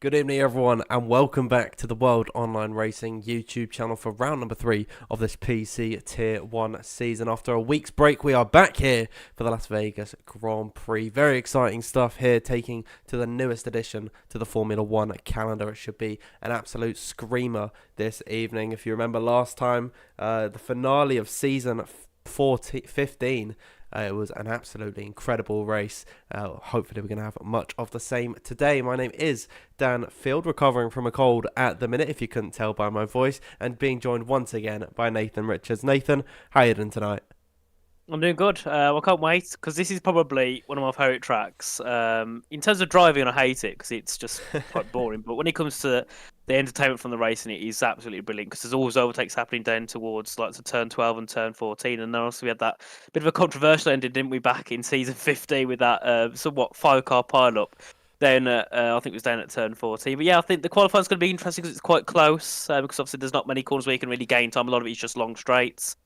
Good evening, everyone, and welcome back to the World Online Racing YouTube channel for round number 3 of this PC Tier 1 season. After a week's break, we are back here for the Las Vegas Grand Prix. Very exciting stuff here, taking to the newest addition to the Formula 1 calendar. It should be an absolute screamer this evening. If you remember last time, the finale of season 15, it was an absolutely incredible race. Hopefully we're going to have much of the same today. My name is Dan Field, recovering from a cold at the minute, if you couldn't tell by my voice, and being joined once again by Nathan Richards. Nathan, how are you doing tonight? I'm doing good. I can't wait because this is probably one of my favourite tracks. In terms of driving, I hate it because it's just quite boring. But when it comes to the entertainment from the racing, it is absolutely brilliant because there's always overtakes happening down towards like to turn 12 and turn 14. And then also we had that bit of a controversial ending, didn't we, back in season 15 with that somewhat 5-car pile-up. Then I think it was down at turn 14. But yeah, I think the qualifying's going to be interesting because it's quite close. Because obviously there's not many corners where you can really gain time. A lot of it's just long straights.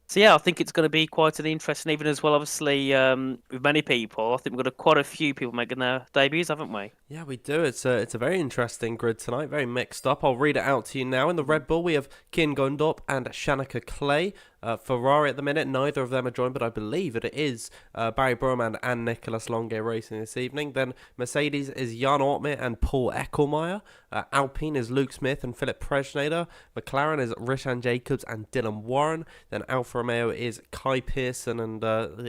So yeah, I think it's going to be quite an interesting evening as well. Obviously, with many people, I think we've got quite a few people making their debuts, haven't we? Yeah, we do. It's a very interesting grid tonight, very mixed up. I'll read it out to you now. In the Red Bull, we have Kian Gundorp and Shanika Clay. Ferrari at the minute, neither of them are joined, but I believe that it is Barry Broman and Nicolas Longe racing this evening. Then Mercedes is Jan Ortmeier and Paul Eckelmeyer. Alpine is Luke Smith and Philip Presnader. McLaren is Rishan Jacobs and Dylan Warren. Then Alfa Romeo is Kai Pearson, and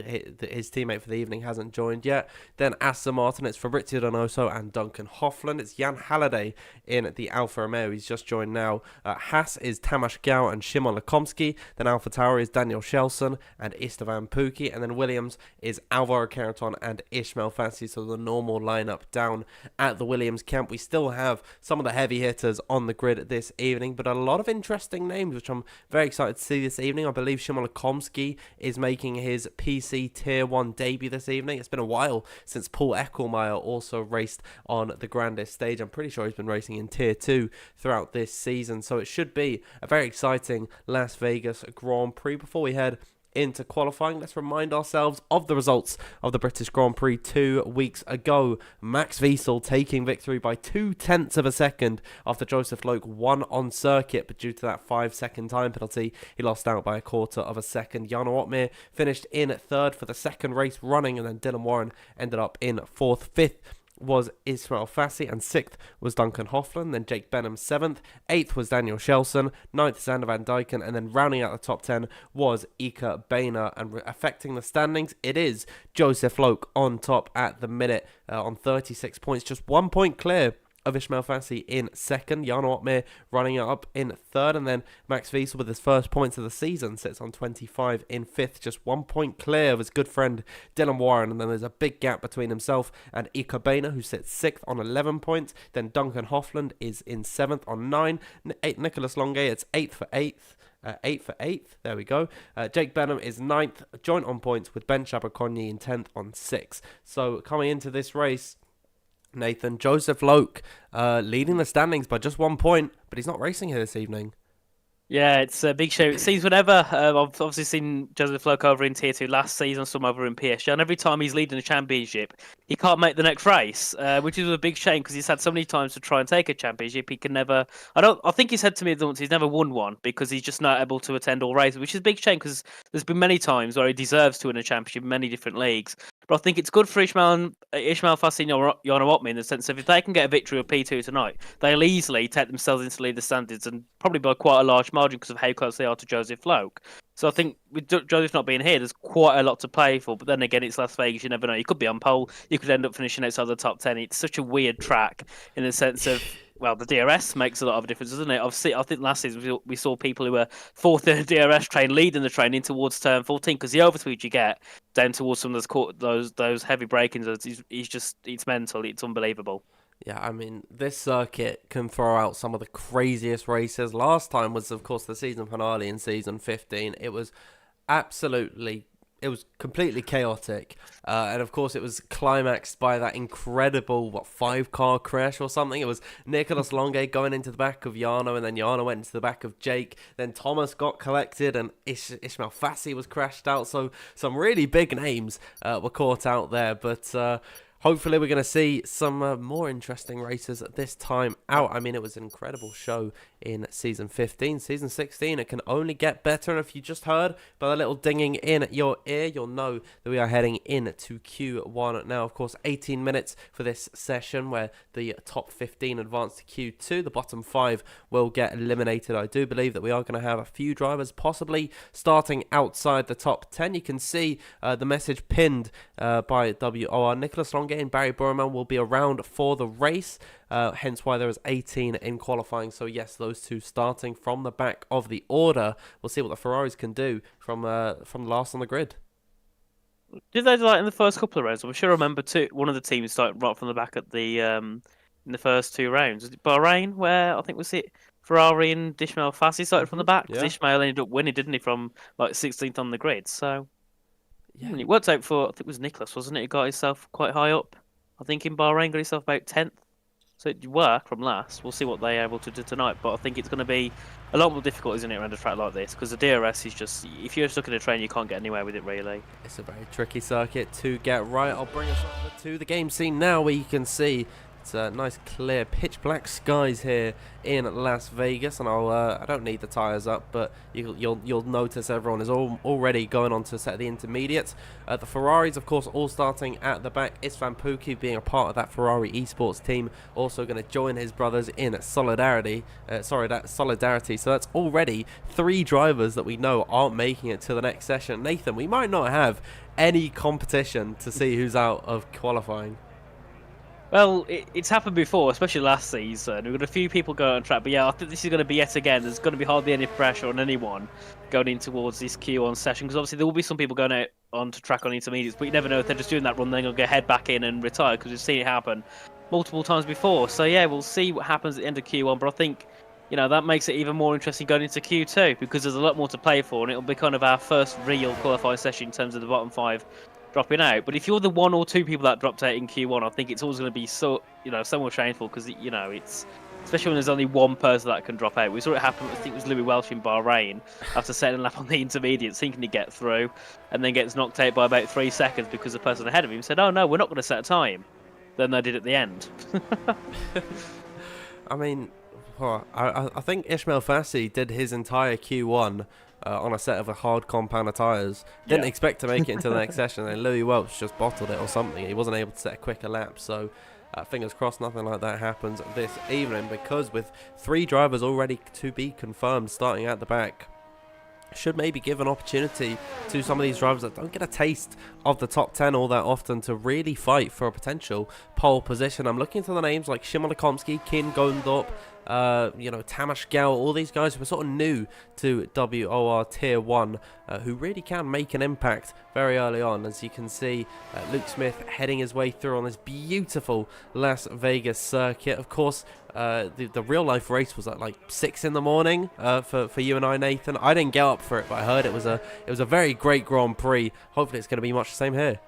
his teammate for the evening hasn't joined yet. Then Aston Martin, it's Fabrizio Donoso and Duncan Hoffland. It's Jan Halliday in the Alfa Romeo. He's just joined now. Haas is Tamas Gao and Shimon Lekomsky. Then Alfa Tauri is Daniel Shelson and Istvan Pukki, and then Williams is Alvaro Carreton and Ishmael Fassi. So the normal lineup down at the Williams camp. We still have some of the heavy hitters on the grid this evening, but a lot of interesting names, which I'm very excited to see this evening. I believe Shimon Lekomsky is making his PC Tier 1 debut this evening. It's been a while since Paul Eckelmeyer also raced on the grandest stage. I'm pretty sure he's been racing in Tier 2 throughout this season, so it should be a very exciting Las Vegas Grand Prix. Before we head into qualifying, let's remind ourselves of the results of the British Grand Prix 2 weeks ago. Max Wiesel taking victory by 0.2 of a second after Joseph Loke won on circuit, but due to that 5-second time penalty, he lost out by 1/4 of a second. Jan Ortmeier finished in third for the second race running, and then Dylan Warren ended up in fourth. Fifth was Ismail Fassi, and 6th was Duncan Hoffland. Then Jake Benham 7th, 8th was Daniel Shelson, 9th Sander Van Dyken, and then rounding out the top 10 was Ika Boehner. And affecting the standings, it is Joseph Loke on top at the minute on 36 points, just 1 point clear of Ishmael Fassi in second. Jan Ortmeier running up in third, and then Max Wiesel with his first points of the season sits on 25 in fifth, just 1 point clear of his good friend Dylan Warren. And then there's a big gap between himself and Ika Boehner, who sits 6th on 11 points. Then Duncan Hoffland is in 7th on 9. Nicolas Longe, it's 8th for 8th. 8th for 8th, there we go. Jake Benham is 9th, joint on points with Ben Chabaconyi in 10th on 6. So coming into this race, Nathan, Joseph Loke leading the standings by just 1 point, but he's not racing here this evening. Yeah, it's a big show. It seems whenever I've obviously seen Joseph Loke over in Tier 2 last season, some over in PSG, and every time he's leading the championship, he can't make the next race, which is a big shame because he's had so many times to try and take a championship. He can never. I think he said to me once he's never won one because he's just not able to attend all races, which is a big shame because there's been many times where he deserves to win a championship in many different leagues. But I think it's good for Ishmael Fassi and Jan Ortmeier in the sense of if they can get a victory of P2 tonight, they'll easily take themselves into lead the standings and probably by quite a large margin because of how close they are to Joseph Loke. So I think with Joseph not being here, there's quite a lot to play for. But then again, it's Las Vegas. You never know. You could be on pole. You could end up finishing outside the top 10. It's such a weird track in the sense of, well, the DRS makes a lot of a difference, doesn't it? I think last season we saw people who were fourth in the DRS train leading the train in towards turn 14 because the overspeed you get down towards some of those heavy braking, it's mental. It's unbelievable. Yeah, I mean, this circuit can throw out some of the craziest races. Last time was, of course, the season finale in season 15. It was completely chaotic. And of course, it was climaxed by that incredible, 5-car crash or something. It was Nicolas Longe going into the back of Jarno, and then Jarno went into the back of Jake. Then Thomas got collected, and Ishmael Fassi was crashed out. So some really big names were caught out there. But hopefully we're going to see some more interesting races this time out. I mean, it was an incredible show in Season 15. Season 16, it can only get better. And if you just heard by the little dinging in your ear, you'll know that we are heading into Q1 now. Of course, 18 minutes for this session where the top 15 advance to Q2. The bottom 5 will get eliminated. I do believe that we are going to have a few drivers possibly starting outside the top 10. You can see the message pinned by WOR. Nicholas Longate and Barry Burman will be around for the race. Hence why there is 18 in qualifying. So yes, those two starting from the back of the order. We'll see what the Ferraris can do from last on the grid. Did they do that in the first couple of rounds? I'm sure I remember one of the teams started right from the back at the in the first 2 rounds. Was it Bahrain, where I think was it Ferrari and Ishmael Fassi started from the back? Because Ishmael ended up winning, didn't he, from like 16th on the grid? So yeah, it worked out for, I think it was Nicholas, wasn't it? He got himself quite high up. I think in Bahrain got himself about 10th. So it worked from last. We'll see what they're able to do tonight. But I think it's going to be a lot more difficult, isn't it, around a track like this? Because the DRS is just, if you're stuck in a train, you can't get anywhere with it, really. It's a very tricky circuit to get right. I'll bring us over to the game scene now where you can see it's a nice clear pitch black skies here in Las Vegas, and I don't need the tyres up, but you'll notice everyone is already going on to set the intermediates. The Ferraris, of course, all starting at the back. Istvan Pukki being a part of that Ferrari Esports team, also going to join his brothers in solidarity. So that's already 3 drivers that we know aren't making it to the next session. Nathan, we might not have any competition to see who's out of qualifying. Well, it's happened before, especially last season. We've got a few people going on track, but yeah, I think this is going to be yet again. There's going to be hardly any pressure on anyone going in towards this Q1 session, because obviously there will be some people going out onto track on intermediates, but you never know if they're just doing that run, then they'll go head back in and retire, because we've seen it happen multiple times before. So yeah, we'll see what happens at the end of Q1, but I think, you know, that makes it even more interesting going into Q2, because there's a lot more to play for, and it'll be kind of our first real qualifying session in terms of the bottom 5 dropping out. But if you're the 1 or 2 people that dropped out in Q1, I think it's always going to be so more shameful, because you know, it's especially when there's only one person that can drop out. We saw it happen. I think it was Louis Welch in Bahrain after setting a lap on the intermediates, thinking he'd get through, and then gets knocked out by about 3 seconds because the person ahead of him said, "Oh no, we're not going to set a time." Then they did at the end. I mean, I think Ishmael Fassi did his entire Q1 on a set of a hard compound of tyres. Didn't expect to make it into the next session, and Louis Welch just bottled it or something. He wasn't able to set a quicker lap, so fingers crossed nothing like that happens this evening, because with 3 drivers already to be confirmed starting at the back, should maybe give an opportunity to some of these drivers that don't get a taste of the top 10 all that often to really fight for a potential pole position. I'm looking to the names like Shimon Lekomsky, Kin Gondorp, Tamas Gell, all these guys who are sort of new to WOR Tier 1, who really can make an impact very early on. As you can see, Luke Smith heading his way through on this beautiful Las Vegas circuit. Of course, the real life race was at like 6 in the morning for you and I, Nathan. I didn't get up for it, but I heard it was a very great Grand Prix. Hopefully it's going to be much the same here.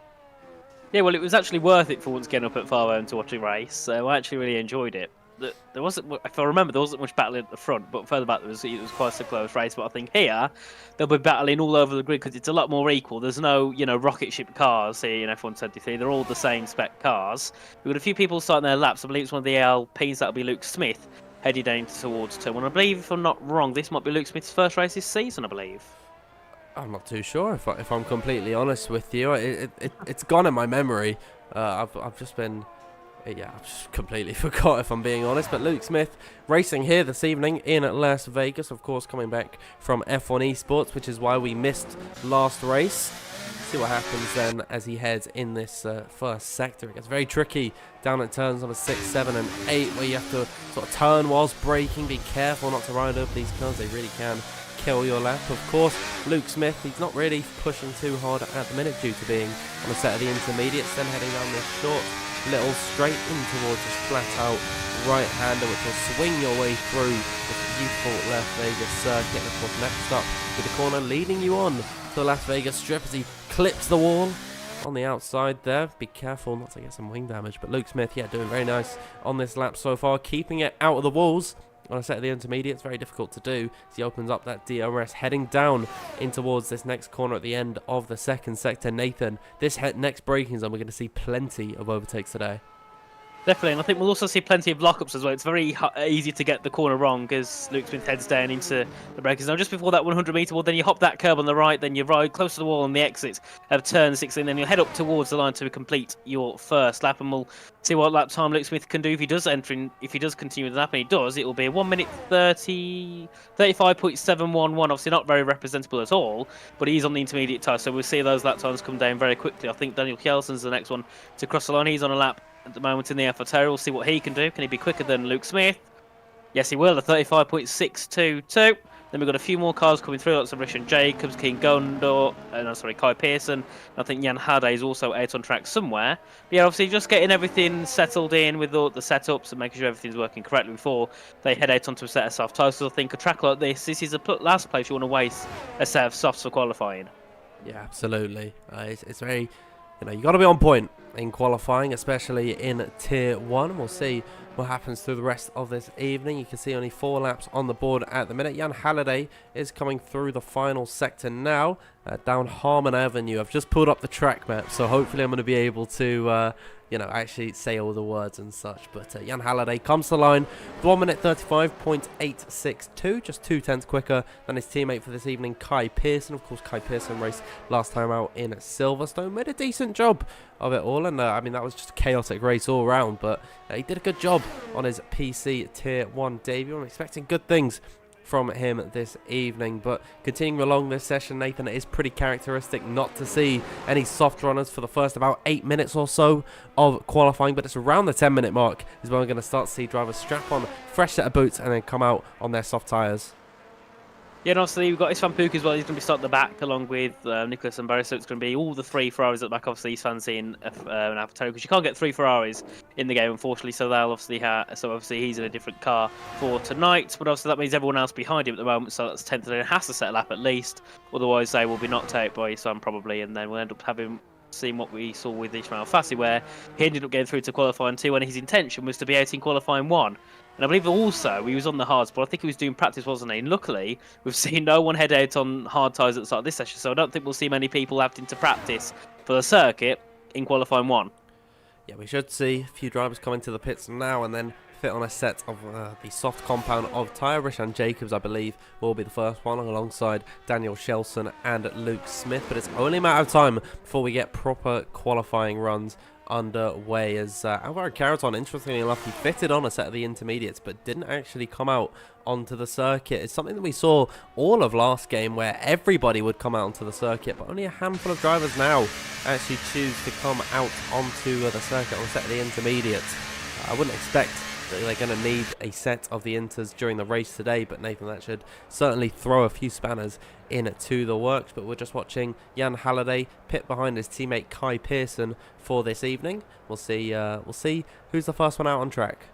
Yeah, well, it was actually worth it for once getting up at 5 AM to watch a race. So I actually really enjoyed it. There wasn't, if I remember, there wasn't much battling at the front, but further back it was quite a close race. But I think here they'll be battling all over the grid because it's a lot more equal. There's no, rocket ship cars here in F1 23. They're all the same spec cars. We've got a few people starting their laps. I believe it's one of the ALPs. That'll be Luke Smith headed down towards turn 1. I believe, if I'm not wrong, this might be Luke Smith's first race this season, I believe. I'm not too sure if I'm completely honest with you. It's gone in my memory. I've just been. Yeah, I've just completely forgot, if I'm being honest. But Luke Smith racing here this evening in Las Vegas, of course, coming back from F1 Esports, which is why we missed last race. See what happens then as he heads in this first sector. It gets very tricky down at turns number 6, 7 and 8, where you have to sort of turn whilst braking. Be careful not to ride over these cars. They really can kill your lap. Of course, Luke Smith, he's not really pushing too hard at the minute due to being on a set of the intermediates, then heading down this short little straight in towards this flat out right-hander, which will swing your way through this beautiful Las Vegas circuit. And of course, next up with the corner leading you on to the Las Vegas Strip as he clips the wall on the outside there. Be careful not to get some wing damage. But Luke Smith, yeah, doing very nice on this lap so far, keeping it out of the walls on a set of the intermediates. Very difficult to do as he opens up that DRS, heading down in towards this next corner at the end of the second sector. Nathan, this next braking zone, we're going to see plenty of overtakes today. Definitely, and I think we'll also see plenty of lockups as well. It's very easy to get the corner wrong as Luke Smith heads down into the braking zone. Just before that 100-metre wall, then you hop that curb on the right, then you ride close to the wall on the exit of turn 16, then you head up towards the line to complete your first lap, and we'll see what lap time Luke Smith can do if he does enter in, if he does continue the lap, and he does. It will be a 1 minute 35.711. Obviously not very representable at all, but he's on the intermediate tyre, so we'll see those lap times come down very quickly. I think Daniel Kjelson's the next one to cross the line. He's on a lap at the moment in the F1. We'll see what he can do. Can he be quicker than Luke Smith? Yes, he will. A 35.622. Then we've got a few more cars coming through. Lots of Richard Jacobs, King Gondor, Kai Pearson. I think Jan Hade is also out on track somewhere. But yeah, obviously just getting everything settled in with all the setups and making sure everything's working correctly before they head out onto a set of soft tyres. So I think a track like this is the last place you want to waste a set of softs for qualifying. Yeah, absolutely. It's very, you got to be on point in qualifying, especially in Tier 1. We'll see what happens through the rest of this evening. You can see only 4 laps on the board at the minute. Jan Halliday is coming through the final sector now, down Harmon Avenue. I've just pulled up the track map, so hopefully I'm going to be able to actually say all the words and such. But Jan Halliday comes to the line with 1 minute 35.862, just 2/10 quicker than his teammate for this evening, Kai Pearson. Of course, Kai Pearson raced last time out in Silverstone, made a decent job of it all, and that was just a chaotic race all round, but he did a good job on his PC Tier 1 debut. I'm expecting good things from him this evening. But continuing along this session, Nathan, it is pretty characteristic not to see any soft runners for the first about 8 minutes or so of qualifying, but it's around the 10-minute mark is when we're going to start to see drivers strap on fresh set of boots and then come out on their soft tyres. Yeah, and obviously we've got Isfan Pook as well. He's going to be starting at the back along with Nicholas and Barry, so it's going to be all the 3 Ferraris at the back. Obviously, he's fancying an AlphaTauri because you can't get 3 Ferraris in the game, unfortunately. So they'll obviously obviously he's in a different car for tonight. But obviously that means everyone else behind him at the moment, so that's 10th, and has to set a lap at least. Otherwise, they will be knocked out by Isfan probably, and then we'll end up seeing what we saw with Ismail Fassi, where he ended up getting through to qualifying 2 when his intention was to be out in qualifying 1. And I believe also he was on the hards, but I think he was doing practice, wasn't he? And luckily, we've seen no one head out on hard tyres at the start of this session, so I don't think we'll see many people having to practice for the circuit in qualifying 1. Yeah, we should see a few drivers come into the pits now and then fit on a set of the soft compound of tyre. Rishan Jacobs, I believe, will be the first one alongside Daniel Shelson and Luke Smith, but it's only a matter of time before we get proper qualifying runs underway, as Alvaro Caraton, interestingly enough, he fitted on a set of the intermediates but didn't actually come out onto the circuit. It's something that we saw all of last game, where everybody would come out onto the circuit, but only a handful of drivers now actually choose to come out onto the circuit on a set of the intermediates. I wouldn't expect that they're going to need a set of the inters during the race today, but Nathan, that should certainly throw a few spanners into the works. But we're just watching Jan Halliday pit behind his teammate Kai Pearson for this evening. We'll see who's the first one out on track.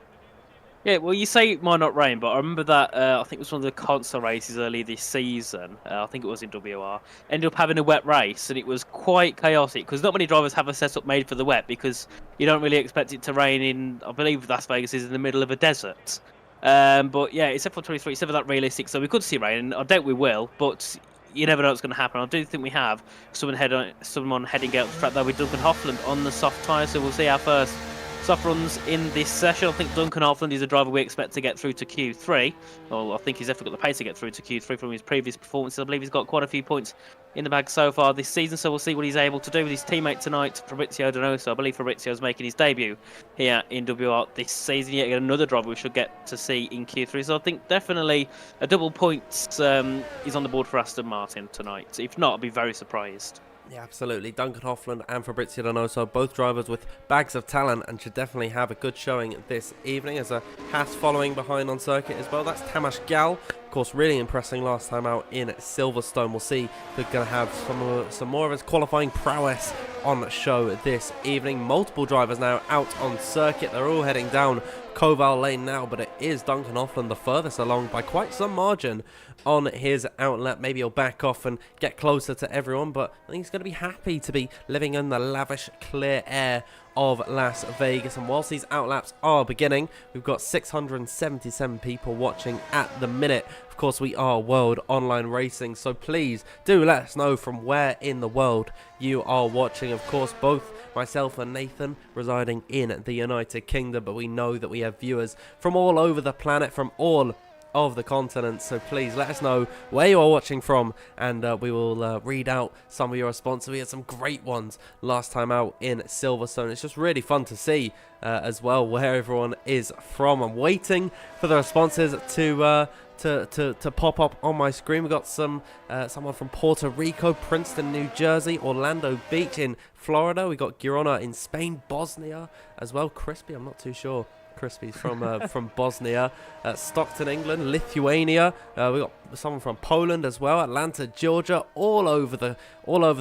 Yeah, well, you say it might not rain, but I remember that I think it was one of the console races earlier this season. I think it was in WOR. Ended up having a wet race, and it was quite chaotic because not many drivers have a setup made for the wet, because you don't really expect it to rain in, I believe Las Vegas is in the middle of a desert. But yeah, it's F1 23. It's never that realistic, so we could see rain, and I doubt we will, but you never know what's going to happen. I do think we have someone heading out the track there with Duncan Hoffland on the soft tyre, so we'll see our first soft runs in this session. I think Duncan Hoffland is a driver we expect to get through to Q3. Well, I think he's definitely got the pace to get through to Q3 from his previous performances. I believe he's got quite a few points in the bag so far this season, so we'll see what he's able to do with his teammate tonight, Fabrizio Donoso. I believe Fabrizio's making his debut here in WR this season. Yet again, another driver we should get to see in Q3, so I think definitely a double points is on the board for Aston Martin tonight. If not, I'd be very surprised. Yeah, absolutely. Duncan Hoffland and Fabrizio Donoso, both drivers with bags of talent, and should definitely have a good showing this evening. As a Haas following behind on circuit as well. That's Tamas Gal, of course, really impressing last time out in Silverstone. We'll see if we're going to have some more of his qualifying prowess on show this evening. Multiple drivers now out on circuit. They're all heading down Koval lane now, but it is Duncan Hoffland the furthest along by quite some margin on his outlap. Maybe he'll back off and get closer to everyone, but I think he's going to be happy to be living in the lavish, clear air of Las Vegas. And whilst these outlaps are beginning, we've got 677 people watching at the minute. Of course, we are World Online Racing, so please do let us know from where in the world you are watching. Of course, both myself and Nathan residing in the United Kingdom, but we know that we have viewers from all over the planet, from all of the continent, so please let us know where you are watching from, and we will read out some of your responses. We had some great ones last time out in Silverstone. It's just really fun to see as well where everyone is from. I'm waiting for the responses to pop up on my screen. We got someone from Puerto Rico, Princeton, New Jersey, Orlando Beach in Florida. We got Girona in Spain, Bosnia as well. Crispy, I'm not too sure. Crispy's from Bosnia, Stockton, England, Lithuania. We got someone from Poland as well, Atlanta, Georgia, all over the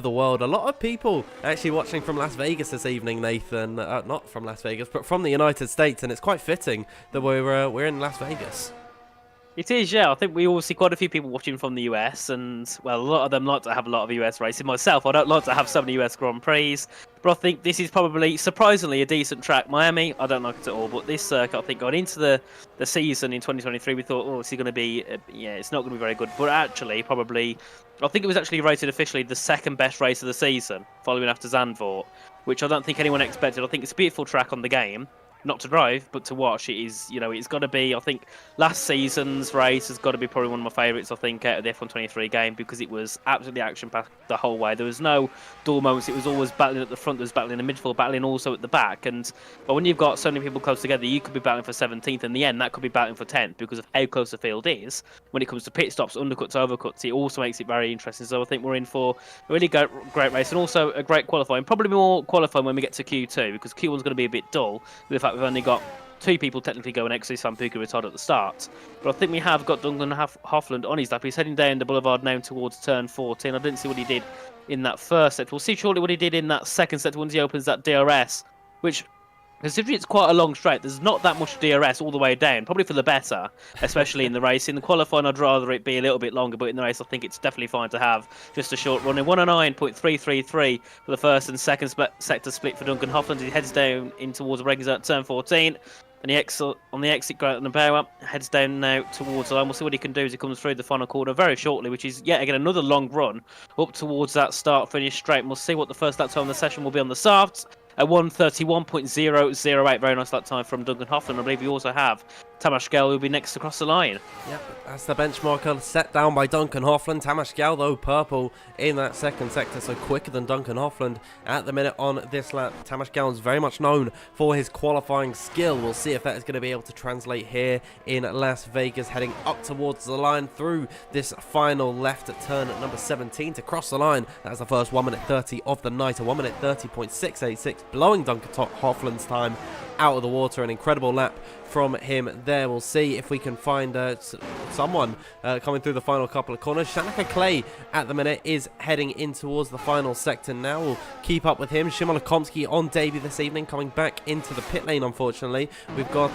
world. A lot of people actually watching from Las Vegas this evening, Nathan. Not from Las Vegas, but from the United States, and it's quite fitting that we're in Las Vegas. It is, yeah. I think we all see quite a few people watching from the US, and, well, a lot of them like to have a lot of US racing. Myself, I don't like to have so many US Grand Prix, but I think this is probably, surprisingly, a decent track. Miami, I don't like it at all, but this circuit, I think, going into the season in 2023, we thought, oh, it's going to be, it's not going to be very good. But actually, probably, I think it was actually rated officially the second best race of the season, following after Zandvoort, which I don't think anyone expected. I think it's a beautiful track on the game. Not to drive, but to watch. It is, it's got to be, I think, last season's race has got to be probably one of my favourites, I think, out of the F1 23 game, because it was absolutely action-packed the whole way. There was no dull moments. It was always battling at the front, there was battling in the midfield, battling also at the back. But when you've got so many people close together, you could be battling for 17th. In the end, that could be battling for 10th, because of how close the field is. When it comes to pit stops, undercuts, overcuts, it also makes it very interesting. So I think we're in for a really great race, and also a great qualifying. Probably more qualifying when we get to Q2, because Q1's going to be a bit dull, with the fact we've only got two people technically going next to Sampuka retired at the start. But I think we have got Duncan Hoffland on his lap. He's heading down the boulevard now towards turn 14. I didn't see what he did in that first set. We'll see shortly what he did in that second set once he opens that DRS, which, considering it's quite a long straight, there's not that much DRS all the way down, probably for the better, especially in the race. In the qualifying, I'd rather it be a little bit longer, but in the race, I think it's definitely fine to have just a short run. In 109.333 for the first and second sector split for Duncan Hoffland. He heads down in towards the regular turn 14. And on the exit, Nabawa heads down now towards the line. We'll see what he can do as he comes through the final corner very shortly, which is yet again another long run up towards that start-finish straight. And we'll see what the first lap time of the session will be on the softs at 1:31.008. Very nice lap time from Duncan Hoffland. I believe we also have Tamas Gell, who will be next across the line. Yep, that's the benchmarker set down by Duncan Hoffland. Tamas Gell, though, purple in that second sector, so quicker than Duncan Hoffland at the minute on this lap. Tamas Gell is very much known for his qualifying skill. We'll see if that is going to be able to translate here in Las Vegas, heading up towards the line through this final left at turn at number 17 to cross the line. That's the first 1:30 of the night, a 1:30.686, blowing Duncan Hoffland's time out of the water. An incredible lap from him there. We'll see if we can find someone coming through the final couple of corners. Shanika Clay at the minute is heading in towards the final sector now. We'll keep up with him. Shimon Lakomsky on debut this evening, coming back into the pit lane, unfortunately. We've got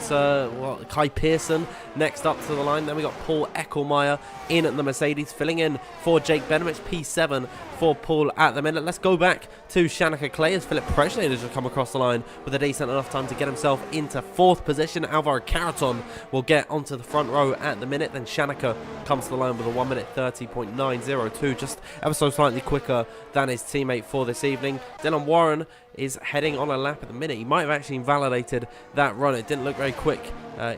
Kai Pearson next up to the line. Then we got Paul Eckelmeyer in at the Mercedes, filling in for Jake Benham. It's P7 for Paul at the minute. Let's go back to Shanika Clay as Philip Presley has just come across the line with a decent enough time to get himself into fourth position. Alvaro Caraton will get onto the front row at the minute. Then Shanika comes to the line with a 1:30.902, just ever so slightly quicker than his teammate for this evening. Dylan Warren is heading on a lap at the minute. He might have actually invalidated that run. It didn't look very quick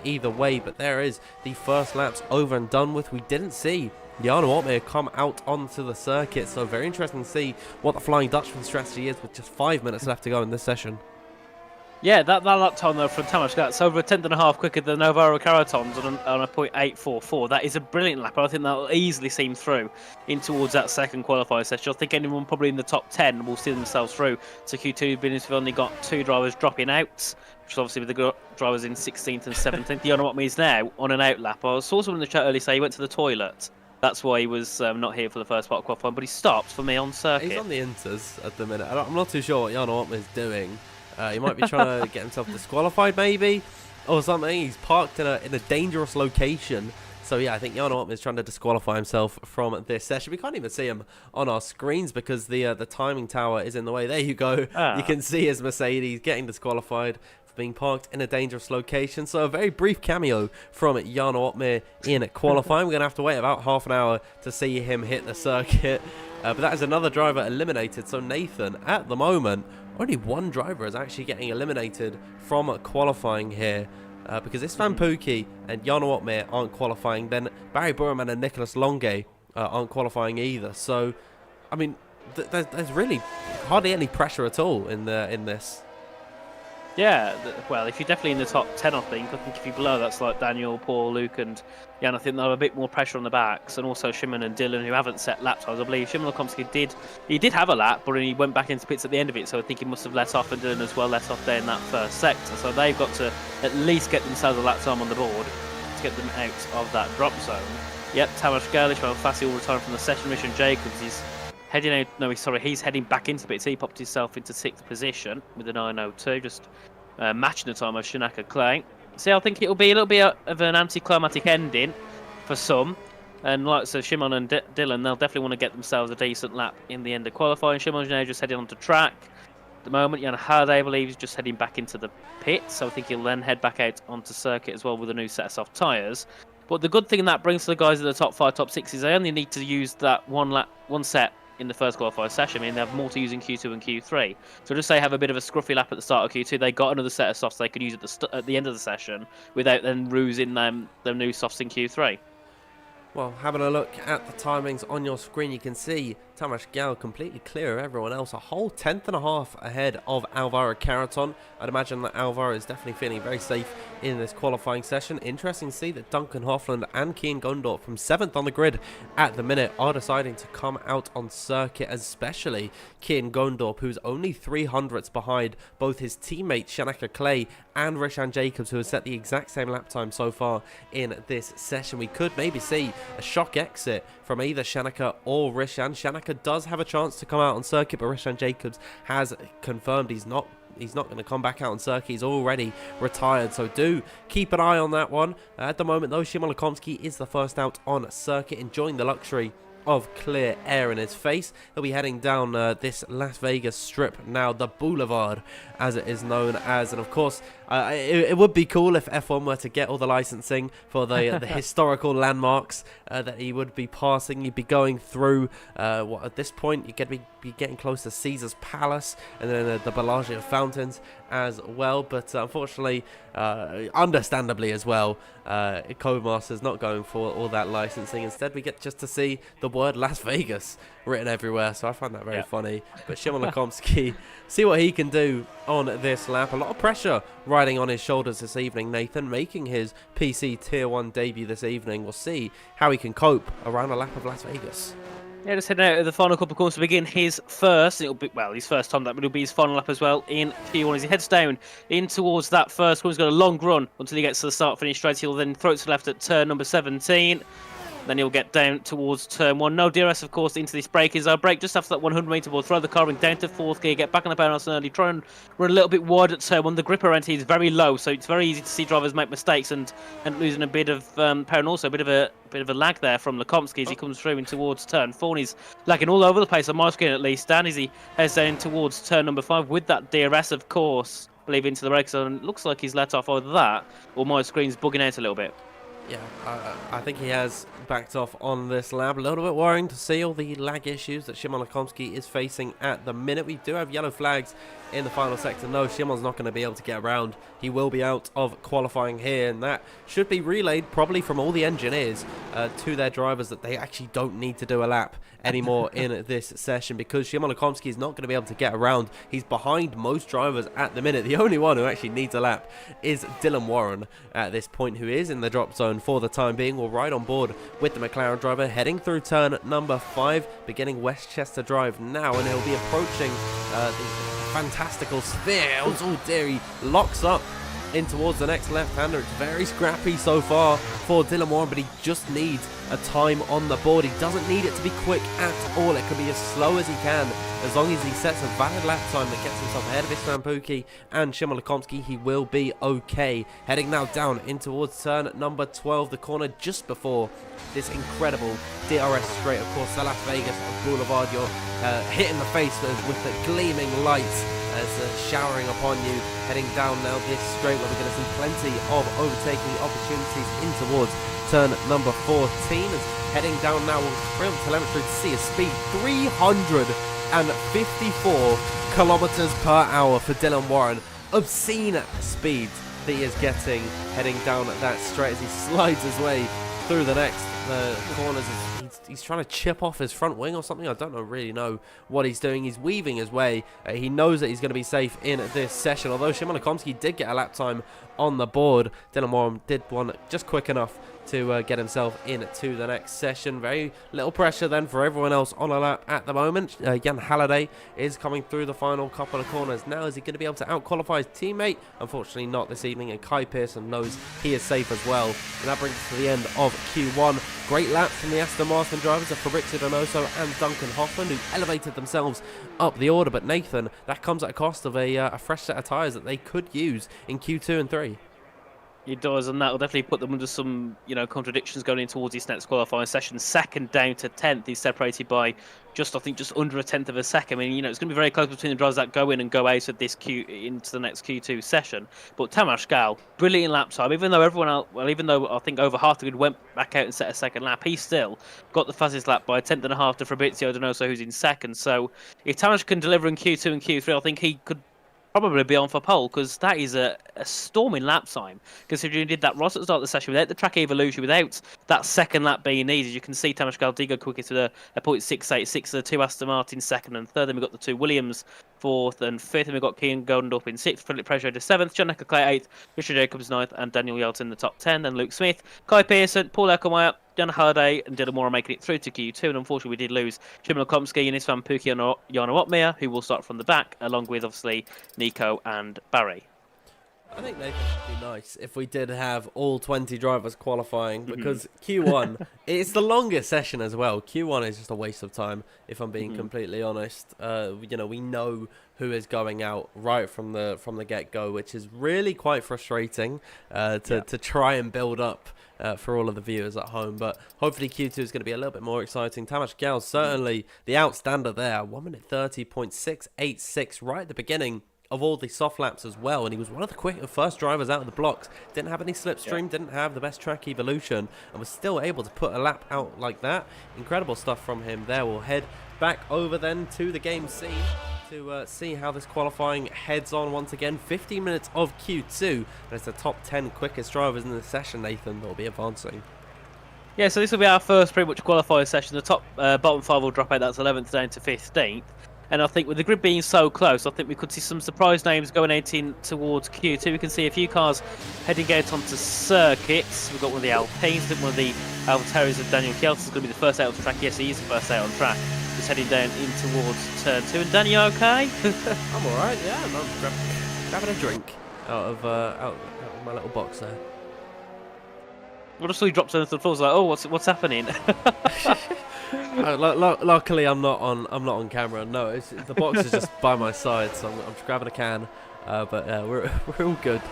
either way, but there is the first laps over and done with. We didn't see Jarno Opmeer come out onto the circuit, so very interesting to see what the Flying Dutchman strategy is with just 5 minutes left to go in this session. Yeah, that lap time though from Tamas, that's over a tenth and a half quicker than Alvaro Caraton's on a .844. That is a brilliant lap. I think that will easily seam through in towards that second qualifying session. I think anyone probably in the top 10 will see themselves through to Q2, being as we've only got two drivers dropping out, which is obviously with the drivers in 16th and 17th. Jarno Opmeer is now on an out lap. I saw someone in the chat earlier say he went to the toilet. That's why he was not here for the first part of qualifying, but he stopped for me on circuit. He's on the inters at the minute. I'm not too sure what Jarno Opmeer is doing. He might be trying to get himself disqualified, maybe. or something. He's parked in a dangerous location. So yeah, I think Jan Ortmann is trying to disqualify himself from this session. We can't even see him on our screens because the timing tower is in the way. There you go. You can see his Mercedes getting disqualified for being parked in a dangerous location. So a very brief cameo from Jan Ortmann in qualifying. We're going to have to wait about half an hour to see him hit the circuit. But that is another driver eliminated. So Nathan, at the moment, only one driver is actually getting eliminated from qualifying here. Because if Van Pookie and Jan Ortmann aren't qualifying, then Barry Burman and Nicholas Longe aren't qualifying either. So, I mean, there's really hardly any pressure at all in this. Yeah, well, if you're definitely in the top 10, I think if you're below, that's like Daniel, Paul, Luke, and Jan. I think they'll have a bit more pressure on the backs, and also Shimon and Dylan, who haven't set lap times. I believe Shimon Lekomsky did have a lap, but he went back into pits at the end of it, so I think he must have let off, and Dylan as well let off there in that first sector. So they've got to at least get themselves a lap time on the board to get them out of that drop zone. Yep, Tamas Gerlich, well, Fassi will return from the session. Mission Jacobs, he's heading out. No, he's heading back into pits. He popped himself into 6th position with a 9:02, just matching the time of Shanaka Clay. So I think it'll be a little bit of an anticlimactic ending for some. And like so, Shimon and Dylan, they'll definitely want to get themselves a decent lap in the end of qualifying. Shimon's now just heading onto track. At the moment, Jan Hurd, I believe, is just heading back into the pit. So I think he'll then head back out onto circuit as well with a new set of soft tyres. But the good thing that brings to the guys in the top 5, top 6 is they only need to use that one set in the first qualifying session. I mean, they have more to use in Q2 and Q3. So just say have a bit of a scruffy lap at the start of Q2, they got another set of softs they could use at the end of the session without then losing them new softs in Q3. Well, having a look at the timings on your screen, you can see Tamas Gal completely clear of everyone else, a whole 10th ahead of Alvaro Caraton. I'd imagine that Alvaro is definitely feeling very safe in this qualifying session. Interesting to see that Duncan Hoffland and Kian Gondorf from 7th on the grid at the minute are deciding to come out on circuit, especially Kian Gondorf, who's only 300ths behind both his teammate Shanaka Clay and Rishan Jacobs, who has set the exact same lap time so far in this session. We could maybe see a shock exit from either Shanaka or Rishan. Shanaka does have a chance to come out on circuit, but Rishan Jacobs has confirmed he's not going to come back out on circuit. He's already retired, so do keep an eye on that one. At the moment, though, Shimon Lekomsky is the first out on circuit, enjoying the luxury of clear air in his face. He'll be heading down this Las Vegas strip now, the Boulevard as it is known as, and of course it would be cool if F1 were to get all the licensing for the historical landmarks that he would be passing. You'd be going through at this point you're going to be getting close to Caesar's Palace and then the Bellagio Fountains as well, but unfortunately understandably as well, Codemaster's not going for all that licensing. Instead we get just to see the word Las Vegas written everywhere, so I find that very funny. But Shimon Lekomsky, see what he can do on this lap. A lot of pressure riding on his shoulders this evening. Nathan making his PC Tier 1 debut this evening. We'll see how he can cope around a lap of Las Vegas. Yeah, just heading out of the final couple of corners to begin his first. It'll be his first time lap, but it'll be his final lap as well in Q1 as he heads down in towards that first corner. He's got a long run until he gets to the start finish straight. He'll then throw it to the left at turn number 17. Then he'll get down towards turn 1. No DRS, of course, into this break. Is our break just after that 100-meter board. Throw the car ring down to 4th gear, get back on the power nice and early. Try and run a little bit wide at turn 1. The grip around here is very low, so it's very easy to see drivers make mistakes and losing a bit of power, and also a bit of a lag there from Lekomsky as he comes through in towards turn 4. And he's lagging all over the place on my screen at least. Dan, as he heads down towards turn number 5 with that DRS, of course, I believe into the brake zone. It looks like he's let off either that or my screen's bugging out a little bit. Yeah, I think he has backed off on this lap. A little bit worrying to see all the lag issues that Shimon Lekomsky is facing at the minute. We do have yellow flags in the final sector. No, Shimon's not going to be able to get around. He will be out of qualifying here, and that should be relayed probably from all the engineers to their drivers that they actually don't need to do a lap anymore in this session, because Shimon Lekomsky is not going to be able to get around. He's behind most drivers at the minute. The only one who actually needs a lap is Dylan Warren at this point, who is in the drop zone for the time being. We'll ride on board with the McLaren driver heading through turn number 5, beginning Westchester Drive now, and he'll be approaching the fantastical sphere. Oh dear, he locks up in towards the next left-hander. It's very scrappy so far for Dylan Warren, but he just needs a time on the board. He doesn't need it to be quick at all. It can be as slow as he can. As long as he sets a valid lap time that gets himself ahead of Istvan Pukki and Szymon Lekomski, he will be okay. Heading now down in towards turn number 12, the corner just before this incredible DRS straight. Of course, the Las Vegas Boulevard, you're hit in the face with the gleaming lights as showering upon you. Heading down now this straight where we're going to see plenty of overtaking opportunities in towards turn number 14. As heading down now, we'll bring up telemetry to see a speed 354 kilometers per hour for Dylan Warren. Obscene speed that he is getting heading down that straight as he slides his way through the next corners. He's trying to chip off his front wing or something. I don't really know what he's doing. He's weaving his way. He knows that he's going to be safe in this session. Although Szymon Lekomski did get a lap time on the board, Dylan Warren did one just quick enough to get himself into the next session. Very little pressure then for everyone else on a lap at the moment. Jan Halliday is coming through the final couple of corners. Now, is he going to be able to out-qualify his teammate? Unfortunately not this evening, and Kai Pearson knows he is safe as well. And that brings us to the end of Q1. Great laps from the Aston Martin drivers of Fabrizio Donoso and Duncan Hoffman, who elevated themselves up the order. But Nathan, that comes at a cost of a fresh set of tyres that they could use in Q2 and 3. It does, and that will definitely put them under some, contradictions going in towards this next qualifying session. Second down to 10th, he's separated by just under a tenth of a second. I mean, it's going to be very close between the drivers that go in and go out of this into the next Q2 session. But Tamas Gal, brilliant lap time. Even though I think over half the grid went back out and set a second lap, he still got the fastest lap by a tenth and a half to Fabrizio Donoso, who's in second. So if Tamas can deliver in Q2 and Q3, I think he could probably be on for pole, because that is a storming lap time, considering he did that right at the start of the session without the track evolution, without that second lap being needed. You can see Tamas Galdigo quickest with a 0.686, the two Aston Martin second and third, then we've got the two Williams fourth and fifth, and we've got Kean Golden up in sixth, Philip Prejo to seventh, John Clay eighth, Richard Jacobs ninth, and Daniel Yelton in the top 10, then Luke Smith, Kai Pearson, Paul Ekelmeyer, Jan Halliday and Dylan Moore making it through to Q2, and unfortunately we did lose Szymon Lekomski and Istvan Pukki and Jarno Opmeer, who will start from the back, along with obviously Nico and Barry. I think they would be nice if we did have all 20 drivers qualifying, because Q1, it's the longest session as well. Q1 is just a waste of time, if I'm being completely honest. We know who is going out right from the get-go, which is really quite frustrating to try and build up for all of the viewers at home. But hopefully Q2 is going to be a little bit more exciting. Tamas Gal, certainly the outstander there, 1:30.686 right at the beginning of all the soft laps as well, and he was one of the first drivers out of the blocks. Didn't have any slipstream, didn't have the best track evolution, and was still able to put a lap out like that. Incredible stuff from him there. We'll head back over then to the game scene to see how this qualifying heads on once again. 15 minutes of Q2. There's the top 10 quickest drivers in the session, Nathan, that will be advancing. Yeah, so this will be our first pretty much qualifying session. The top bottom five will drop out. That's 11th down to 15th. And I think with the grid being so close, I think we could see some surprise names going out in towards Q2. We can see a few cars heading out onto circuits. We've got one of the Alpines, one of the AlphaTauris of Daniel Kjell's is going to be the first out of the track. Yes, he is the first out on track. Just heading down in towards turn 2. And Danny, you okay? I'm alright, yeah. I'm grabbing a drink out of my little box there. Well, just so he drops on the floor, like, oh, what's happening? Luckily, I'm not on camera. No, the box is just by my side, so I'm just grabbing a can. But we're all good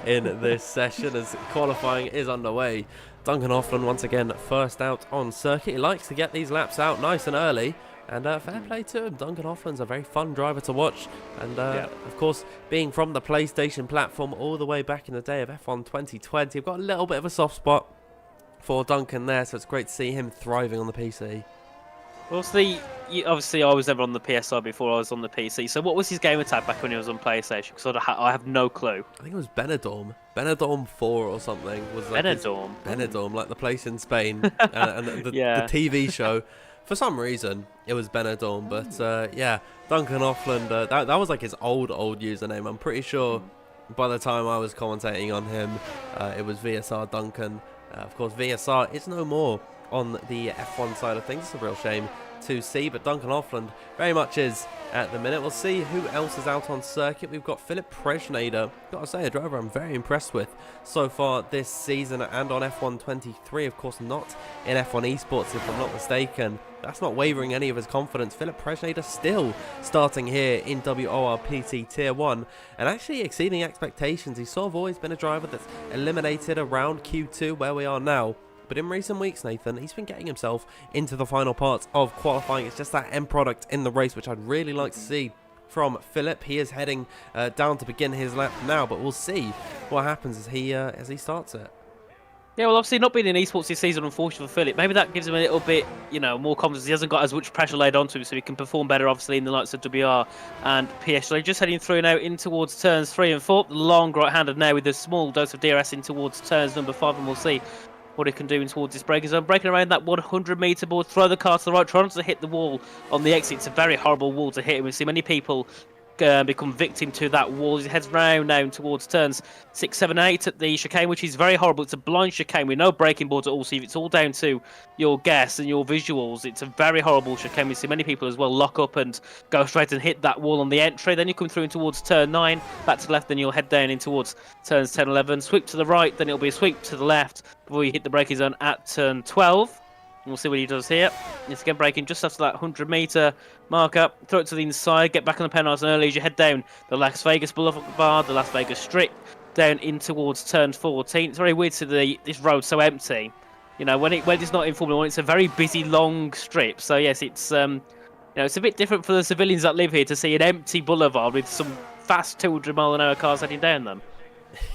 in this session as qualifying is underway. Duncan Hoffman once again first out on circuit. He likes to get these laps out nice and early, and fair play to him. Duncan Hoffman's a very fun driver to watch, and of course, being from the PlayStation platform all the way back in the day of F1 2020, I've got a little bit of a soft spot for Duncan there, so it's great to see him thriving on the PC. Obviously, I was never on the PSI before I was on the PC. So what was his game attack back when he was on PlayStation? Because I have no clue. I think it was Benidorm. Benidorm 4 or something. Was like Benidorm, like the place in Spain. and the TV show. For some reason, it was Benidorm. But yeah, Duncan Hoffman, that was like his old username. I'm pretty sure by the time I was commentating on him, it was VSR Duncan. Of course, VSR is no more on the F1 side of things. It's a real shame to see, but Duncan Offland very much is at the minute. We'll see who else is out on circuit. We've got Philip Presnader, gotta say, a driver I'm very impressed with so far this season, and on F1 23, of course, not in F1 Esports if I'm not mistaken. That's not wavering any of his confidence. Philip Presnader still starting here in WOR PT Tier 1 and actually exceeding expectations. He's sort of always been a driver that's eliminated around Q2 where we are now. But in recent weeks, Nathan, he's been getting himself into the final parts of qualifying. It's just that end product in the race, which I'd really like to see from Philip. He is heading down to begin his lap now, but we'll see what happens as he starts it. Yeah, well, obviously not being in esports this season, unfortunately for Philip, maybe that gives him a little bit, more confidence. He hasn't got as much pressure laid onto him, so he can perform better, obviously, in the likes of WR and PS. So just heading through now in towards turns 3 and 4. Long right-handed now with a small dose of DRS in towards turns number 5, and we'll see what it can do in towards this braking zone. Breaking around that 100-meter board, throw the car to the right, trying to hit the wall on the exit. It's a very horrible wall to hit. We see many people become victim to that wall. He heads round now towards turns 6, 7, 8 at the chicane, which is very horrible. It's a blind chicane with no braking boards at all, so it's all down to your guess and your visuals. It's a very horrible chicane. We see many people as well lock up and go straight and hit that wall on the entry. Then you come through in towards turn 9, back to the left, then you'll head down in towards turns 10, 11. Sweep to the right, then it'll be a sweep to the left before you hit the braking zone at turn 12. We'll see what he does here. It's again braking just after that 100-meter marker. Throw it to the inside, get back on the penalty early as you head down the Las Vegas Boulevard, the Las Vegas Strip, down in towards turn 14. It's very weird to this road so empty. When it's not in Formula 1, it's a very busy, long strip. So yes, it's it's a bit different for the civilians that live here to see an empty boulevard with some fast 200-mile-an-hour cars heading down them.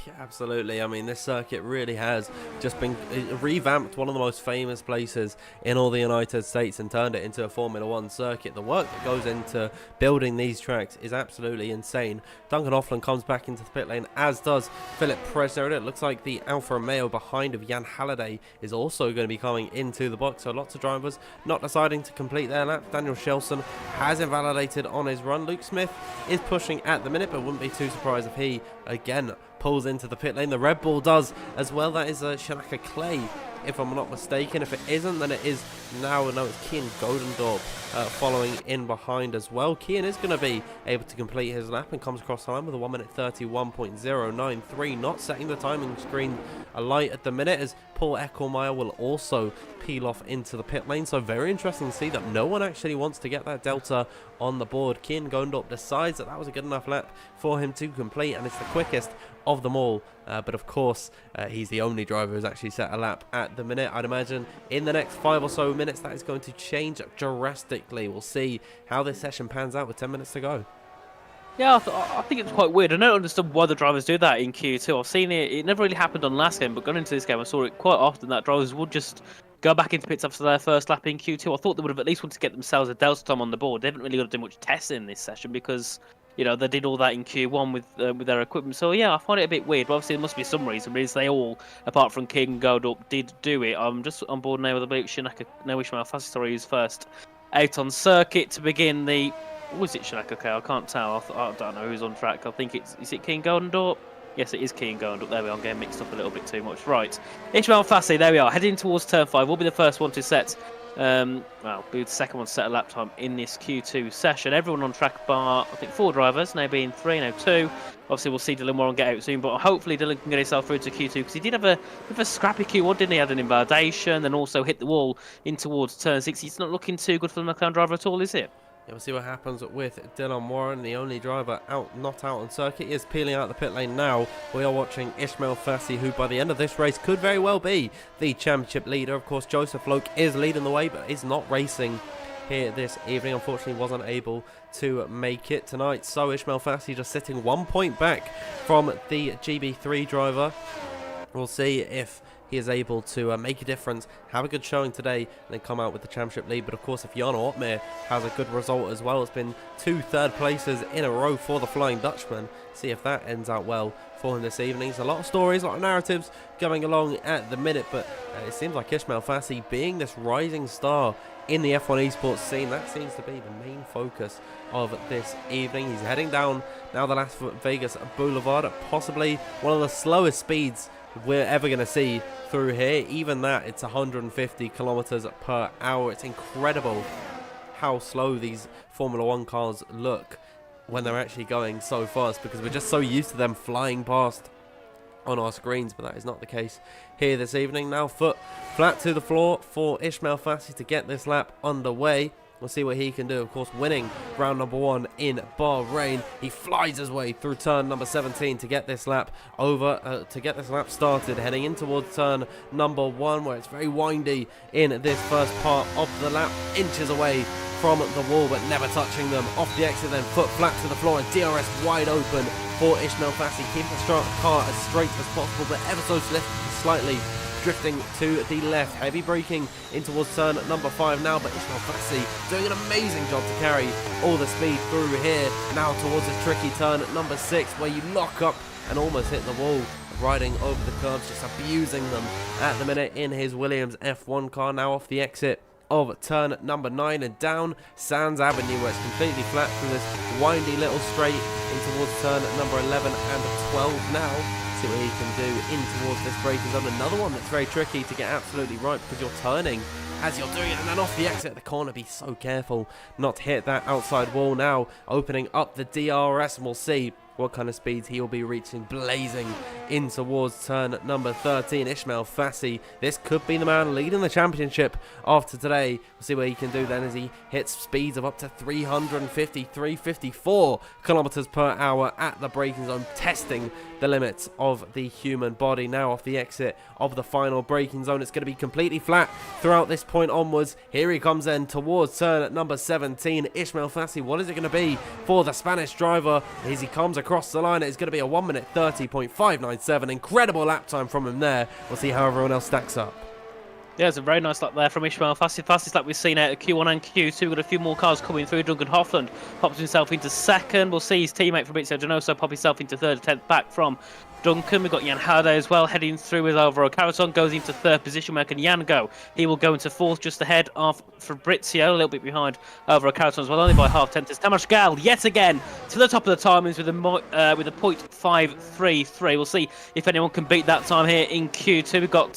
Yeah, absolutely. I mean, this circuit really has just been revamped, one of the most famous places in all the United States, and turned it into a Formula 1 circuit. The work that goes into building these tracks is absolutely insane. Duncan Offland comes back into the pit lane, as does Philip Presnader. It looks like the Alfa Romeo behind of Jan Halliday is also going to be coming into the box. So lots of drivers not deciding to complete their lap. Daniel Shelson has invalidated on his run. Luke Smith is pushing at the minute, but wouldn't be too surprised if he again pulls into the pit lane. The Red Bull does as well. That is Shanaka Clay, if I'm not mistaken. If it isn't, then it is now. No, it's Kian Godendorp following in behind as well. Kian is going to be able to complete his lap and comes across the line with a 1 minute 31.093. Not setting the timing screen alight at the minute, as Paul Eckelmeyer will also peel off into the pit lane. So very interesting to see that no one actually wants to get that delta on the board. Kian Godendorp decides that was a good enough lap for him to complete, and it's the quickest of them all. But of course, he's the only driver who's actually set a lap at the minute. I'd imagine in the next 5 or so minutes that is going to change drastically. We'll see how this session pans out with 10 minutes to go. Yeah, I think it's quite weird. I don't understand why the drivers do that in Q2. I've seen it. It never really happened on last game, but going into this game, I saw it quite often that drivers would just go back into pits after their first lap in Q2. I thought they would have at least wanted to get themselves a delta time on the board. They haven't really got to do much testing in this session because they did all that in Q1 with their equipment. So yeah, I find it a bit weird. But obviously there must be some reason, because they all, apart from King Godendorp, did do it. I'm just on board now with the belief Shinaka Ishmael Fassi is first out on circuit to begin the. Was it Shinaka? Okay, I can't tell. I don't know who's on track. I think is it King Godendorp? Yes, it is King Godendorp. There we are. I'm getting mixed up a little bit too much. Right, Ishmael Fassi. There we are. Heading towards turn 5. We'll be the first one to set. Well, be the second one to set a lap time in this Q2 session. Everyone on track bar, I think 4 drivers, now being 3, now 2. Obviously, we'll see Dylan Moore get out soon, but hopefully Dylan can get himself through to Q2, because he did have a bit of a scrappy Q1, didn't he? Had an invalidation, then also hit the wall in towards turn 6. It's not looking too good for the McLaren driver at all, is it? Yeah, we'll see what happens with Dylan Warren, the only driver not out on circuit. He is peeling out the pit lane now. We are watching Ishmael Fassi, who by the end of this race could very well be the championship leader. Of course, Joseph Loke is leading the way, but is not racing here this evening. Unfortunately, wasn't able to make it tonight. So Ishmael Fassi just sitting 1 point back from the GB3 driver. We'll see if he is able to make a difference, have a good showing today, and then come out with the championship lead. But of course, if Jan Ortmeier has a good result as well, it's been 2 third places in a row for the Flying Dutchman. See if that ends out well for him this evening. So a lot of stories, a lot of narratives going along at the minute, but it seems like Ishmael Fassi, being this rising star in the F1 Esports scene, that seems to be the main focus of this evening. He's heading down now the Las Vegas Boulevard at possibly one of the slowest speeds we're ever going to see through here. Even that, it's 150 kilometers per hour. It's incredible how slow these Formula 1 cars look when they're actually going so fast, because we're just so used to them flying past on our screens, but that is not the case here this evening. Now foot flat to the floor for Ismail Fassi to get this lap underway. We'll see what he can do. Of course, winning round number 1 in Bahrain. He flies his way through turn number 17 to get this lap started, heading in towards turn number 1, where it's very windy in this first part of the lap. Inches away from the wall, but never touching them. Off the exit, then foot flat to the floor, and DRS wide open for Ismail Fassi, keeping the car as straight as possible, but ever so slightly drifting to the left. Heavy braking in towards turn number 5 now, but Ismail Fassi doing an amazing job to carry all the speed through here. Now towards a tricky turn number 6, where you lock up and almost hit the wall, riding over the curbs, just abusing them at the minute in his Williams F1 car. Now off the exit of turn number 9 and down Sands Avenue, where it's completely flat through this windy little straight in towards turn number 11 and 12 now. See what he can do in towards this braking zone. Another one that's very tricky to get absolutely right, because you're turning as you're doing it, and then off the exit of the corner, be so careful not to hit that outside wall. Now opening up the DRS, and we'll see what kind of speeds he will be reaching, blazing in towards turn number 13. Ismail Fassi, this could be the man leading the championship after today. We'll see what he can do then as he hits speeds of up to 353-54 kilometers per hour at the braking zone, testing the limits of the human body. Now off the exit of the final braking zone, it's going to be completely flat throughout this point onwards. Here he comes then towards turn number 17. Ismail Fassi, what is it going to be for the Spanish driver as he comes across the line? It's going to be a 1 minute 30.597. Incredible lap time from him there. We'll see how everyone else stacks up. Yeah, it's a very nice lap there from Ismail Fassi. Fastest lap we've seen out of Q1 and Q2. We've got a few more cars coming through. Duncan Hoffland pops himself into second. We'll see his teammate Fabrizio Donoso pop himself into third, 10th back from Duncan. We've got Jan Hade as well heading through with Alvaro Caraton. Goes into third position. Where can Jan go? He will go into fourth, just ahead of Fabrizio, a little bit behind Alvaro Caraton as well, only by half tenths. Tamas Gal yet again to the top of the timings with a .533. We'll see if anyone can beat that time here in Q2. We've got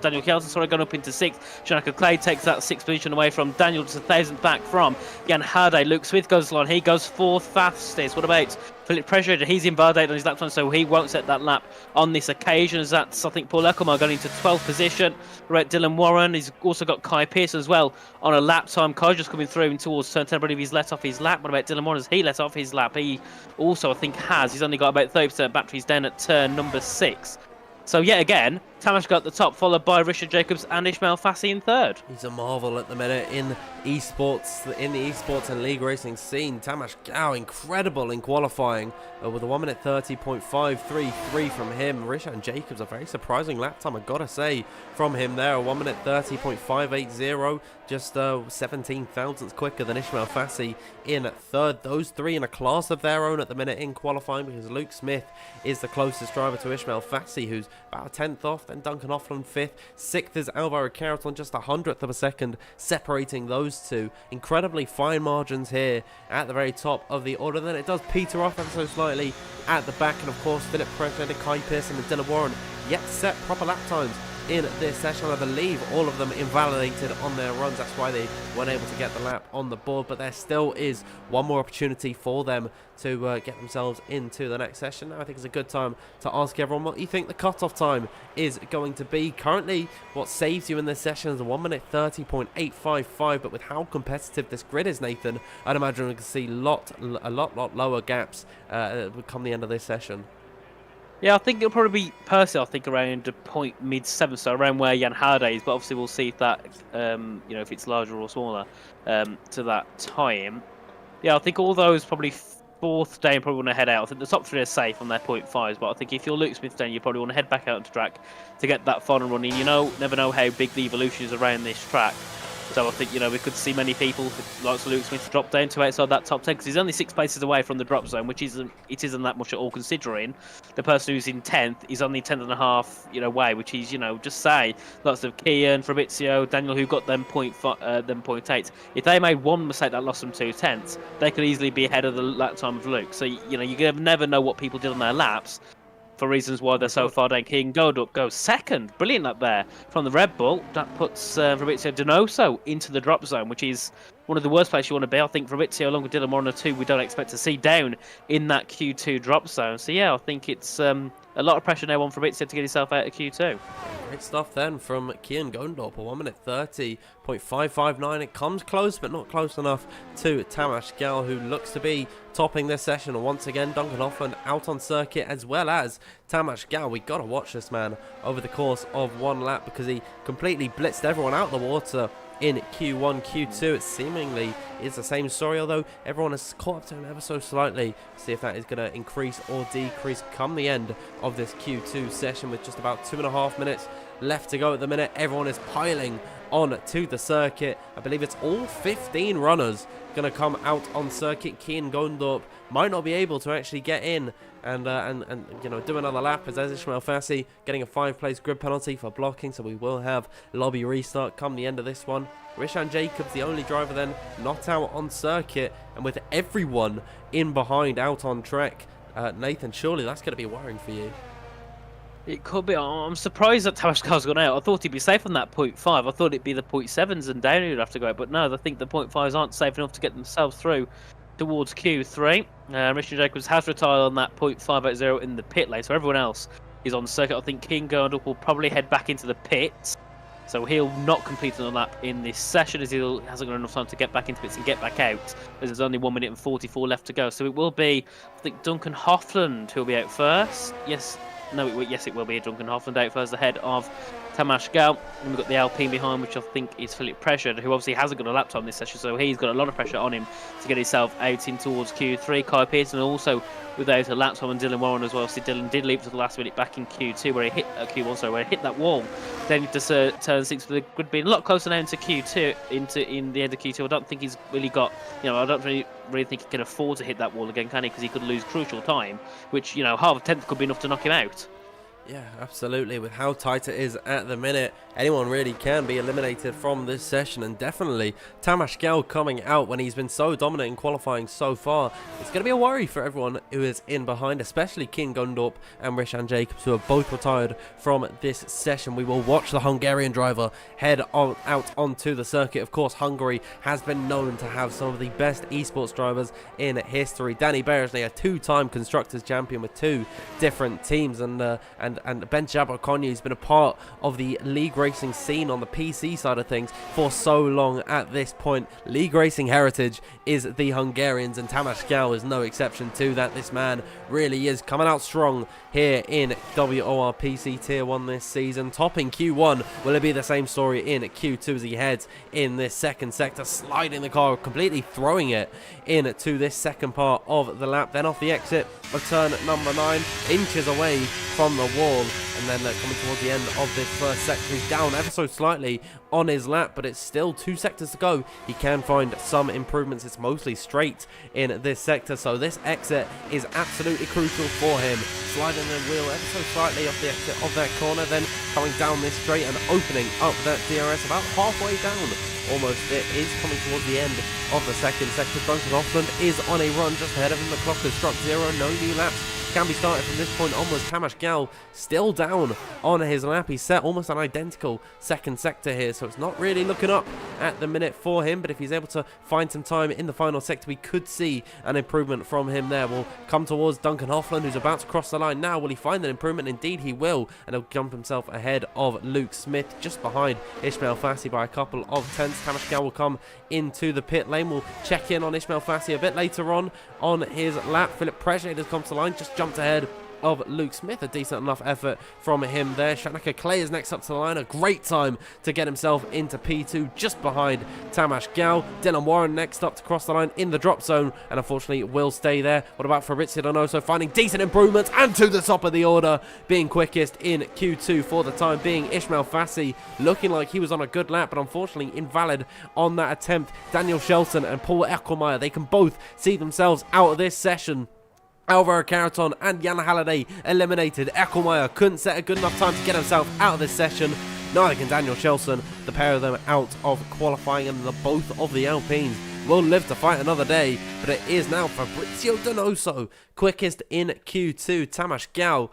Daniel Kjelsen going up into sixth. Janaka Clay takes that sixth position away from Daniel, just 1,000th back from Jan Hade. Luke Smith goes along. He goes fourth fastest. What about Philip Pressure? He's invalidated on his lap time, so he won't set that lap on this occasion. As that's, I think, Paul Lecomar going into 12th position. Right, Dylan Warren. He's also got Kai Pearce as well on a lap time. Kai just coming through towards turn 10. I believe he's let off his lap. What about Dylan Warren? As he let off his lap, he also, I think, has. He's only got about 30% batteries down at turn number 6. So yet again, Tamas got the top, followed by Richard Jacobs and Ismail Fassi in third. He's a marvel at the minute in esports, in the esports and league racing scene. Tamas Gao, incredible in qualifying with a 1 minute 30.533 from him. Richard Jacobs, a very surprising lap time, I gotta say, from him there. A 1 minute 30.580, just 17 thousandths quicker than Ismail Fassi in third. Those three in a class of their own at the minute in qualifying, because Luke Smith is the closest driver to Ismail Fassi, who's about a 10th off. Then Duncan Hoffland 5th. 6th is Alvaro Caraton, just a 100th of a second separating those two. Incredibly fine margins here at the very top of the order. Then it does peter off ever so slightly at the back, and of course Philip Pressure, Kai Pearson and Dylan Warren yet to set proper lap times in this session. I believe all of them invalidated on their runs. That's why they weren't able to get the lap on the board, but there still is one more opportunity for them to get themselves into the next session. Now I think it's a good time to ask everyone what you think the cutoff time is going to be. Currently, what saves you in this session is a 1 minute 30.855, but with how competitive this grid is, Nathan, I'd imagine we can see a lot lower gaps come the end of this session. Yeah, I think it'll probably be, personally, I think around a point mid-7, so around where Jan Hade is, but obviously we'll see if that, if it's larger or smaller to that time. Yeah, I think all those probably fourth down probably want to head out. I think the top three are safe on their .5s, but I think if you're Luke Smith down, you probably want to head back out onto track to get that final running. Never know how big the evolution is around this track. So I think, we could see many people, like Luke Smith, drop down to outside that top 10, because he's only 6 places away from the drop zone, which isn't that much at all, considering the person who's in 10th is only 10th and a half, away, which is, just say, lots of Kian, Fabrizio, Daniel, who got them .8. If they made one mistake that lost them 2 tenths, they could easily be ahead of the lap time of Luke. So, you never know what people did on their laps. for reasons why they're so far down. King Godup goes second. Brilliant up there from the Red Bull. That puts Fabrizio Donoso into the drop zone, which is one of the worst places you want to be. I think Fabrizio, along with Dylan Warren, are two we don't expect to see down in that Q2 drop zone. So yeah, I think it's a lot of pressure now on Fabrizio to get himself out of Q2. Great stuff then from Kian Gondorp, a 1:30.559. It comes close, but not close enough to Tamas Gal, who looks to be topping this session. And once again, Duncan Hoffman out on circuit, as well as Tamas Gal. We got to watch this man over the course of one lap, because he completely blitzed everyone out of the water in Q1, Q2. It seemingly is the same story, although everyone has caught up to him ever so slightly. See if that is going to increase or decrease come the end of this Q2 session, with just about 2.5 minutes left to go at the minute. Everyone is piling on to the circuit. I believe it's all 15 runners going to come out on circuit. Kian Gondorp might not be able to actually get in and you know, do another lap, as Ishmael Fassi getting a 5-place grid penalty for blocking, so we will have lobby restart come the end of this one. Rishan Jacobs, the only driver then not out on circuit, and with everyone in behind out on track. Nathan, surely that's going to be worrying for you. It could be. I'm surprised that Tamas Gal's gone out. I thought he'd be safe on that 0.5. I thought it'd be the 0.7s and down he'd have to go out, but no, I think the 0.5s aren't safe enough to get themselves through towards Q3. Richard Jacobs has retired on that 0.580 in the pit lane, so everyone else is on circuit. I think King Gondorp will probably head back into the pits, so he'll not complete on a lap in this session, as he hasn't got enough time to get back into pits and get back out, as there's only 1 minute and 44 left to go. So it will be, I think, Duncan Hoffland who'll be out first. Yes, it will be Duncan Hoffland out first, ahead of Tamas Gal. And we've got the Alpine behind, which I think is Philip Pressured, who obviously hasn't got a lap time this session, so he's got a lot of pressure on him to get himself out in towards Q3. Kai Pearson also without a lap time, and Dylan Warren as well. So Dylan did leap to the last minute back in Q2, where he hit Q1, sorry, where he hit that wall. Then into turn 6, with the grid being a lot closer now into Q2, in the end of Q2. I don't think he's really got, I don't really think he can afford to hit that wall again, can he? Because he could lose crucial time, which, half a tenth could be enough to knock him out. Yeah, absolutely. With how tight it is at the minute, anyone really can be eliminated from this session, and definitely Tamas Gal coming out when he's been so dominant in qualifying so far. It's going to be a worry for everyone who is in behind, especially King Gondorp and Rishan Jacobs, who are both retired from this session. We will watch the Hungarian driver head out onto the circuit. Of course, Hungary has been known to have some of the best esports drivers in history. Danny Beresney, a 2-time Constructors champion with 2 different teams, and Ben Jabberconny, who's been a part of the league racing scene on the PC side of things for so long at this point. League racing heritage is the Hungarians, and Tamas Gal is no exception to that. This man really is coming out strong here in WOR PC Tier 1 this season. Topping Q1, will it be the same story in Q2 as he heads in this second sector, sliding the car, completely throwing it into this second part of the lap. Then off the exit of turn number 9, inches away from the wall, and then coming towards the end of this first sector, he's down ever so slightly on his lap, but it's still 2 sectors to go. He can find some improvements. It's mostly straight in this sector, so this exit is absolutely crucial for him. Sliding the wheel ever so slightly off the exit of that corner, then coming down this straight and opening up that DRS about halfway down. Almost it is coming towards the end of the second sector. Duncan Hoffland is on a run just ahead of him. The clock has struck 0. No new laps can be started from this point onwards. Tamas Gal still down on his lap. He's set almost an identical second sector here, so it's not really looking up at the minute for him, but if he's able to find some time in the final sector, we could see an improvement from him there. We'll come towards Duncan Hoffland, who's about to cross the line now. Will he find an improvement? Indeed he will, and he'll jump himself ahead of Luke Smith, just behind Ishmael Fassi by a couple of tenths. Tamas Gal will come into the pit lane. We'll check in on Ishmael Fassi a bit later on his lap. Philip Pressured has come to the line, just jumped ahead of Luke Smith. A decent enough effort from him there. Shanika Clay is next up to the line. A great time to get himself into P2, just behind Tamas Gal. Dylan Warren next up to cross the line in the drop zone, and unfortunately will stay there. What about Fabrizio Donoso finding decent improvements, and to the top of the order, being quickest in Q2 for the time being. Ishmael Fassi looking like he was on a good lap, but unfortunately invalid on that attempt. Daniel Shelton and Paul Eckelmeyer, they can both see themselves out of this session. Alvaro Caraton and Jan Halliday eliminated. Eckelmeyer couldn't set a good enough time to get himself out of this session. Neither can Daniel Shelton. The pair of them out of qualifying, and both of the Alpines will live to fight another day, but it is now Fabrizio Donoso, quickest in Q2. Tamas Gal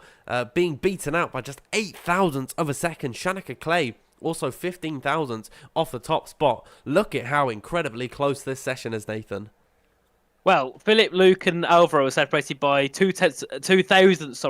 being beaten out by just 8 thousandths of a second. Shanika Clay also 15 thousandths off the top spot. Look at how incredibly close this session is, Nathan. Well, Philip, Luke, and Alvaro were separated by 2 thousandths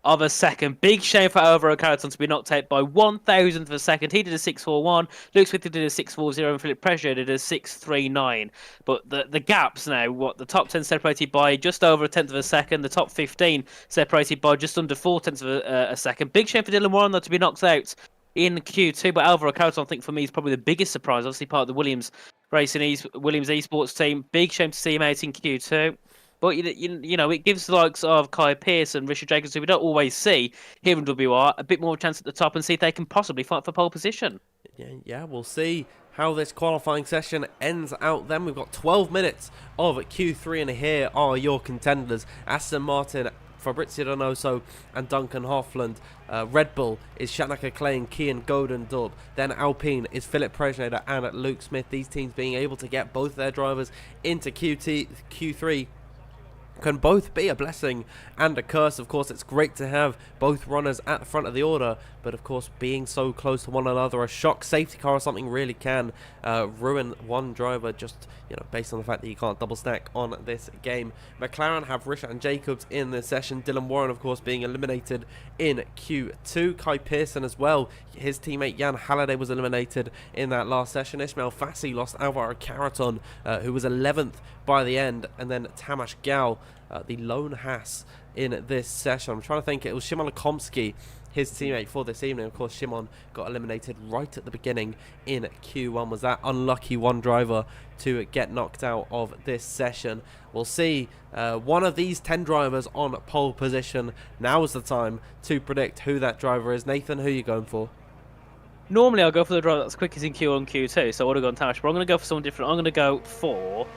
of a second. Big shame for Alvaro Caraton to be knocked out by 1 thousandth of a second. He did a 6.41. Luke Smith did a 6.40, and Philip Pressure did a 6.39. But the gaps now, the top 10 separated by just over a tenth of a second. The top 15 separated by just under 4 tenths of a second. Big shame for Dylan Warren, though, to be knocked out in Q2, but Alvaro Caraton, I think, for me, is probably the biggest surprise. Obviously, part of the Williams Esports team. Big shame to see him out in Q2. But you know, it gives the likes of Kai Pearce and Richard Jacobs, who we don't always see here in WR, a bit more chance at the top and see if they can possibly fight for pole position. Yeah, we'll see how this qualifying session ends out then. We've got 12 minutes of Q3, and here are your contenders: Aston Martin, Fabrizio Donoso and Duncan Hoffland. Red Bull is Shanika Clay and Kian Godendorp. Then Alpine is Philip Presnader and Luke Smith. These teams being able to get both their drivers into Q3 can both be a blessing and a curse. Of course, it's great to have both runners at the front of the order, but of course, being so close to one another, a shock safety car or something really can ruin one driver, just based on the fact that you can't double stack on this game. McLaren have Richard and Jacobs in this session. Dylan Warren, of course, being eliminated in Q2. Kai Pearson as well. His teammate Jan Halliday was eliminated in that last session. Ismail Fassi lost Alvaro Caraton, who was 11th by the end, and then Tamas Gal, the lone Haas in this session. I'm trying to think. It was Shimon Lekomsky, his teammate for this evening. Of course, Shimon got eliminated right at the beginning in Q1. Was that unlucky one driver to get knocked out of this session. We'll see one of these 10 drivers on pole position. Now is the time to predict who that driver is. Nathan, who are you going for? Normally, I'll go for the driver that's quickest in Q1, Q2, so I would have gone Tamas, but I'm going to go for someone different. I'm going to go for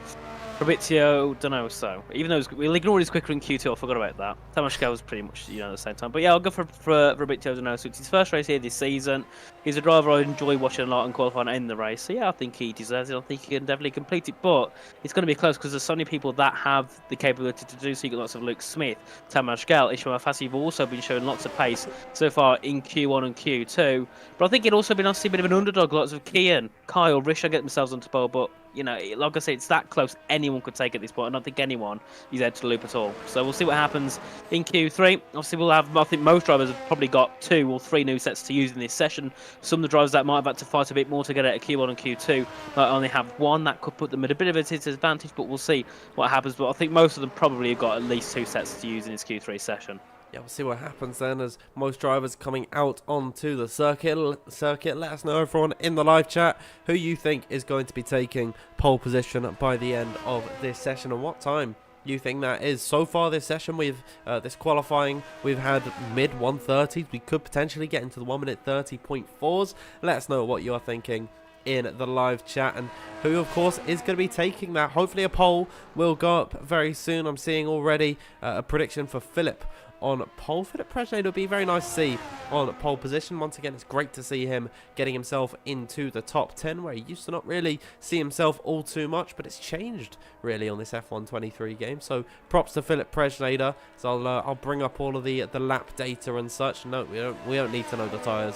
Fabrizio Donoso. Even though we'll ignore his quicker in Q2, I forgot about that. Tamas Gal was pretty much, at the same time. But yeah, I'll go for Fabrizio Donoso. It's his first race here this season. He's a driver I enjoy watching a lot and qualifying in the race. So yeah, I think he deserves it. I think he can definitely complete it. But it's going to be close because there's so many people that have the capability to do so. You've got lots of Luke Smith, Tamas Gal, Ishmael Fassi have also been showing lots of pace so far in Q1 and Q2. But I think it'd also be nice to see a bit of an underdog. Lots of Kian, Kyle, Risha get themselves onto pole, but like I said, it's that close anyone could take at this point. I don't think anyone is out to the loop at all. So we'll see what happens in Q3. Obviously, I think most drivers have probably got 2 or 3 new sets to use in this session. Some of the drivers that might have had to fight a bit more to get out of Q1 and Q2 might only have 1. That could put them at a bit of a disadvantage, but we'll see what happens. But I think most of them probably have got at least 2 sets to use in this Q3 session. Yeah, we'll see what happens then as most drivers coming out onto the circuit. Let us know, everyone, in the live chat who you think is going to be taking pole position by the end of this session and what time you think that is. So far this session, this qualifying, we've had mid 130s. We could potentially get into the 1 minute 30.4s. Let us know what you're thinking in the live chat and who of course is going to be taking that. Hopefully a poll will go up very soon. I'm seeing already a prediction for Philip on pole. Philip Presnader would be very nice to see on pole position. Once again, it's great to see him getting himself into the top 10 where he used to not really see himself all too much, but it's changed really on this F1 23 game. So props to Philip Presnader. So I'll bring up all of the lap data and such. No, we don't need to know the tyres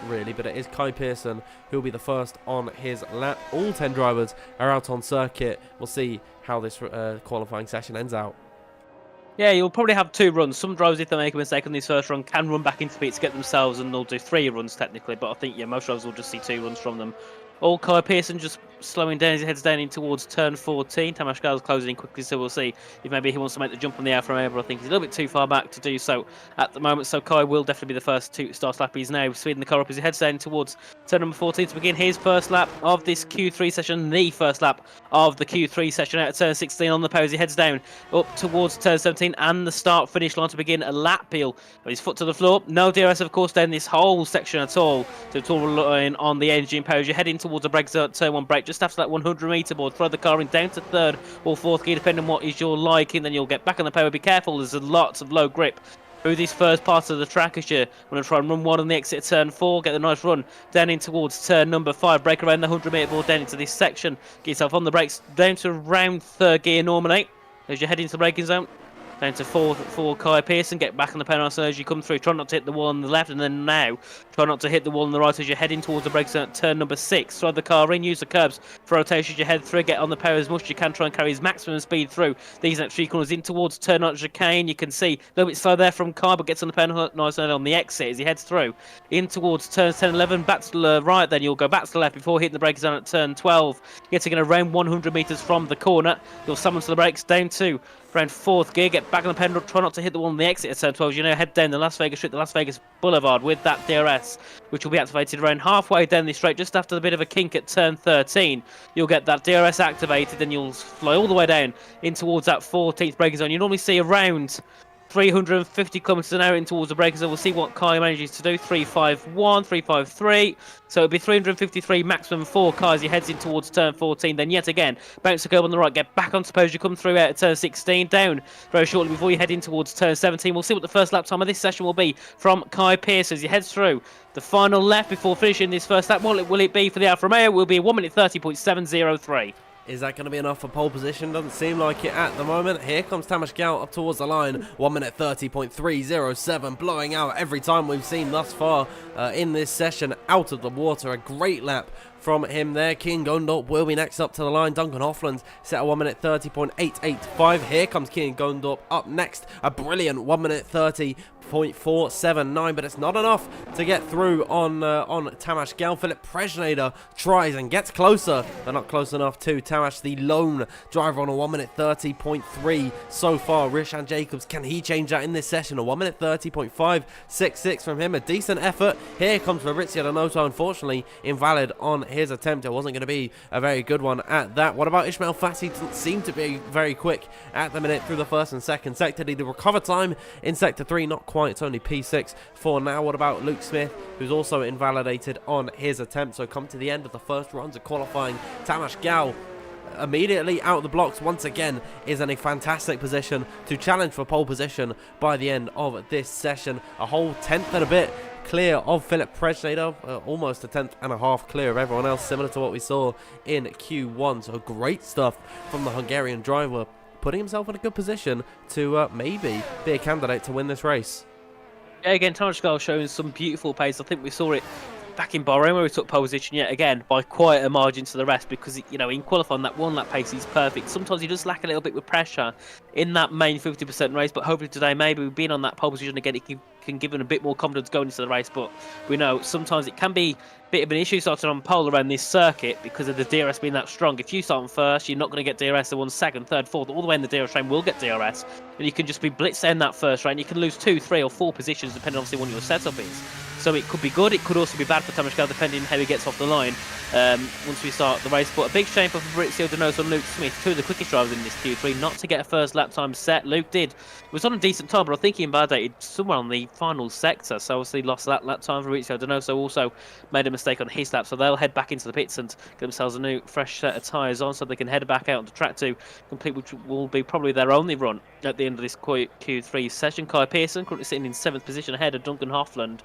really, but it is Kai Pearson who will be the first on his lap. All 10 drivers are out on circuit. We'll see how this qualifying session ends out. Yeah, you'll probably have 2 runs. Some drivers, if they make a mistake on this first run, can run back into pit to get themselves, and they'll do 3 runs technically. But I think, most drivers will just see 2 runs from them. All Kai Pearson just slowing down as he heads down in towards turn 14. Tamas Gal's closing in quickly, so we'll see if maybe he wants to make the jump on the Alfa Romeo, but I think he's a little bit too far back to do so at the moment. So Kai will definitely be the first to start lap. He's now speeding the car up as he heads down towards turn number 14 to begin his first lap of this Q3 session, the first lap of the Q3 session out of turn 16 on the power as he heads down up towards turn 17 and the start-finish line to begin a lap peel. With his foot to the floor, no DRS of course down this whole section at all, so it's all relying on the engine power as you're heading towards a break, turn 1 break just after that 100-meter board. Throw the car in down to 3rd or 4th gear depending on what is your liking, then you'll get back on the power. Be careful, there's a lot of low grip through this first part of the track as you want to try and run one on the exit of turn 4, get a nice run down in towards turn number 5, break around the 100-metre board down into this section, get yourself on the brakes down to around 3rd gear normally as you head into the braking zone. Down to 4 Kai Pearson, get back on the penalty as you come through. Try not to hit the wall on the left, and then now try not to hit the wall on the right as you're heading towards the brakes at turn number 6. Throw the car in, use the curbs for rotation as you head through. Get on the power as much as you can, try and carry his maximum speed through these next 3 corners in towards turn 9 chicane. You can see a little bit slow there from Kai, but gets on the penalty nice and on the exit as he heads through. In towards turns 10 11, back to the right, then you'll go back to the left before hitting the braking zone at turn 12. Getting around 100 metres from the corner, you'll summon to the brakes down to around 4th gear, get back on the pedal, try not to hit the one on the exit at turn 12. You know, head down the Las Vegas Strip, the Las Vegas Boulevard with that DRS, which will be activated around halfway down the straight, just after the bit of a kink at turn 13. You'll get that DRS activated, and you'll fly all the way down in towards that 14th braking zone. You normally see around 350 kilometers an hour in towards the breakers, and we'll see what Kai manages to do. 351, 353. So it'll be 353 maximum for Kai as he heads in towards turn 14. Then yet again, bounce the curb on the right, get back on suppose you come through out at turn 16, down very shortly before you head in towards turn 17. We'll see what the first lap time of this session will be from Kai Pearce as he heads through the final left before finishing this first lap. What will it be for the Alfa Romeo? It will be a 1 minute 30.703. Is that going to be enough for pole position? Doesn't seem like it at the moment. Here comes Tamas Gal up towards the line. 1 minute 30.307, blowing out every time we've seen thus far in this session out of the water. A great lap from him there. Kian Gondorp will be next up to the line. Duncan Hoffland set a 1 minute 30.885. Here comes Kian Gondorp up next. A brilliant 1 minute 30.479, but it's not enough to get through on Tamas Gal. Philip Presnader tries and gets closer, but not close enough to Tamas, the lone driver, on a 1 minute 30.3 so far. Rishan Jacobs, can he change that in this session? A 1 minute 30.566 from him. A decent effort. Here comes Fabrizio Donoso, unfortunately invalid on his attempt. It wasn't going to be a very good one at that. What about Ishmael Fassi? Doesn't seem to be very quick at the minute through the first and second sector. The recover time in sector 3, not quite. It's only P6 for now. What about Luke Smith, who's also invalidated on his attempt? So come to the end of the first runs of qualifying. Tamas Gal immediately out of the blocks once again is in a fantastic position to challenge for pole position by the end of this session. A whole tenth and a bit clear of Philip Presnader, almost a tenth and a half clear of everyone else, similar to what we saw in Q1. So great stuff from the Hungarian driver, putting himself in a good position to maybe be a candidate to win this race. Yeah, again, Tamas Gal showing some beautiful pace. I think we saw it back in Bahrain where he took pole position yet again by quite a margin to the rest, because, you know, in qualifying that 1 lap pace, he's perfect. Sometimes he does lack a little bit with pressure in that main 50% race, but hopefully today maybe we've been on that pole position again, it can give him a bit more confidence going into the race. But we know sometimes it can be a bit of an issue starting on pole around this circuit because of the DRS being that strong. If you start on first, you're not going to get DRS. The 1 second, third, fourth, all the way in the DRS train will get DRS, and you can just be blitzed down that first round. You can lose 2, 3 or 4 positions depending on obviously what your setup is. So it could be good, it could also be bad for Tamas Gal depending on how he gets off the line once we start the race. But a big shame for Fabrizio Donoso and Luke Smith, 2 of the quickest drivers in this Q3, not to get a first lap time set. Luke did, was on a decent time, but I think he invalidated somewhere on the final sector, so obviously lost that lap time. Fabrizio Donoso also made a mistake on his lap, so they'll head back into the pits and get themselves a new fresh set of tyres on so they can head back out onto track 2, complete, which will be probably their only run at the end of this Q3 session. Kai Pearson currently sitting in 7th position ahead of Duncan Hoffland.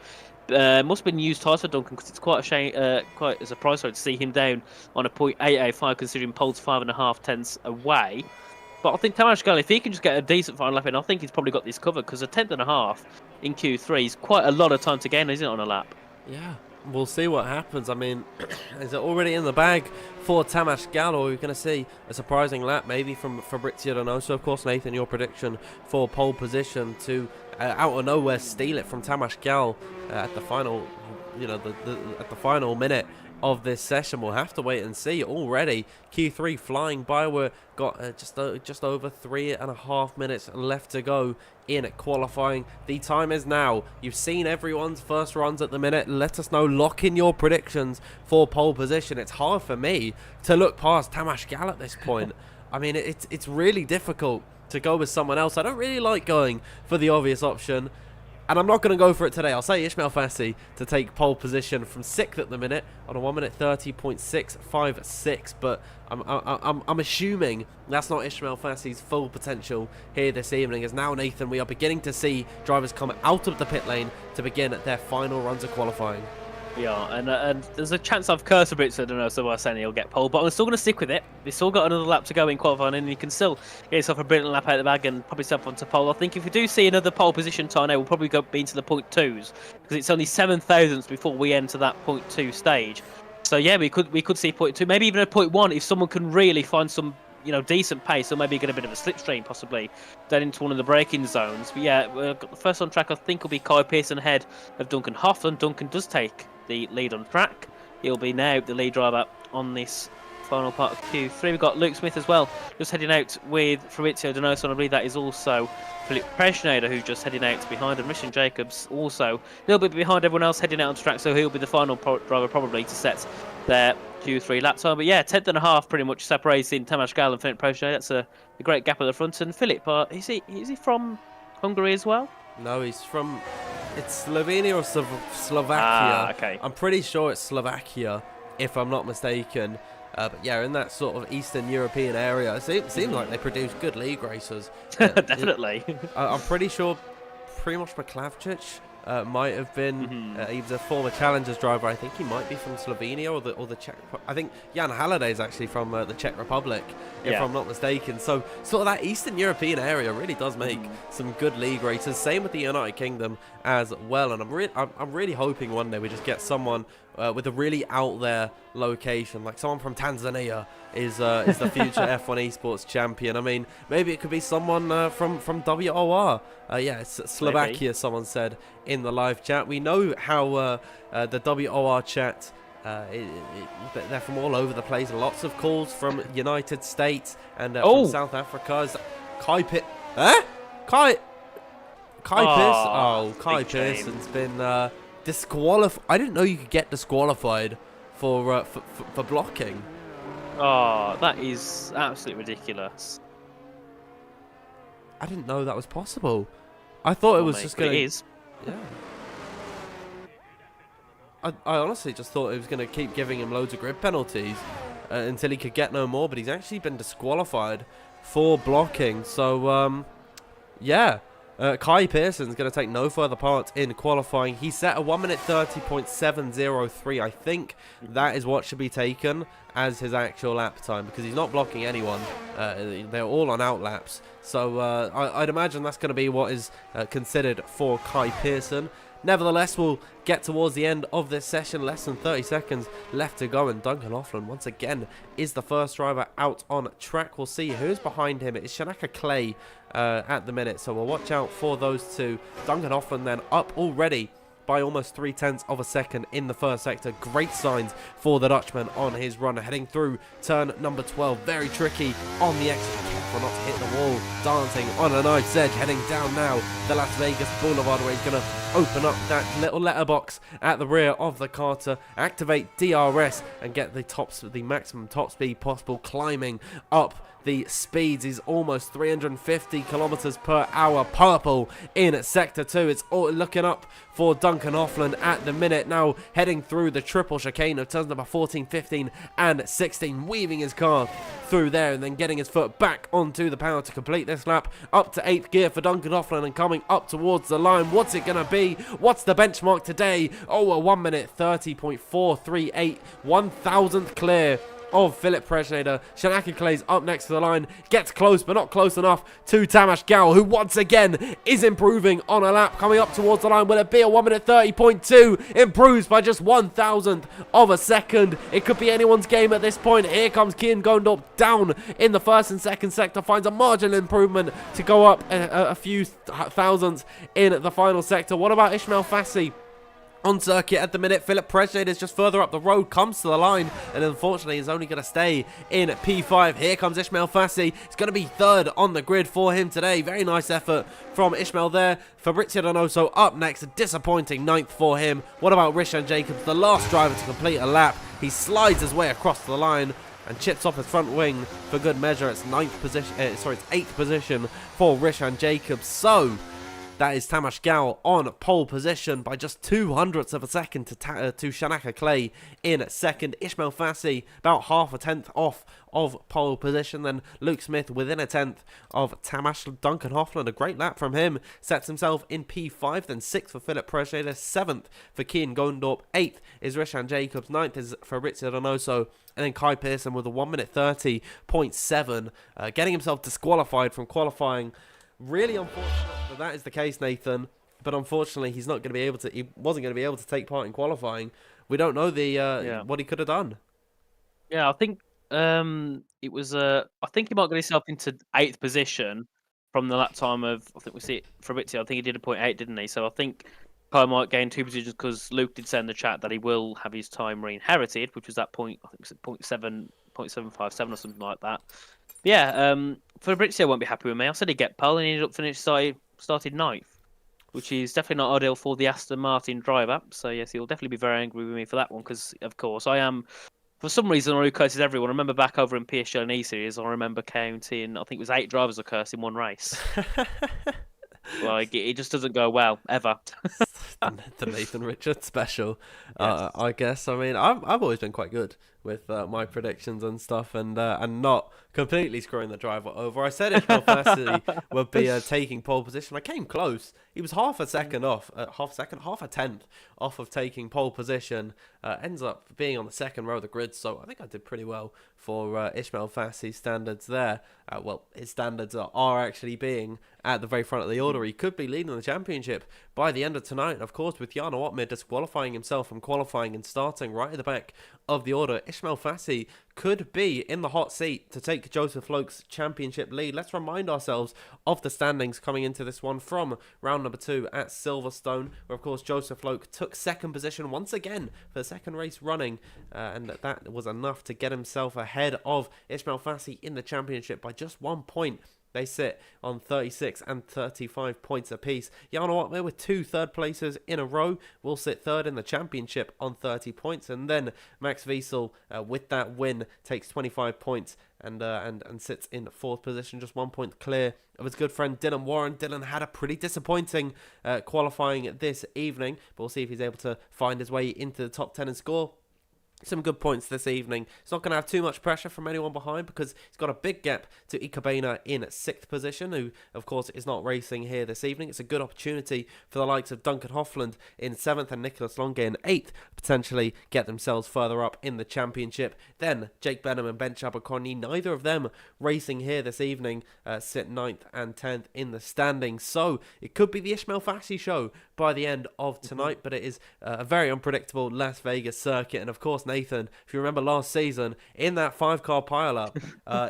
Must have been used tyres for Duncan, because it's quite a shame, quite a surprise to see him down on a .885 considering pole's 5.5 tenths away. But I think Tamas Gal, if he can just get a decent final lap in, I think he's probably got this covered, because a 10.5 in Q3 is quite a lot of time to gain, isn't it, on a lap? Yeah, we'll see what happens. I mean, is it already in the bag for Tamas Gal, or are we going to see a surprising lap maybe from Fabrizio Donoso? Of course, Nathan, your prediction for pole position to out of nowhere steal it from Tamas Gal at the final, you know, at the final minute of this session. We'll have to wait and see. Already Q3 flying by. We've got just over 3.5 minutes left to go in qualifying. The time is now. You've seen everyone's first runs at the minute. Let us know, lock in your predictions for pole position. It's hard for me to look past Tamas Gal at this point. I mean, it's really difficult to go with someone else. I don't really like going for the obvious option. And I'm not going to go for it today. I'll say Ismail Fassi to take pole position from 6th at the minute on a 1 minute 30.656. But I'm assuming that's not Ismail Fassi's full potential here this evening. As now, Nathan, we are beginning to see drivers come out of the pit lane to begin their final runs of qualifying. Yeah, and there's a chance I've cursed a bit, so I don't know, so I'm saying he'll get pole, but I'm still going to stick with it. We've still got another lap to go in qualifying, and you can still get yourself a brilliant lap out of the bag and probably yourself onto pole. I think if we do see another pole position time, we'll probably be into the point twos, because it's only 7 thousandths before we enter that point 2 stage. So yeah, we could see point 2, maybe even a point 1 if someone can really find some decent pace, or maybe get a bit of a slipstream possibly then into one of the braking zones. But yeah, the first on track I think will be Kai Pearson ahead of Duncan Hoffman. Duncan does take the lead on track. He'll be now the lead driver on this final part of Q3. We've got Luke Smith as well, just heading out with Fabrizio Donoso, and I believe that is also Philip Preschneider, who's just heading out behind, and Richard Jacobs also a little bit behind everyone else heading out on track, so he'll be the final driver probably to set their Q3 lap time. But yeah, 10th and a half pretty much separating Tamas Gal and Philip Preschneider. That's a great gap at the front. And Philip, is he from Hungary as well? No, he's from... It's Slovenia or Slovakia. Ah, okay. I'm pretty sure it's Slovakia, if I'm not mistaken. But yeah, in that sort of Eastern European area, it seems like they produce good league racers. Definitely. I'm pretty sure Primož Maklavčič might have been, he was a former Challengers driver. I think he might be from Slovenia or the Czech. I think Jan Halliday is actually from the Czech Republic, if I'm not mistaken. So sort of that Eastern European area really does make some good league racers. Same with the United Kingdom as well. And I'm really hoping one day we just get someone with a really out there location, like someone from Tanzania is the future F1 Esports champion. I mean, maybe it could be someone from WOR. Yeah, it's Slovakia, maybe. Someone said in the live chat. We know how the WOR chat, they're from all over the place. Lots of calls from United States and from South Africa. Is Kai Pitt? Kai Pearson. Oh, Kai Pearson's been disqualified. I didn't know you could get disqualified for blocking. Oh, that is absolutely ridiculous. I didn't know that was possible. I thought it was just going to... It is. Yeah. I honestly just thought it was going to keep giving him loads of grid penalties until he could get no more, but he's actually been disqualified for blocking. So, yeah. Kai Pearson's going to take no further part in qualifying. He set a 1 minute 30.703. I think that is what should be taken as his actual lap time, because he's not blocking anyone. They're all on out laps. So I'd imagine that's going to be what is considered for Kai Pearson. Nevertheless, we'll get towards the end of this session. Less than 30 seconds left to go, and Duncan Hoffman once again is the first driver out on track. We'll see who's behind him. It's Shanaka Clay at the minute, so we'll watch out for those two. Duncan Hoffman then up already by almost 0.3 of a second in the first sector. Great signs for the Dutchman on his run, heading through turn number 12. Very tricky on the exit, careful not to hit the wall, dancing on a nice edge, heading down now the Las Vegas Boulevard, where he's going to open up that little letterbox at the rear of the car to activate DRS and get the maximum top speed possible, climbing up the speeds. Is almost 350 kilometers per hour purple in sector 2. It's all looking up for Duncan Hoffman at the minute, now heading through the triple chicane of turns number 14, 15 and 16, weaving his car through there and then getting his foot back onto the power to complete this lap. Up to 8th gear for Duncan Hoffman and coming up towards the line. What's it gonna be? What's the benchmark today? Oh, a 1 minute 30.438, 1,000th clear of Philip Preschneider. Shanaka Clay's up next to the line, gets close but not close enough to Tamas Gal, who once again is improving on a lap, coming up towards the line. Will it be a 1 minute 30.2? Improves by just 1,000th of a second. It could be anyone's game at this point. Here comes Kian Gondorp down in the first and second sector, finds a marginal improvement to go up a few thousandths in the final sector. What about Ismail Fassi? On circuit at the minute, Philip Preschneider is just further up the road, comes to the line, and unfortunately is only going to stay in P5. Here comes Ismail Fassi. It's going to be third on the grid for him today. Very nice effort from Ismail there. Fabrizio Donoso up next, a disappointing 9th for him. What about Richard Jacobs, the last driver to complete a lap? He slides his way across the line and chips off his front wing for good measure. It's 8th position for Richard Jacobs. So That is Tamas Gal on pole position by just 0.02 of a second to Shanaka Clay in second. Ishmael Fassi about half a tenth off of pole position. Then Luke Smith within a tenth of Tamas. Duncan Hoffland, a great lap from him, sets himself in P5. Then 6th for Philip Prescheder, 7th for Kian Gondorp, 8th is Rishan Jacobs, 9th is Fabrizio Donoso, and then Kai Pearson with a 1:30.7, getting himself disqualified from qualifying. Really unfortunate that is the case, Nathan. But unfortunately, he's not going to be able to. He wasn't going to be able to take part in qualifying. We don't know what he could have done. Yeah, I think it was. I think he might get himself into 8th position from the lap time of. I think we see it Fabrizio. I think he did a 0.8, didn't he? So I think Kai might gain 2 positions because Luke did say in the chat that he will have his time re-inherited, which was that point. I think it was 0.7, 0.757 or something like that. But yeah, Fabrizio won't be happy with me. I said he'd get pole and he ended up started 9th, which is definitely not ideal for the Aston Martin driver. So yes, he'll definitely be very angry with me for that one because, of course, I am. For some reason, I curses everyone. I remember back over in PSG and E-Series, I remember counting, I think it was 8 drivers are cursed in one race. Like, it just doesn't go well, ever. The Nathan Richards special, yes. I guess. I mean, I've always been quite good with my predictions and stuff, and not completely screwing the driver over. I said Ishmael Fassi would be taking pole position. I came close. He was half a tenth off of taking pole position. Ends up being on the second row of the grid, so I think I did pretty well for Ishmael Fassi's standards there. Well, his standards are actually being at the very front of the order. He could be leading the championship by the end of tonight. Of course, with Jarno Opmeer disqualifying himself from qualifying and starting right at the back of the order, Ishmael Fassi could be in the hot seat to take Joseph Loke's championship lead. Let's remind ourselves of the standings coming into this one from round number 2 at Silverstone, where of course Joseph Loke took second position once again for the second race running, and that was enough to get himself ahead of Ishmael Fassi in the championship by just 1 point. They sit on 36 and 35 points apiece. Jarno Opmeer with 2 third places in a row will sit third in the championship on 30 points. And then Max Wiesel with that win takes 25 points and sits in 4th position, just 1 point clear of his good friend Dylan Warren. Dylan had a pretty disappointing qualifying this evening, but we'll see if he's able to find his way into the top 10 and score some good points this evening. He's not going to have too much pressure from anyone behind because he's got a big gap to Ikabena in 6th position, who of course is not racing here this evening. It's a good opportunity for the likes of Duncan Hoffland in 7th and Nicholas Longe in 8th, potentially get themselves further up in the championship. Then Jake Benham and Ben Chabaconi, neither of them racing here this evening, sit 9th and 10th in the standings. So it could be the Ishmael Fassi show by the end of tonight, but it is a very unpredictable Las Vegas circuit. And of course, Nathan, if you remember last season, in that 5-car pile-up,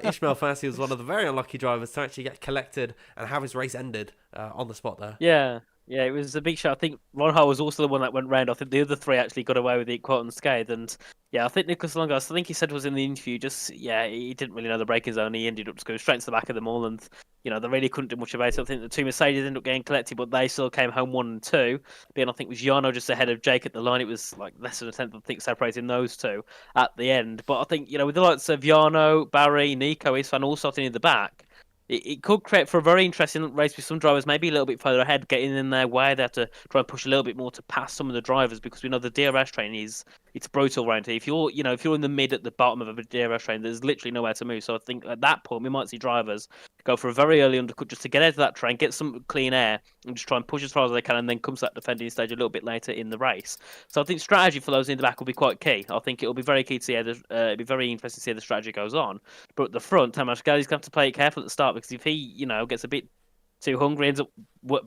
Ishmael Fassi was one of the very unlucky drivers to actually get collected and have his race ended on the spot there. Yeah, it was a big show. I think Ron Hall was also the one that went round. I think the other 3 actually got away with it quite unscathed. And yeah, I think Nicholas Longas, I think he said was in the interview, he didn't really know the braking zone. He ended up just going straight to the back of them all. And, they really couldn't do much about it. I think the 2 Mercedes ended up getting collected, but they still came home 1 and 2. Being, I think, was Jarno just ahead of Jake at the line. It was like less than a tenth, I think, separating those 2 at the end. But I think, with the likes of Jarno, Barry, Nico, Isfan all starting in the back, it could create for a very interesting race with some drivers maybe a little bit further ahead, getting in their way. They have to try and push a little bit more to pass some of the drivers because we know the DRS train it's brutal around here. If you're in the mid at the bottom of a DRS train, there's literally nowhere to move. So I think at that point we might see drivers go for a very early undercut just to get out of that train, get some clean air, and just try and push as far as they can, and then come to that defending stage a little bit later in the race. So I think strategy for those in the back will be quite key. I think it will be very key to see how it'll be very interesting to see how the strategy goes on. But at the front, Tamas Gali's going to have to play it careful at the start because if he gets a bit too hungry, ends up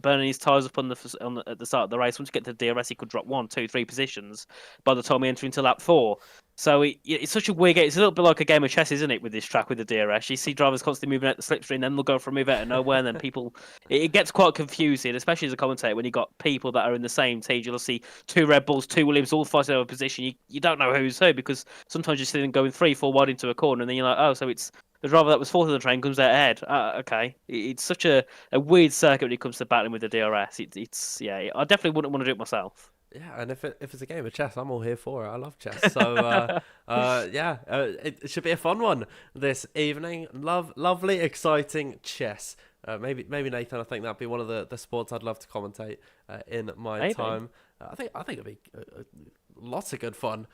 burning his tyres up at the start of the race. Once you get to the DRS, he could drop 1, 2, 3 positions by the time we enter into lap 4. So it's such a weird game. It's a little bit like a game of chess, isn't it, with this track with the DRS? You see drivers constantly moving out the slipstream, then they'll go for a move out of nowhere, and then people... It gets quite confusing, especially as a commentator, when you've got people that are in the same team. You'll see 2 Red Bulls, 2 Williams, all fighting over position. You don't know who's who, because sometimes you see them going 3, 4 wide into a corner, and then you're like, oh, so it's... The driver that was 4th of the train comes out ahead. Okay. It's such a weird circuit when it comes to battling with the DRS. I definitely wouldn't want to do it myself. Yeah, and if it's a game of chess, I'm all here for it. I love chess. So, it should be a fun one this evening. Lovely, exciting chess Maybe Nathan. I think that'd be one of the sports I'd love to commentate in my Maybe. time. I think it'd be lots of good fun.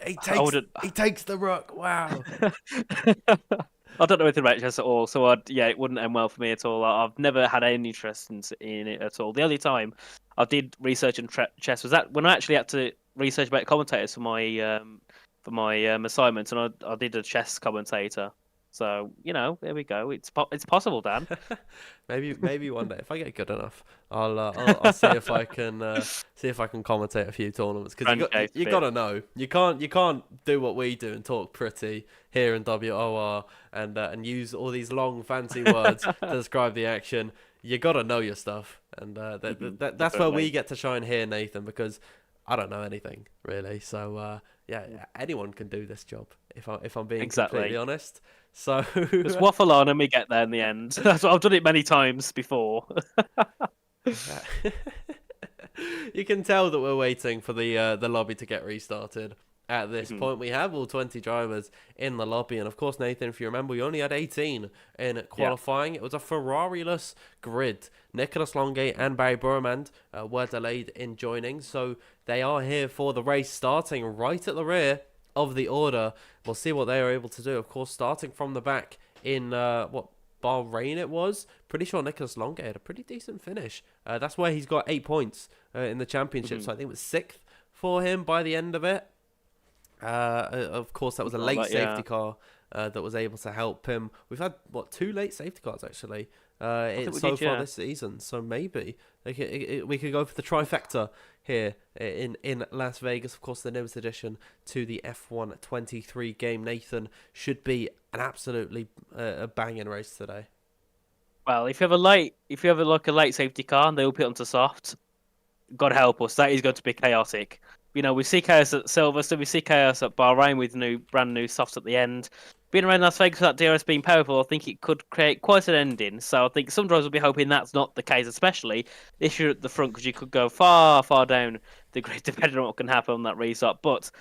He I takes wouldn't. he takes the rook. Wow. I don't know anything about chess at all, so yeah, it wouldn't end well for me at all. I've never had any interest in it at all. The only time I did research in chess was that when I actually had to research about commentators for my assignment, and I did a chess commentator. So there we go. It's possible, Dan. Maybe one day if I get good enough, I'll see if I can commentate a few tournaments because you got to know you can't do what we do and talk pretty here in WOR and use all these long fancy words to describe the action. You got to know your stuff, and that's where we get to shine here, Nathan, because I don't know anything really. So yeah, anyone can do this job if I'm being completely honest. So just waffle on and we get there in the end. That's what I've done it many times before. You can tell that we're waiting for the lobby to get restarted. At this point, we have all 20 drivers in the lobby, and of course, Nathan, if you remember, we only had 18 in qualifying. It was a Ferrari-less grid. Nicholas Longay and Barry Burmand were delayed in joining, so they are here for the race, starting right at the rear of the order. We'll see what they are able to do. Of course, starting from the back in Bahrain it was. Pretty sure Nicholas Longay had a pretty decent finish. That's where he's got 8 points in the championship. So I think it was 6th for him by the end of it. Of course, that was a late safety car that was able to help him. We've had 2 late safety cars actually so far this season. So maybe we could go for the trifecta here in Las Vegas. Of course, the newest addition to the F1 23 game. Nathan, should be an absolutely banging race today. Well, if you have a late safety car and they all put onto soft, God help us, that is going to be chaotic. We see chaos at Silverstone, we see chaos at Bahrain with brand new softs at the end. Being around Las Vegas with that DRS being powerful, I think it could create quite an ending. So I think some drivers will be hoping that's not the case, especially if you're at the front, because you could go far, far down the grid depending on what can happen on that restart. But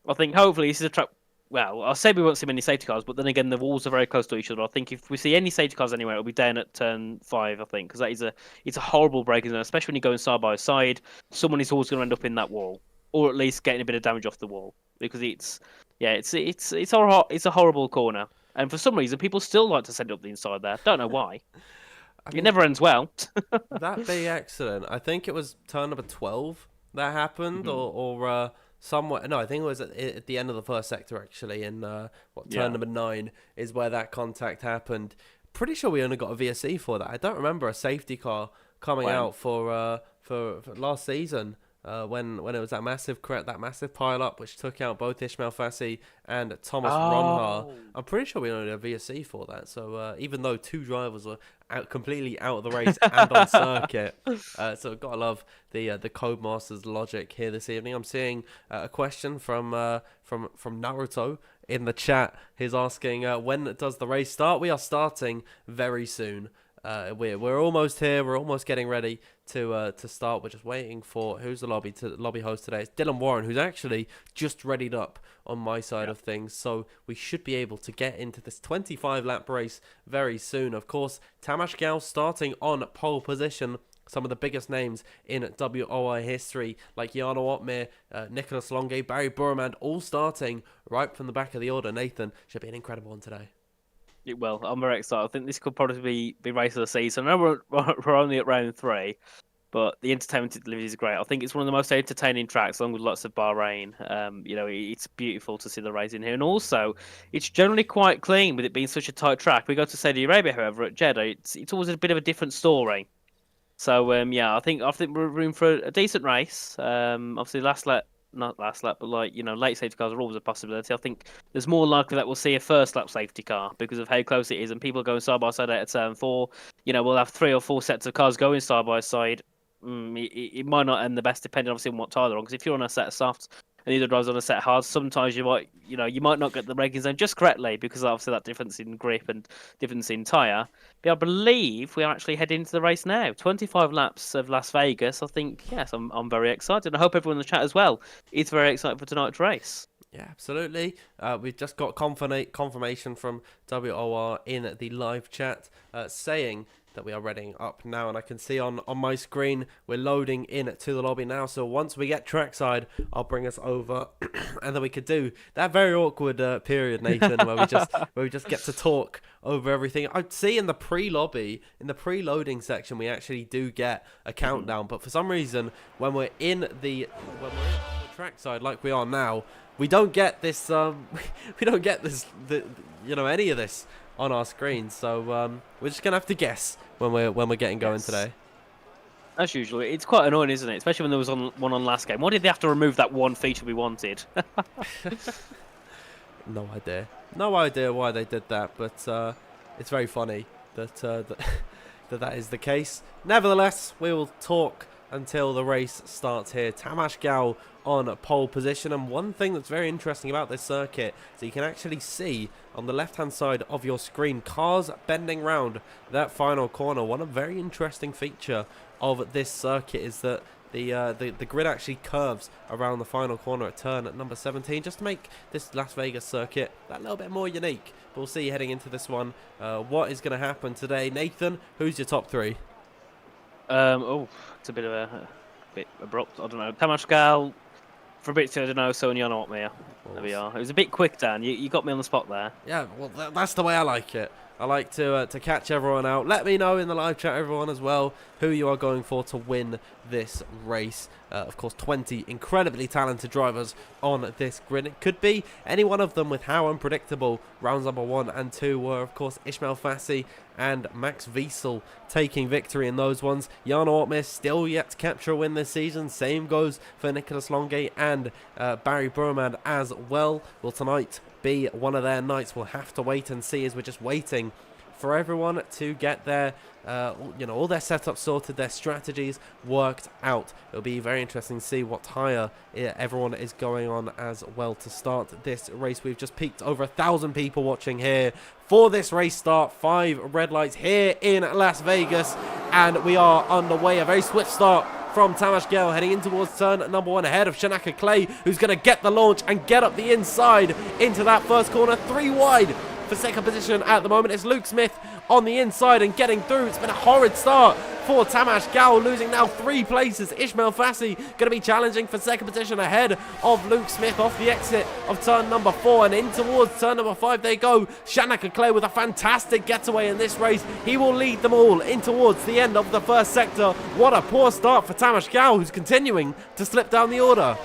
I think hopefully this is a track. Well, I'll say we won't see many safety cars, but then again, the walls are very close to each other. I think if we see any safety cars anywhere, it'll be down at turn 5, I think, because it's a horrible braking zone, especially when you're going side by side. Someone is always going to end up in that wall, or at least getting a bit of damage off the wall, because it's a horrible corner, and for some reason people still like to send up the inside there. Don't know why. It never ends well. That big accident, I think it was turn number 12 that happened, or somewhere. No, I think it was at the end of the first sector actually. In turn number 9 is where that contact happened. Pretty sure we only got a VSC for that. I don't remember a safety car coming out for last season. When it was that massive pile up which took out both Ishmael Fassi and Thomas Ronhar. I'm pretty sure we only had a VSC for that. So even though 2 drivers were completely out of the race and on circuit, so gotta love the Codemasters logic here this evening. I'm seeing a question from Naruto in the chat. He's asking when does the race start? We are starting very soon. We're almost here. We're almost getting ready to start. We're just waiting for who's the lobby host today. It's Dylan Warren, who's actually just readied up on my side of things. So we should be able to get into this 25 lap race very soon. Of course, Tamas Gal starting on pole position. Some of the biggest names in WOI history, like Jarno Otmir, Nicholas Longay, Barry Burmand, all starting right from the back of the order. Nathan, should be an incredible one today. It will. I'm very excited. I think this could probably be race of the season. I know we're only at round 3, but the entertainment it delivers is great. I think it's one of the most entertaining tracks, along with lots of Bahrain. It's beautiful to see the race in here, and also it's generally quite clean with it being such a tight track. We go to Saudi Arabia, however, at Jeddah, it's always a bit of a different story. So I think we're in for a decent race. Obviously, not last lap, but late safety cars are always a possibility. I think there's more likely that we'll see a first lap safety car because of how close it is, and people going side by side out at turn 4. We'll have 3 or 4 sets of cars going side by side. It might not end the best, depending obviously on what tyre they're on. Because if you're on a set of softs and the other driver's on a set of hards, sometimes you might not get the braking zone just correctly because obviously that difference in grip and difference in tyre. But I believe we are actually heading into the race now. 25 laps of Las Vegas. I think, yes, I'm very excited. I hope everyone in the chat as well is very excited for tonight's race. Yeah, absolutely. We've just got confirmation from WOR in the live chat saying that we are readying up now, and I can see on my screen we're loading in to the lobby now. So once we get trackside, I'll bring us over, and then we could do that very awkward period, Nathan, where we just get to talk over everything. I'd see in the pre-lobby, in the pre-loading section, we actually do get a countdown, but for some reason when we're in the trackside like we are now, we don't get this. We don't get this. Any of this on our screen. So we're just gonna have to guess when we're getting going today. As usual, it's quite annoying, isn't it? Especially when there was one on last game. Why did they have to remove that one feature we wanted? No idea. No idea why they did that, but it's very funny that that is the case. Nevertheless, we will talk until the race starts here. Tamas Gal on pole position, and one thing that's very interesting about this circuit is you can actually see on the left hand side of your screen cars bending round that final corner. One very interesting feature of this circuit is that the grid actually curves around the final corner at turn at number 17, just to make this Las Vegas circuit that little bit more unique. But we'll see heading into this one what is going to happen today. Nathan, who's your top three? It's a bit abrupt. I don't know. Tamas Gal, for a bit, I don't know. So Jan Otmere. There we are. It was a bit quick, Dan. You got me on the spot there. Yeah, well, that's the way I like it. I like to catch everyone out. Let me know in the live chat, everyone, as well, who you are going for to win this race. Of course, 20 incredibly talented drivers on this grid. It could be any one of them with how unpredictable rounds number 1 and 2 were. Of course, Ismail Fassi and Max Wiesel taking victory in those ones. Jan Ortmir still yet to capture a win this season. Same goes for Nicolas Longe and Barry Burmad as well. Will tonight be one of their nights? We'll have to wait and see, as we're just waiting for everyone to get their all their setups sorted, their strategies worked out. It'll be very interesting to see what tire everyone is going on as well to start this race. We've just peaked over 1,000 people watching here for this race start. 5 red lights here in Las Vegas, and we are underway. A very swift start from Tamas Gal heading in towards turn number 1 ahead of Shanaka Clay, who's going to get the launch and get up the inside into that first corner. 3 wide for second position at the moment. It's Luke Smith on the inside and getting through. It's been a horrid start for Tamas Gal, losing now 3 places. Ismail Fassi going to be challenging for second position ahead of Luke Smith off the exit of turn number 4, and in towards turn number 5 they go. Shanaka Clay with a fantastic getaway in this race. He will lead them all in towards the end of the first sector. What a poor start for Tamas Gal, who's continuing to slip down the order.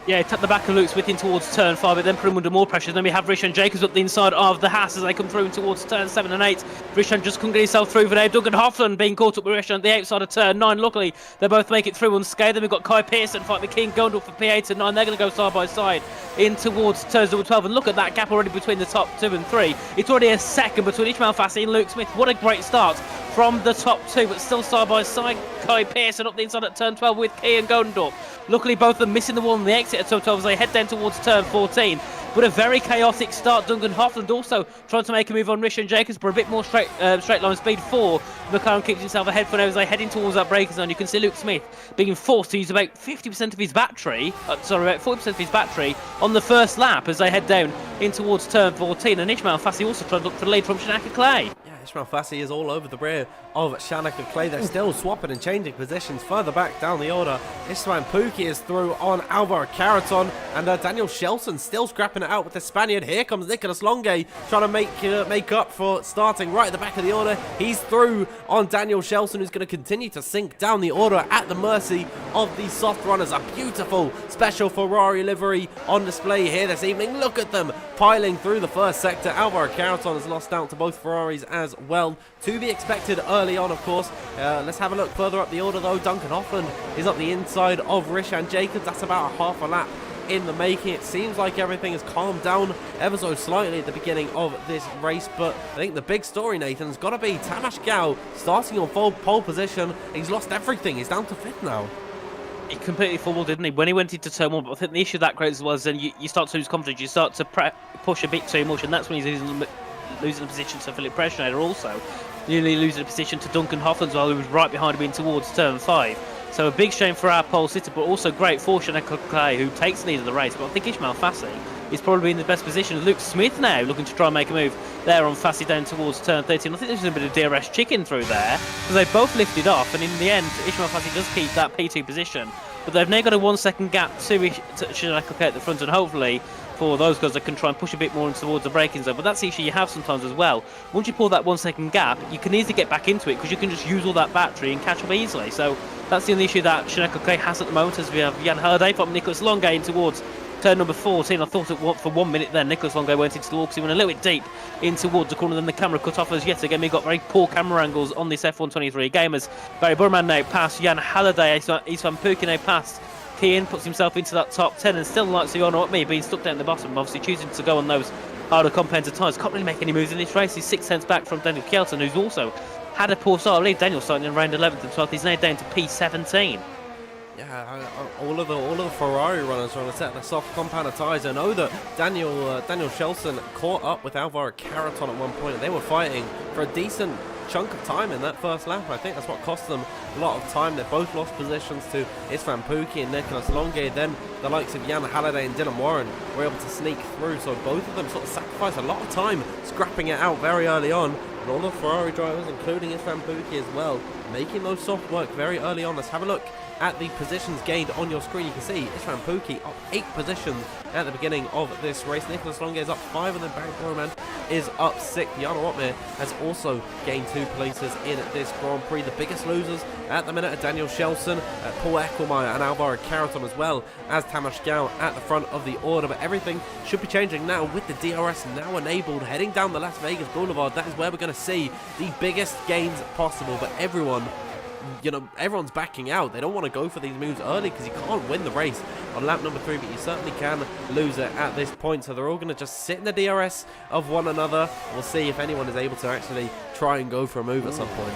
Yeah, tap the back of Luke Smith in towards turn 5, but then put him under more pressure. Then we have Rishan Jacobs up the inside of the Haas as they come through towards turn 7 and 8. Rishan just couldn't get himself through for there. Duncan Hoffland being caught up with Rishan at the outside of turn 9. Luckily, they both make it through unscathed. Then we've got Kai Pearson fighting the King Gondel for P8 and 9. They're going to go side by side in towards turns number 12. And look at that gap already between the top 2 and 3. It's already a second between Ismail Fassi and Luke Smith. What a great start from the top 2, but still side by side. Kai Pearson up the inside at turn 12 with Kian Gondel. Luckily, both of them missing the wall on the exit at turn 12 as they head down towards turn 14. But a very chaotic start. Duncan Hoffland also trying to make a move on Rishan Jacobs, but a bit more straight line speed for McLaren. Keeps himself ahead for now as they head in towards that breaker zone. You can see Luke Smith being forced to use about 50% of his battery, about 40% of his battery on the first lap as they head down in towards turn 14. And Ismail Fassi also trying to look for the lead from Shanaka Clay. Ismail Fassi is all over the rear of Shanaka Clay. They're still swapping and changing positions further back down the order. Istvan Pookie is through on Alvaro Caraton, and Daniel Shelton still scrapping it out with the Spaniard. Here comes Nicolas Longe trying to make up for starting right at the back of the order. He's through on Daniel Shelton, who's going to continue to sink down the order at the mercy of these soft runners. A beautiful special Ferrari livery on display here this evening. Look at them piling through the first sector. Alvaro Caraton has lost out to both Ferraris as well. To be expected early on, of course. Let's have a look further up the order, though. Duncan Hoffland is up the inside of Rishan Jacobs. That's about a half a lap in the making. It seems like everything has calmed down ever so slightly at the beginning of this race, but I think the big story, Nathan, has got to be Tamas Gal starting on pole position. He's lost everything. He's down to 5th now. He completely fumbled, didn't he, when he went into turn 1? But I think the issue that creates was then you start to lose confidence. You start to push a bit too much, and that's when he's losing the position to Philip Preschneider also. Nearly losing the position to Duncan Hoffland while he was right behind him in towards turn 5. So a big shame for our pole sitter, but also great for Shanaka Clay, who takes the lead of the race. But I think Ishmael Fassi is probably in the best position. Luke Smith now looking to try and make a move there on Fassi down towards turn 13. I think there's a bit of DRS chicken through there, because they both lifted off, and in the end, Ishmael Fassi does keep that P2 position. But they've now got a 1 second gap to Shanaka Clay at the front, and hopefully for those guys that can try and push a bit more towards the braking zone. But that's the issue you have sometimes as well. Once you pull that 1 second gap, you can easily get back into it because you can just use all that battery and catch up easily. So that's the only issue that Shanaka Clay has at the moment, as we have Jan Halliday from Nicholas Longay in towards turn number 14. I thought for 1 minute then Nicholas Longay went into the wall because he went a little bit deep in towards the corner. Then the camera cut off, as yet again we got very poor camera angles on this F1 23 game, as Barry Burman now passed Jan Halliday. Isvan Puki now passed Kian, puts himself into that top 10, and still likes to go on me being stuck down at the bottom, obviously choosing to go on those harder compensator tyres. Can't really make any moves in this race. He's 6 tenths back from Daniel Kjelton, who's also had a poor start. I believe Daniel starting in around 11th and 12th. He's now down to P17. Yeah, all of the Ferrari runners are on a set of soft compounder tyres. I know that Daniel Shelton caught up with Alvaro Carreton at one point, and they were fighting for a decent chunk of time in that first lap. I think that's what cost them a lot of time. They both lost positions to Isvan Puki and Nicholas Longay. Then the likes of Jan Halliday and Dylan Warren were able to sneak through, so both of them sort of sacrificed a lot of time scrapping it out very early on. And all the Ferrari drivers, including Isvan Puki as well, making those soft work very early on. Let's have a look at the positions gained on your screen. You can see Isvan Puki up 8 positions at the beginning of this race. Nicholas Longay is up 5, and then Barry Borman is up 6. Jana Otmir has also gained 2 places in this Grand Prix. The biggest losers at the minute are Daniel Shelton, Paul Eckelmeyer and Alvaro Carreton, as well as Tamas Gal at the front of the order. But everything should be changing now with the DRS now enabled. Heading down the Las Vegas Boulevard, that is where we're going to see the biggest gains possible. But everyone's backing out. They don't want to go for these moves early because you can't win the race on lap number 3, but you certainly can lose it at this point. So they're all going to just sit in the DRS of one another. We'll see if anyone is able to actually try and go for a move at some point.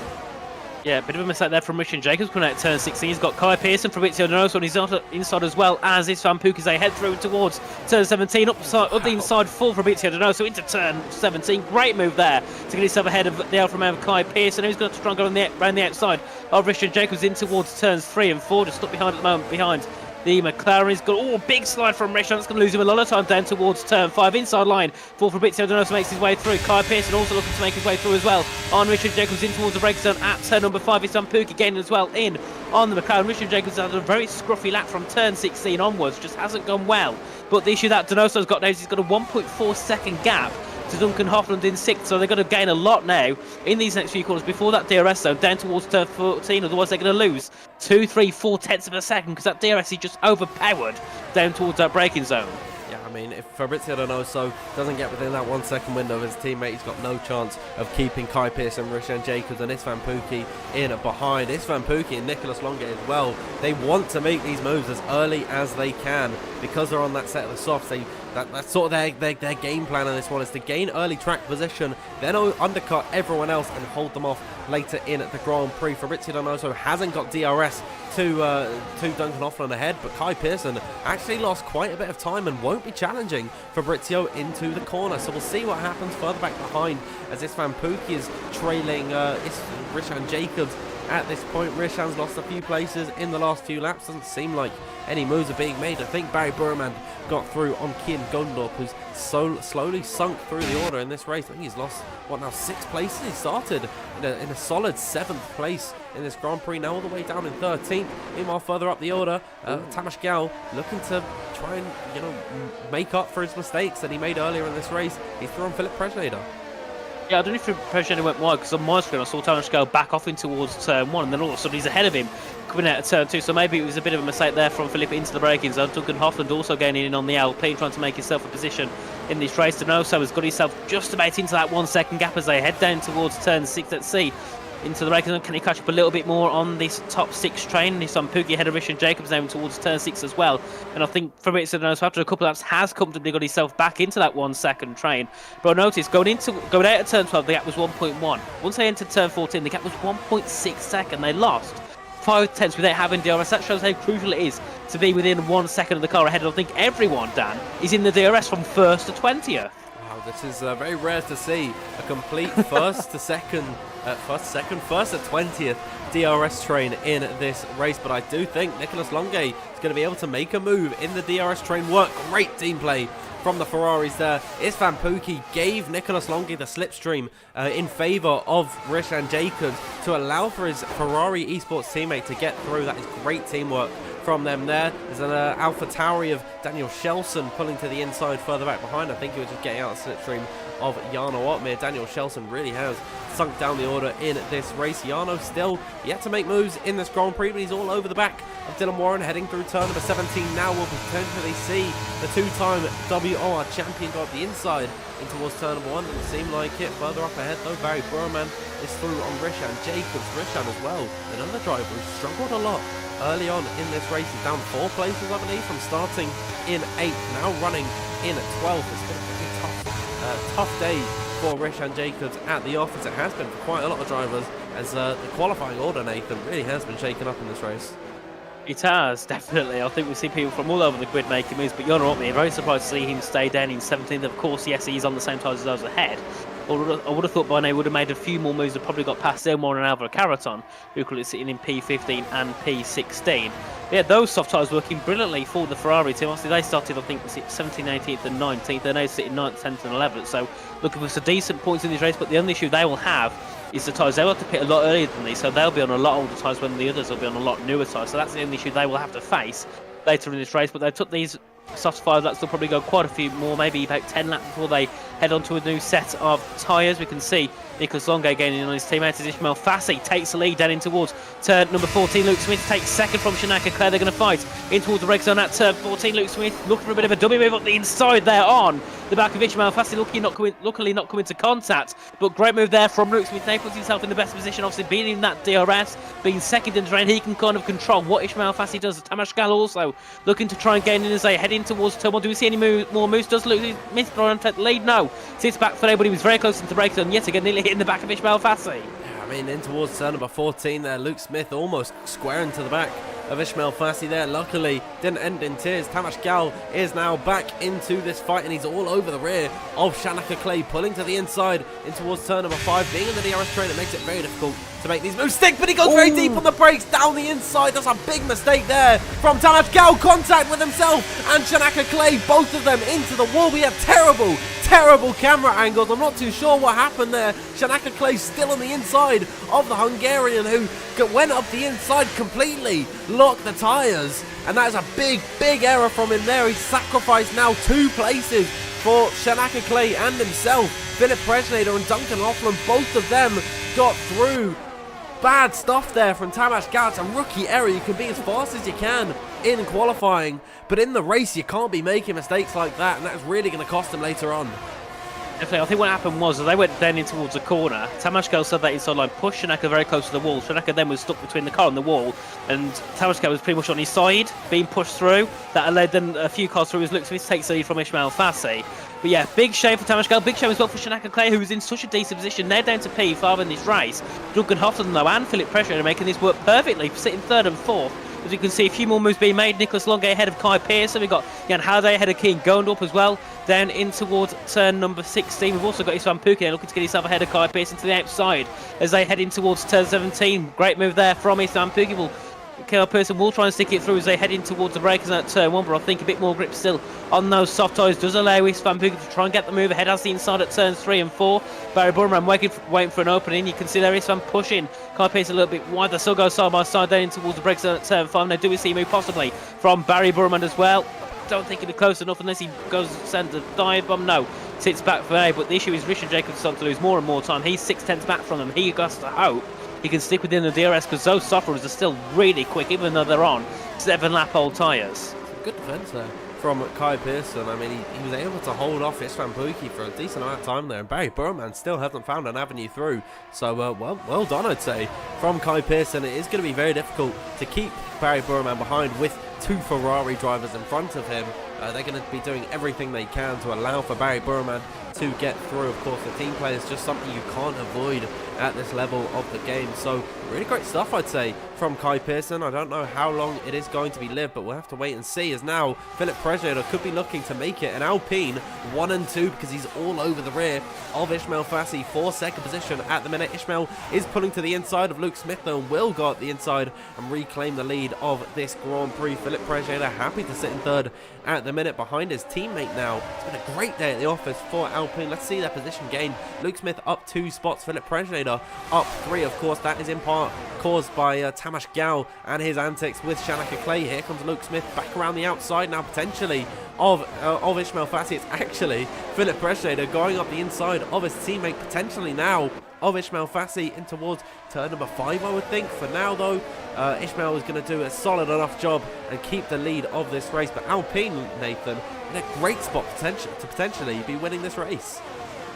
Yeah, bit of a mistake there from Richard Jacobs coming out at turn 16. He's got Kai Pearson from Fabrizio Donoso on his inside, as well as Isvan Puki as they head through towards turn 17. Up the inside full from Fabrizio Donoso into turn 17. Great move there to get himself ahead of the Alfa Romeo of Kai Pearson, who's going to try and go around the outside of Richard Jacobs in towards turns 3 and 4. Just stuck behind at the moment behind the McLaren. He's got a big slide from Richard. It's going to lose him a lot of time down towards turn 5. Inside line for Fabrizio Donoso makes his way through. Kai Pearson also looking to make his way through as well on Richard Jacobs in towards the braking zone at turn number 5. It's on Puki gaining as well in on the McLaren. Richard Jacobs had a very scruffy lap from turn 16 onwards, just hasn't gone well. But the issue that Donoso's got now is he's got a 1.4 second gap to Duncan Hoffland in 6th, so they're going to gain a lot now in these next few corners before that DRS zone down towards turn 14. Otherwise they're going to lose 2, 3, 4 tenths of a second because that DRS is just overpowered down towards that braking zone. Yeah, I mean, if Fabrizio Donoso doesn't get within that 1 second window of his teammate, he's got no chance of keeping Kai Pearson, Rishan Jacobs and Isvan Puki in behind. Isvan Puki and Nicholas Longay as well. They want to make these moves as early as they can because they're on that set of the softs. That's sort of their game plan on this one, is to gain early track position, then undercut everyone else and hold them off later in the Grand Prix. Fabrizio Donoso hasn't got DRS to Duncan Hoffland ahead, but Kai Pearson actually lost quite a bit of time and won't be challenging Fabrizio into the corner. So we'll see what happens further back behind as Isvan Puki is trailing Rishan Jacobs. At this point, Rishan's lost a few places in the last few laps. Doesn't seem like any moves are being made. I think Barry Burman got through on Kian Gundorp, who's slowly sunk through the order in this race. I think he's lost, 6 places? He started in a solid 7th place in this Grand Prix, now all the way down in 13th. Meanwhile, further up the order, Tamas Gal looking to try and, make up for his mistakes that he made earlier in this race. He's through on Philip Presneder. Yeah, I don't know if Presneder went wide, because on my screen I saw Tamas go back off in towards turn 1, and then all of a sudden he's ahead of him coming out of turn 2, so maybe it was a bit of a mistake there from Philip into the braking zone. Duncan Hoffland also gaining in on the Alpine, trying to make himself a position in this race. Donoso has got himself just about into that 1 second gap as they head down towards turn 6 at sea. Into the braking zone. Can he catch up a little bit more on this top 6 train? This on Puki ahead of Rishan Jacobs now towards turn 6 as well. And I think Fabrizio Donoso after a couple of laps has comfortably got himself back into that 1 second train. But I noticed going out of turn 12 the gap was 1.1. Once they entered turn 14 the gap was 1.6 second. They lost 5 tenths without having DRS. That shows how crucial it is to be within 1 second of the car ahead. And I think everyone, Dan, is in the DRS from 1st to 20th. This is very rare to see a complete first to 20th DRS train in this race, but I do think Nicolas Longuet is going to be able to make a move in the DRS train work. Great team play from the Ferraris there. Istvan Pukki gave Nicolas Longuet the slipstream in favour of Rishan Jacobs to allow for his Ferrari Esports teammate to get through. That is great teamwork from them there. There's an Alpha Tauri of Daniel Shelson pulling to the inside further back behind. I think he was just getting out the slipstream of Jarno Opmeer. Daniel Shelson really has sunk down the order in this race. Jarno still yet to make moves in this Grand Prix, but he's all over the back of Dylan Warren heading through turn number 17. Now we'll potentially see the two-time WOR champion go up the inside in towards turn number 1. Doesn't seem like it. Further up ahead though, Barry Burman is through on Rishan Jacobs. Rishan as well, another driver who struggled a lot early on in this race. He's down 4 places, I believe, from starting in 8th, now running in 12th. It's been a pretty tough day for Rishan Jacobs at the office. It has been for quite a lot of drivers, as the qualifying order, Nathan, really has been shaken up in this race. It has, definitely. I think we see people from all over the grid making moves, but Jarno Opmeer, very surprised to see him stay down in 17th. Of course, yes, he's on the same time as those ahead. I would have thought by now he would have made a few more moves and probably got past Elmore and Alvaro Carreton, who could be sitting in P15 and P16. But yeah, those soft tyres working brilliantly for the Ferrari team. Obviously, they started, I think, 17th, 18th and 19th. They're now sitting 9th, 10th and 11th. So looking for some decent points in this race, but the only issue they will have is the tyres. They will have to pit a lot earlier than these, so they'll be on a lot older tyres when the others will be on a lot newer tyres. So that's the only issue they will have to face later in this race. But they took these soft 5 laps, they'll probably go quite a few more, maybe about 10 laps before they head on to a new set of tyres. We can see Nicolas Longuet gaining on his teammates as Ismail Fassi takes the lead down in towards turn number 14. Luke Smith takes second from Shanaka Claire. They're going to fight in towards the red zone at turn 14. Luke Smith looking for a bit of a dummy move up the inside there on the back of Ismail Fassi. Luckily not coming to contact, but great move there from Luke Smith. Now puts himself in the best position, obviously beating that DRS, being second in the rain. He can kind of control what Ismail Fassi does. Tamash Gal also looking to try and gain in as they head in towards turn 1. Do we see any more moves? Does Luke Smith try and take the lead? No. Sits back for now, but he was very close into break zone yet again, nearly hitting the back of Ismail Fassi. Yeah, I mean, in towards turn number 14 there, Luke Smith almost squaring to the back of Ismail Fassi there. Luckily, didn't end in tears. Tamash Gal is now back into this fight, and he's all over the rear of Shanaka Clay, pulling to the inside in towards turn number 5. Being in the DRS train, it makes it very difficult to make these moves stick, but he goes very deep on the brakes, down the inside. That's a big mistake there from Tamash Gal. Contact with himself and Shanaka Clay, both of them into the wall. We have terrible camera angles. I'm not too sure what happened there. Shanaka Clay still on the inside of the Hungarian, who went up the inside completely, locked the tyres, and that is a big error from him there. He sacrificed now 2 places for Shanaka Clay and himself. Philip Presnader and Duncan Hoffman, both of them got through. Bad stuff there from Tamash Gal. It's a rookie error. You can be as fast as you can in qualifying, but in the race you can't be making mistakes like that, and that's really going to cost him later on. Definitely, I think what happened was, as they went down in towards the corner, Tamash Gal said that inside line pushed Shanaka very close to the wall. Shanaka then was stuck between the car and the wall, and Tamash Gal was pretty much on his side, being pushed through. That allowed then a few cars through as Luke Smith takes the lead from Ismail Fassi. But yeah, big shame for Tamash Gal, big shame as well for Shanaka Clay, who was in such a decent position. They're down to P5 in this race. Duncan Hoffman though and Philip Pressure are making this work perfectly, sitting 3rd and 4th. As you can see, a few more moves being made. Nicolas Longuet ahead of Kai Pearson. We've got Jan Halliday ahead of Keane Gondorp as well, down in towards turn number 16. We've also got Istvan Pukki looking to get himself ahead of Kai Pearson to the outside as they head in towards turn 17. Great move there from Istvan Pukki. Kai Pearson will try and stick it through as they head in towards the breakers at turn 1, but I think a bit more grip still on those soft tyres does allow Istvan Pukki to try and get the move ahead as the inside at turns 3 and 4. Barry Burman waiting for an opening. You can see there Istvan pushing Kai Pearson a little bit wide. They still go side by side down in towards the breakers at turn 5. Now do we see a move possibly from Barry Burman as well? Don't think it'll be close enough unless he goes send a dive bomb. No, sits back for A, but the issue is Richard Jacobs starting to lose more and more time. He's 6/10 back from them. He has to hope he can stick within the DRS, because those sufferers are still really quick, even though they're on 7-lap old tyres. Good defence there from Kai Pearson. I mean, he was able to hold off Istvan Pukki for a decent amount of time there, and Barry Burman still hasn't found an avenue through. So, well done, I'd say, from Kai Pearson. It is going to be very difficult to keep Barry Burman behind with 2 Ferrari drivers in front of him. They're going to be doing everything they can to allow for Barry Burman to get through. Of course, the team play is just something you can't avoid at this level of the game. So really great stuff, I'd say, from Kai Pearson. I don't know how long it is going to be lived, but we'll have to wait and see, as now Philip Prejedo could be looking to make it an Alpine 1 and 2 because he's all over the rear of Ismail Fassi for second position at the minute. Ismail is pulling to the inside of Luke Smith, though, and will go up the inside and reclaim the lead of this Grand Prix. Philip Prejedo happy to sit in third at the minute behind his teammate now. It's been a great day at the office for Alpine. Let's see their position gain. Luke Smith up 2 spots, Philip Prejedo up 3. Of course, that is in part caused by Tamas Gal and his antics with Shanaka Clay. Here comes Luke Smith back around the outside now, potentially of Ismail Fassi. It's actually Philip Prejedo going up the inside of his teammate, potentially now of Ismail Fassi, in towards turn number 5, I would think. For now, though, Ismail is going to do a solid enough job and keep the lead of this race. But Alpine, Nathan, in a great spot to potentially be winning this race.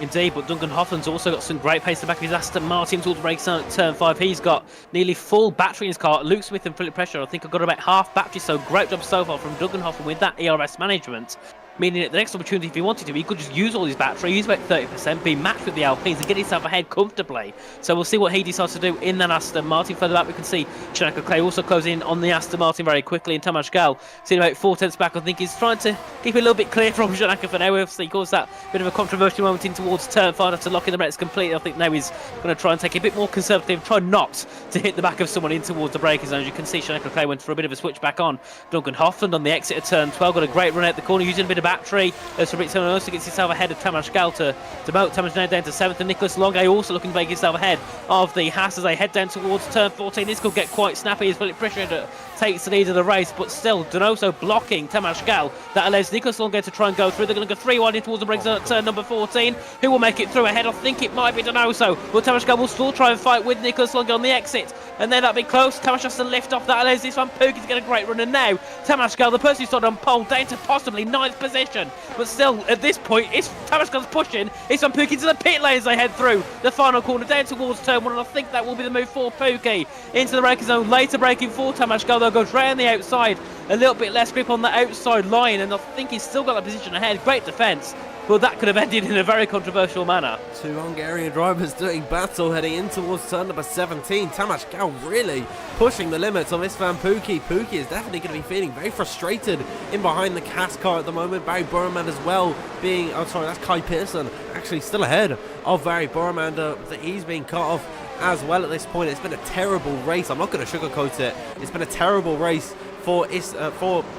Indeed, but Duncan Hoffman's also got some great pace at the back of his Aston Martin towards race at turn 5. He's got nearly full battery in his car. Luke Smith and Philip Prejedo, I think, have got about half battery, so great job so far from Duncan Hoffman with that ERS management. Meaning that the next opportunity, if he wanted to, he could just use all his battery, use about 30%, be matched with the Alpines and get himself ahead comfortably. So we'll see what he decides to do in that Aston Martin. Further back, we can see Shanaka Clay also closing in on the Aston Martin very quickly, and Tamas Gal sitting about 4 tenths back. I think he's trying to keep it a little bit clear from Shanaka for now. Obviously, he caused that bit of a controversial moment in towards turn 5 after locking the brakes completely. I think now he's going to try and take a bit more conservative, try not to hit the back of someone in towards the braking zone. As you can see, Shanaka Clay went for a bit of a switch back on Duncan Hoffman on the exit of turn 12. Got a great run out the corner using a bit of battery. Someone also gets himself ahead of Tamas Gal to demote. Tamas now down to 7th, and Nicholas Longay also looking to make himself ahead of the Haas as they head down towards turn 14. This could get quite snappy as Philip Prejedo takes the lead of the race, but still Donoso blocking Tamas Gal. That allows Nicholas Longay to try and go through. They're going to go 3 wide in towards the brakes at turn number 14. Who will make it through ahead? I think it might be Donoso, but Tamas Gal will still try and fight with Nicholas Longay on the exit, and then that'll be close. Tamas has to lift off. That allows this one Pookie to get a great run, and now Tamas Gal, the person who started on pole, down to possibly 9th position, but still at this point it's Tamas Gal's pushing. It's on Pookie to the pit lane as they head through the final corner down towards turn 1, and I think that will be the move for Pookie into the braking zone. Later braking for Tamas Gal, they'll go round the outside, a little bit less grip on the outside line, and I think he's still got that position ahead. Great defence, but that could have ended in a very controversial manner. 2 Hungarian drivers doing battle heading in towards turn number 17. Tamas Gal really pushing the limits of Istvan Pookie. Pookie is definitely going to be feeling very frustrated in behind the CAS car at the moment. Barry Burman as well being, oh sorry, that's Kai Pearson actually still ahead of Barry Burman. He's being cut off as well at this point. It's been a terrible race. I'm not going to sugarcoat it. It's been a terrible race for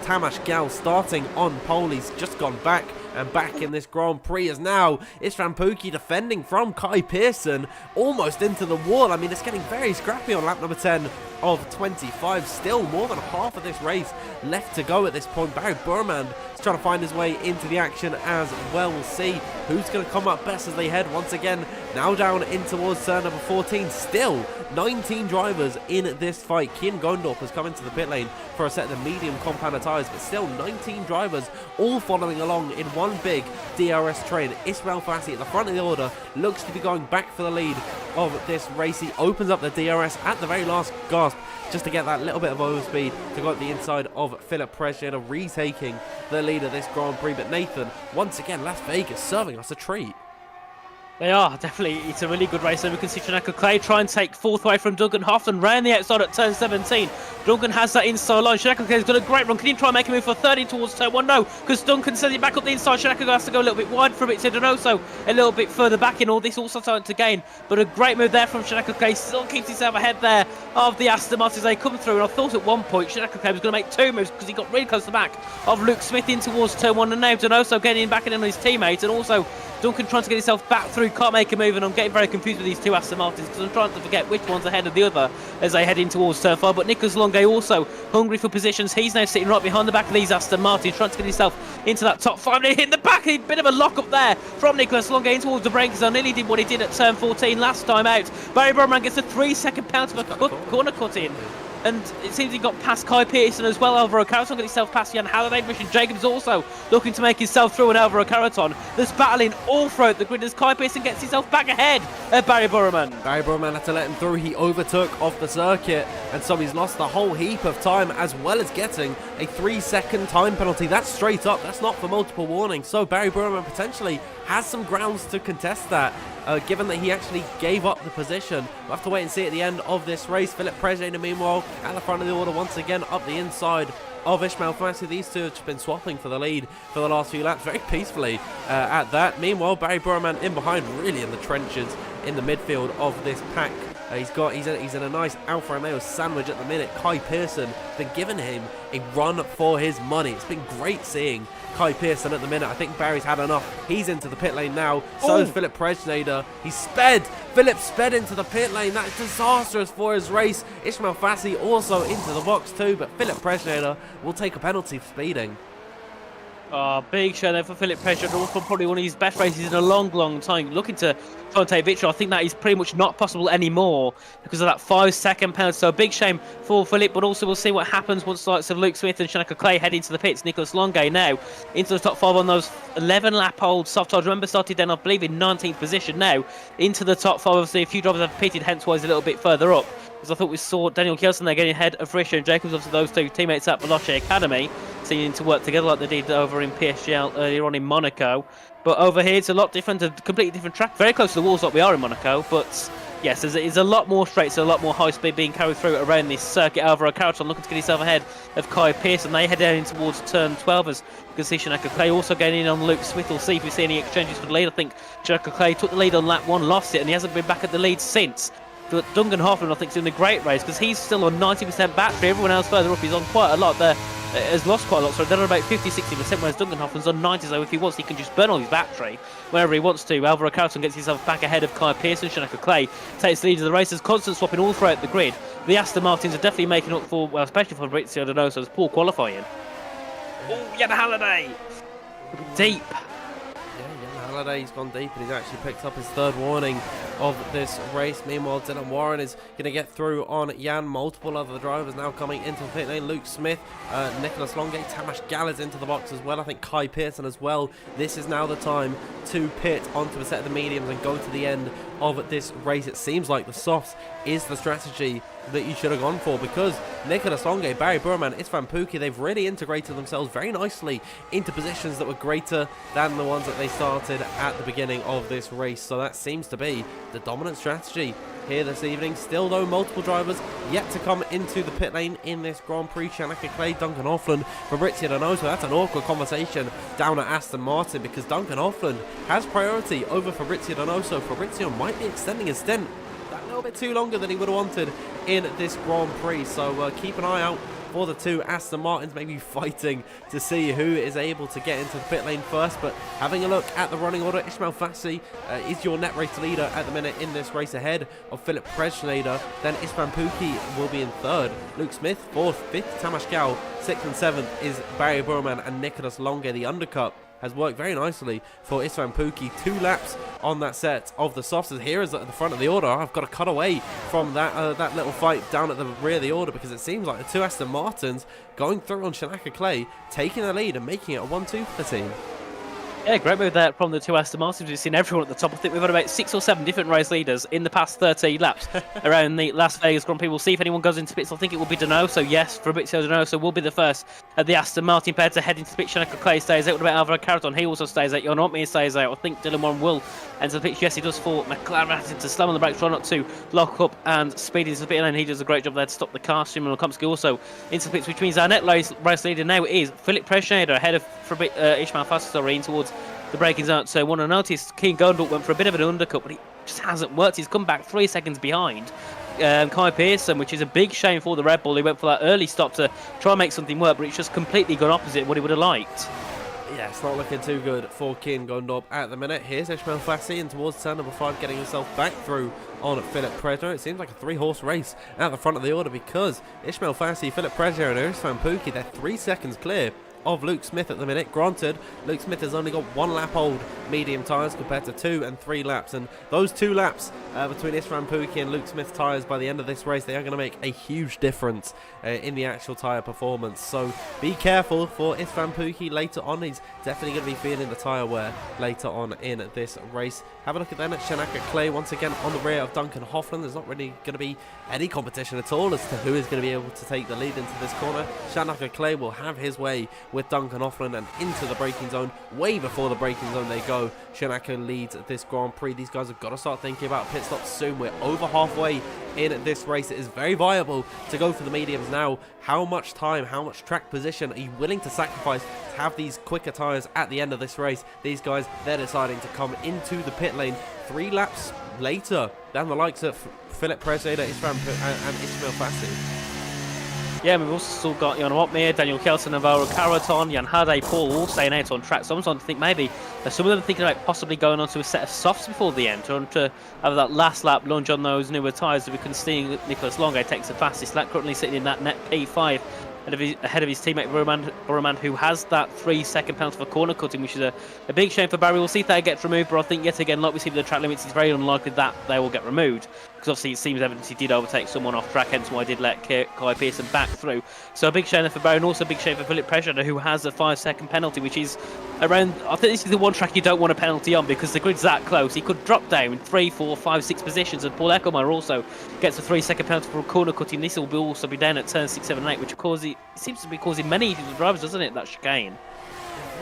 Tamas Gal starting on pole. He's just gone back and back in this Grand Prix, as now Istvan Pookie defending from Kai Pearson almost into the wall. I mean, it's getting very scrappy on lap number 10 of 25. Still more than half of this race left to go at this point. Barry Burman is trying to find his way into the action as well. We'll see who's going to come up best as they head once again now down in towards turn number 14. Still 19 drivers in this fight. Kian Gondorp has come into the pit lane for a set of the medium compound tyres, but still 19 drivers all following along in one big DRS train. Ismail Fassi at the front of the order looks to be going back for the lead of this race. He opens up the DRS at the very last gasp just to get that little bit of overspeed to go up the inside of Philip Prejedo, retaking the lead of this Grand Prix. But Nathan, once again, Las Vegas serving us a treat. They are, definitely. It's a really good race. And we can see Shanaka Clay try and take 4th away from Duncan Hoffman round the outside at turn 17. Duncan has that inside line. Shanaka Clay's got a great run. Can he try and make a move for 30 towards turn 1? No, because Duncan sends it back up the inside. Shanaka has to go a little bit wide from it to Donoso, a little bit further back in. All this also starting to gain, but a great move there from Shanaka Clay. Still keeps himself ahead there of the Aston Martin as they come through. And I thought at one point Shanaka Clay was going to make 2 moves because he got really close to the back of Luke Smith in towards turn 1, and now Donoso getting back in on his teammates, and also Duncan trying to get himself back through, can't make a move, and I'm getting very confused with these 2 Aston Martins because I'm trying to forget which one's ahead of the other as they head in towards turn 5. But Nicholas Longay also hungry for positions. He's now sitting right behind the back of these Aston Martins, trying to get himself into that top 5. And he hit the back, a bit of a lock up there from Nicholas Longay in towards the braking zone. Nearly did what he did at turn 14 last time out. Barry Burman gets a 3-second penalty for corner cut in. And it seems he got past Kai Pearson as well. Alvaro Caraton got himself past Jan Halliday. Mission Jacobs also looking to make himself through, and Alvaro Caraton that's battling all throughout the grid as Kai Pearson gets himself back ahead of Barry Burman. Barry Burman had to let him through. He overtook off the circuit, and so he's lost a whole heap of time, as well as getting a 3-second time penalty. That's straight up. That's not for multiple warnings. So Barry Burman potentially has some grounds to contest that. Given that he actually gave up the position. We'll have to wait and see at the end of this race. Philip Prejna, meanwhile, at the front of the order once again, up the inside of Ismail Fassi. These two have just been swapping for the lead for the last few laps, very peacefully at that. Meanwhile, Barry Burman in behind, really in the trenches in the midfield of this pack. He's in a nice Alfa Romeo sandwich at the minute. Kai Pearson has been giving him a run for his money. It's been great seeing Kai Pearson at the minute. I think Barry's had enough. He's into the pit lane now. So is Philip Prejna. He's sped. Philip sped into the pit lane. That is disastrous for his race. Ismail Fassi also into the box too, but Philip Prejna will take a penalty for speeding. Oh, big show there for Philip Prejna. Also probably one of his best races in a long time. Looking to try and take victory. I think that is pretty much not possible anymore because of that 5-second penalty. So a big shame for Philip, but also we'll see what happens once the likes of Luke Smith and Shanaka Clay head into the pits. Nicholas Longue now into the top 5 on those 11-lap-old soft tyres. Remember, started then, I believe, in 19th position now into the top 5. Obviously, a few drivers have pitted, hence why he's a little bit further up. Because I thought we saw Daniel Kielsen there getting ahead of Risha and Jacobs. Obviously, those two teammates at Veloce Academy seeming to work together like they did over in PSGL earlier on in Monaco. But over here, it's a lot different, a completely different track. Very close to the walls like we are in Monaco. But yes, there's a lot more straights, a lot more high speed being carried through around this circuit. Alvaro Caraton looking to get himself ahead of Kai Pearson. They head down towards turn 12 as you can see Shanaka Clay also getting in on Luke Smith. We'll see if we see any exchanges for the lead. I think Shanaka Clay took the lead on lap 1, lost it, and he hasn't been back at the lead since. But Duncan Hoffman, I think, is doing a great race because he's still on 90% battery. Everyone else further up is on quite a lot there, has lost quite a lot. So they're on about 50-60%, whereas Duncan Hoffman's on 90. So if he wants, he can just burn all his battery wherever he wants to. Alvaro Caraton gets himself back ahead of Kai Pearson. Shanaka Clay takes the lead of the race. There's constant swapping all throughout the grid. The Aston Martins are definitely making up for, well, especially for Fabrizio Donoso's poor qualifying. Oh, Jan Halliday! Deep. Halliday's gone deep and he's actually picked up his 3rd warning of this race. Meanwhile, Dylan Warren is going to get through on Jan. Multiple other drivers now coming into the pit lane. Luke Smith, Nicholas Longue, Tamas Gallagher's into the box as well. I think Kai Pearson as well. This is now the time to pit onto a set of the mediums and go to the end of this race. It seems like the softs is the strategy that you should have gone for, because Nicholas Longue, Barry Burman, Istvan Pukki, they've really integrated themselves very nicely into positions that were greater than the ones that they started at the beginning of this race. So that seems to be the dominant strategy here this evening. Still though, multiple drivers yet to come into the pit lane in this Grand Prix. Shanaka Clay, Duncan Hoffman, Fabrizio Donoso. That's an awkward conversation down at Aston Martin because Duncan Hoffman has priority over Fabrizio Donoso. Fabrizio might be extending his stint a little bit too longer than he would have wanted in this Grand Prix. So keep an eye out for the two Aston Martins, maybe fighting to see who is able to get into the pit lane first. But having a look at the running order, Ismail Fassi is your net race leader at the minute in this race, ahead of Philip Prejna. Then Istvan Pukki will be in 3rd, Luke Smith 4th, 5th Tamas Gal, 6th and 7th is Barry Burman, and Nicholas Longue. The undercut has worked very nicely for Istvan Pukki. 2 laps on that set of the softs. Here is at the front of the order. I've got to cut away from that little fight down at the rear of the order, because it seems like the 2 Aston Martins going through on Shanaka Clay, taking the lead and making it a 1-2 for the team. Yeah, great move there from the 2 Aston Martins. We've seen everyone at the top. I think we've had about 6 or 7 different race leaders in the past 13 laps around the Las Vegas Grand Prix. We'll see if anyone goes into pits. I think it will be Donoso. Yes, Fabrizio Donoso will be the first at the Aston Martin pair to head into the pit. Shanaka Clay stays out. What about Alvaro Caraton? He also stays out. Jon Otmir stays out. I think Dylan Warren will enter the pitch. Yes, he does for McLaren. Having to slam on the brakes, try not to lock up and speed into the pit lane. He does a great job there to stop the car. Simon Komsky also into the pits, which means our net race leader now is Philip Prejna ahead of Ismail Fassi in towards the braking zone. So I want to notice Keen Gondal went for a bit of an undercut, but he just hasn't worked. He's come back 3 seconds behind Kai Pearson, which is a big shame for the Red Bull. He went for that early stop to try and make something work, but it's just completely gone opposite what he would have liked. Yeah, it's not looking too good for Keen Gondorp at the minute. Here's Ismail Fassi in towards turn number 5, getting himself back through on Philip Prejna. It seems like a 3-horse race at the front of the order, because Ismail Fassi, Philip Prejna and Istvan Pukki, they're 3 seconds clear of Luke Smith at the minute. Granted, Luke Smith has only got 1 lap old medium tyres compared to 2 and 3 laps, and those 2 laps between Isfan Pookie and Luke Smith tyres by the end of this race, they are going to make a huge difference in the actual tyre performance. So be careful for Isfan Pookie later on. He's definitely going to be feeling the tyre wear later on in this race. Have a look at then at Shanaka Clay once again on the rear of Duncan Hoffman. There's not really going to be any competition at all as to who is going to be able to take the lead into this corner. Shanaka Clay will have his way with Duncan Hoffman and into the braking zone. Way before the braking zone they go. Shanaka leads this Grand Prix. These guys have got to start thinking about pit stops soon. We're over halfway in this race. It is very viable to go for the mediums now. How much time, how much track position are you willing to sacrifice to have these quicker tyres at the end of this race? These guys, they're deciding to come into the pit lane 3 laps later than the likes of Philip Preseda and Ismail Fassi. Yeah, we've also still got Jan Otmir, Daniel Kelson, Navarro Caraton, Jan Hade, Paul all staying out on track. So I'm starting to think maybe some of them are thinking about possibly going on to a set of softs before the end to have that last lap lunge on those newer tyres that we can see Nicholas Longo takes the fastest lap, currently sitting in that net P5 ahead of his teammate Roman, who has that 3-second penalty for corner cutting, which is a big shame for Barry. We'll see if that gets removed, but I think yet again, like we see with the track limits, it's very unlikely that they will get removed, because obviously it seems evidence he did overtake someone off track, hence why I did let Kai Pearson back through. So a big shame there for Barry, and also a big shame for Philip Preseda, who has a 5-second penalty, which is around, I think this is the one track you don't want a penalty on, because the grid's that close. He could drop down 3, 4, 5, 6 positions, and Paul Eckelmeyer also gets a 3-second penalty for a corner cutting. This will also be down at turn 6, 7, and 8, which seems to be causing many of the drivers, doesn't it, that chicane?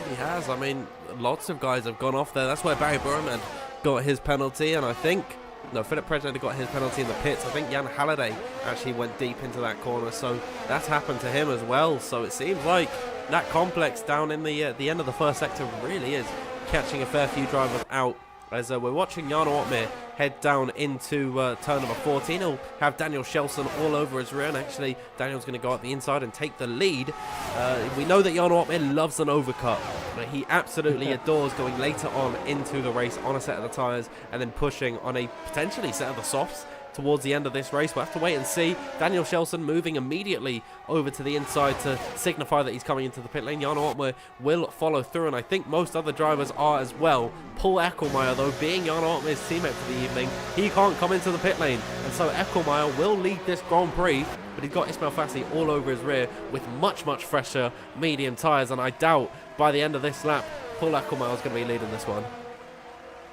He has. I mean, lots of guys have gone off there. That's where Barry Burman got his penalty, and I think Philip Preseda got his penalty in the pits. I think Jan Halliday actually went deep into that corner, so that's happened to him as well. So it seems like that complex down in the end of the first sector really is catching a fair few drivers out. As we're watching Jarno Otmir head down into turn number 14. He'll have Daniel Shelson all over his rear, and actually Daniel's going to go up the inside and take the lead. We know that Jarno Otmir loves an overcut, but he absolutely adores going later on into the race on a set of the tyres and then pushing on a potentially set of the softs towards the end of this race. We'll have to wait and see. Daniel Shelson moving immediately over to the inside to signify that he's coming into the pit lane. Jarno Otmir will follow through, and I think most other drivers are as well. Paul Eckelmeyer, though, being Jarno Otmir's teammate for the evening, he can't come into the pit lane, and so Eckelmeyer will lead this Grand Prix, but he's got Ismail Fassi all over his rear with much, much fresher medium tyres, and I doubt by the end of this lap, Paul Eckelmeyer is going to be leading this one.